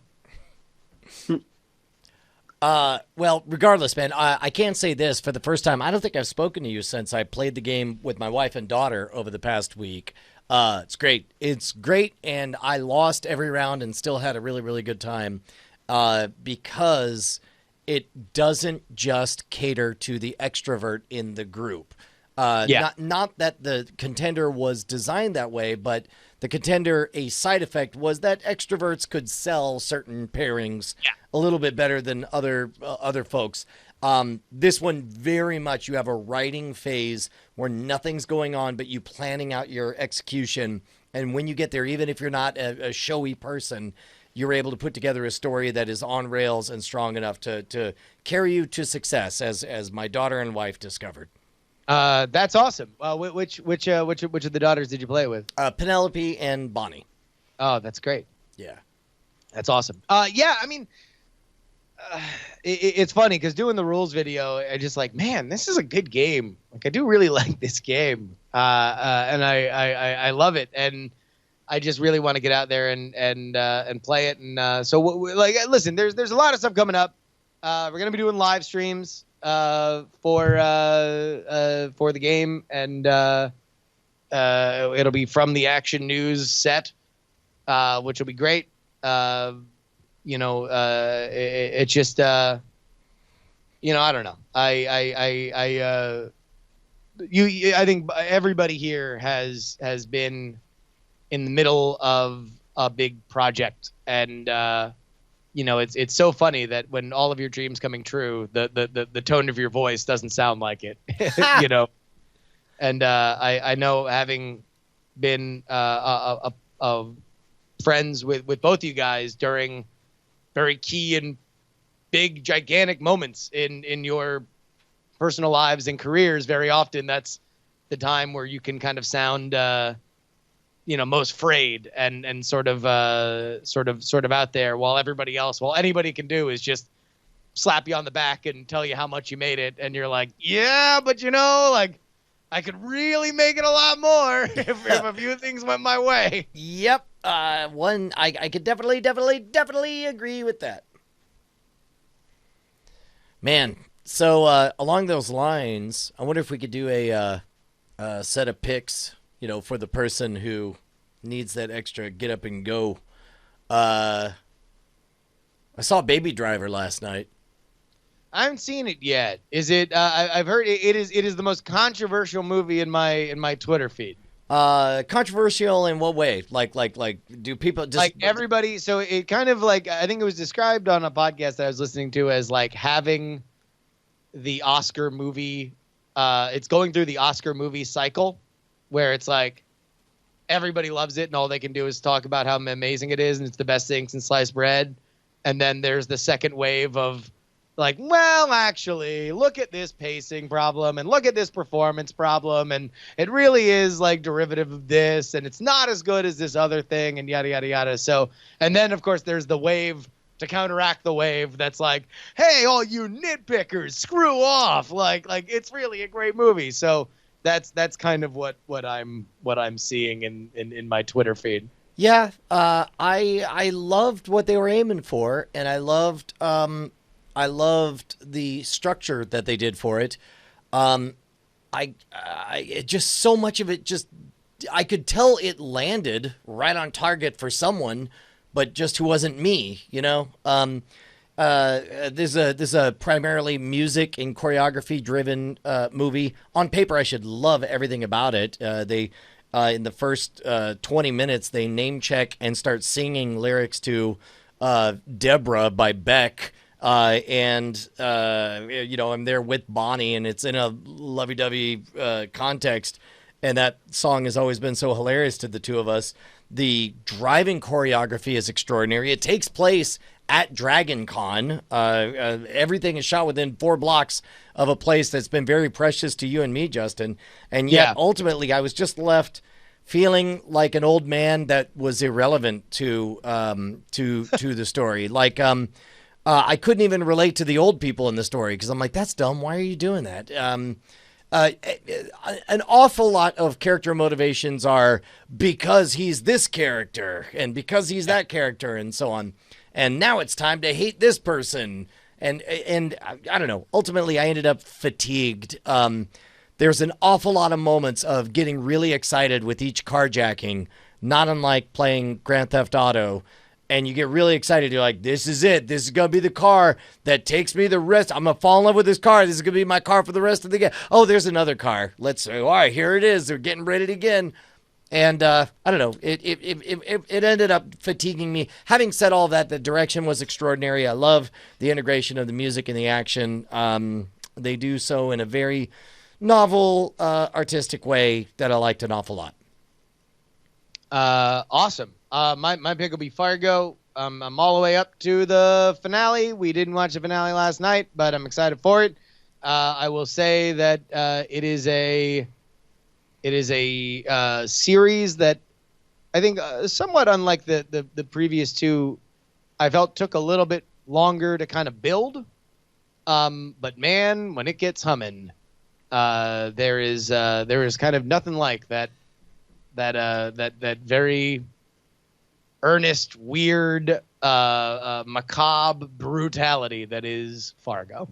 Well, regardless, man, I can say this for the first time. I don't think I've spoken to you since I played the game with my wife and daughter over the past week. It's great. It's great, and I lost every round and still had a really, really good time because it doesn't just cater to the extrovert in the group. Not that the Contender was designed that way, but the Contender, a side effect was that extroverts could sell certain pairings a little bit better than other folks. This one, very much, you have a writing phase where nothing's going on, but you planning out your execution. And when you get there, even if you're not a showy person, you're able to put together a story that is on rails and strong enough to carry you to success, as my daughter and wife discovered. That's awesome. Which of the daughters did you play with? Penelope and Bonnie. Oh, that's great. Yeah. That's awesome. Yeah, I mean, it's funny because doing the rules video, I just like, man, this is a good game. Like I do really like this game, and I love it, and I just really want to get out there and play it. And so like, listen, there's a lot of stuff coming up. We're gonna be doing live streams for the game, and it'll be from the Action News set, which will be great. It's just I don't know. I think everybody here has been in the middle of a big project, and it's so funny that when all of your dreams coming true, the tone of your voice doesn't sound like it. And I know, having been friends with both of you guys during very key and big, gigantic moments in your personal lives and careers, very often that's the time where you can kind of sound most frayed and sort of out there, while anybody can do is just slap you on the back and tell you how much you made it, and you're like, yeah, but like I could really make it a lot more if a few things went my way. Yep. I could definitely agree with that. Man, so along those lines, I wonder if we could do a set of picks, for the person who needs that extra get up and go. I saw Baby Driver last night. I haven't seen it yet. Is it? I've heard it is the most controversial movie in my Twitter feed. Controversial in what way? Like, do people just like everybody? So it kind of like, I think it was described on a podcast that I was listening to as like having the Oscar movie. It's going through the Oscar movie cycle, where it's like everybody loves it and all they can do is talk about how amazing it is and it's the best thing since sliced bread, and then there's the second wave of like, well, actually, look at this pacing problem and look at this performance problem, and it really is like derivative of this, and it's not as good as this other thing, and yada yada yada. So, and then of course there's the wave to counteract the wave that's like, hey, all you nitpickers, screw off! Like it's really a great movie. So that's kind of what I'm seeing in my Twitter feed. Yeah, I loved what they were aiming for, and I loved the structure that they did for it. It just, so much of it, just, I could tell it landed right on target for someone, but just who wasn't me, There's a primarily music and choreography driven movie. On paper, I should love everything about it. They in the first 20 minutes, they name check and start singing lyrics to Deborah by Beck. I'm there with Bonnie, and it's in a lovey-dovey context, and that song has always been so hilarious to the two of us. The driving choreography is extraordinary. It takes place at Dragon Con. Everything is shot within 4 blocks of a place that's been very precious to you and me, Justin. And yet, ultimately, I was just left feeling like an old man that was irrelevant to the story. Like, I couldn't even relate to the old people in the story because I'm like, that's dumb. Why are you doing that? An awful lot of character motivations are because he's this character and because he's that character and so on. And now it's time to hate this person. And I don't know. Ultimately, I ended up fatigued. There's an awful lot of moments of getting really excited with each carjacking, not unlike playing Grand Theft Auto. And you get really excited. You're like, this is it. This is going to be the car that takes me the rest. I'm going to fall in love with this car. This is going to be my car for the rest of the game. Oh, there's another car. Let's say, all right, here it is. They're getting ready again. And I don't know. It ended up fatiguing me. Having said all that, the direction was extraordinary. I love the integration of the music and the action. They do so in a very novel, artistic way that I liked an awful lot. Awesome. My pick will be Fargo. I'm all the way up to the finale. We didn't watch the finale last night, but I'm excited for it. I will say that it is a series that I think somewhat unlike the previous two, I felt took a little bit longer to kind of build. But man, when it gets humming, there is kind of nothing like that very earnest, weird, macabre brutality that is Fargo.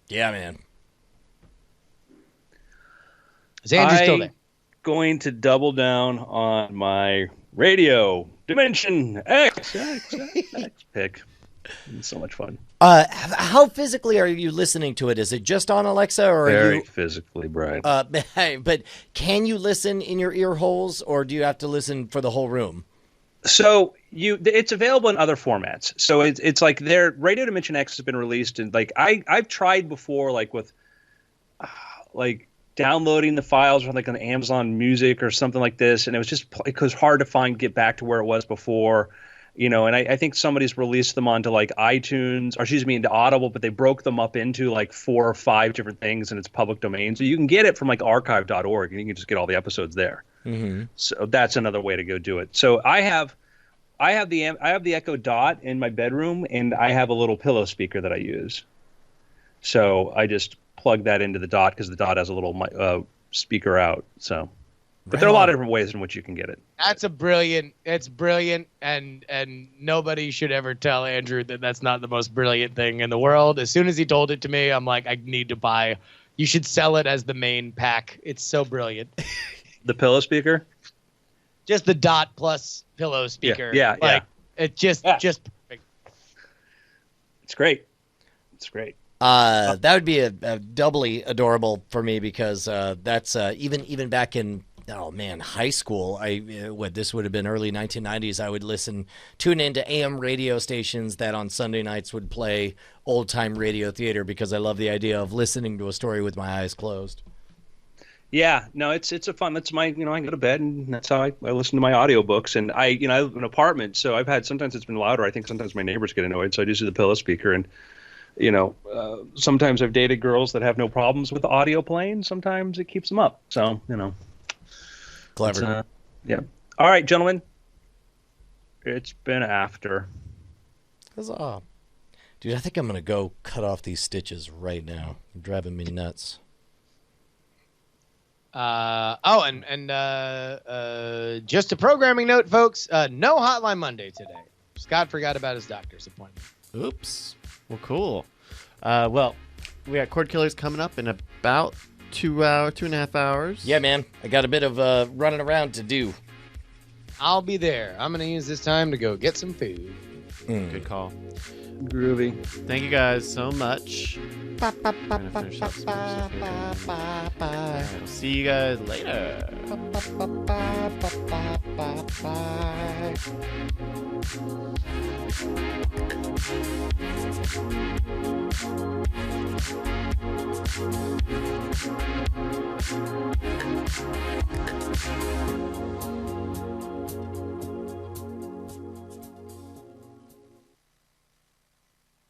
Yeah, man. Is Andrew still there? Going to double down on my radio Dimension X pick. It's so much fun. How physically are you listening to it? Is it just on Alexa, or Very are you physically, Brian. but can you listen in your ear holes, or do you have to listen for the whole room? So it's available in other formats. So it's like their Radio Dimension X has been released, and like I've tried before, like with like downloading the files from like on Amazon Music or something like this, and it was hard to get back to where it was before. And I think somebody's released them onto like iTunes, or into Audible, but they broke them up into like 4 or 5 different things, and it's public domain. So you can get it from like archive.org, and you can just get all the episodes there. Mm-hmm. So that's another way to go do it. So I have the Echo Dot in my bedroom, and I have a little pillow speaker that I use. So I just plug that into the Dot because the Dot has a little speaker out. So. But there are a lot of different ways in which you can get it. It's brilliant, and nobody should ever tell Andrew that that's not the most brilliant thing in the world. As soon as he told it to me, I'm like, I need to buy. You should sell it as the main pack. It's so brilliant. The pillow speaker? Just the Dot plus pillow speaker. Yeah. It's just perfect. It's great. It's great. That would be a doubly adorable for me because that's even back in high school. This would have been early 1990s. I would tune into AM radio stations that on Sunday nights would play old time radio theater because I love the idea of listening to a story with my eyes closed. Yeah, no, it's a fun. That's my, I go to bed and that's how I listen to my audiobooks. And I live in an apartment, so sometimes it's been louder. I think sometimes my neighbors get annoyed, so I just do the pillow speaker. And sometimes I've dated girls that have no problems with the audio playing. Sometimes it keeps them up. So, Clever. Yeah. All right, gentlemen. It's been after. Huzzah. Dude, I think I'm going to go cut off these stitches right now. They're driving me nuts. Just a programming note, folks. No Hotline Monday today. Scott forgot about his doctor's appointment. Oops. Well, cool. Well, we got Cord Killers coming up in about 2.5 hours. Yeah, man. I got a bit of running around to do. I'll be there. I'm going to use this time to go get some food. Good call. Groovy. Thank you guys so much. We're gonna finish up some stuff here. Alright, we'll see you guys later.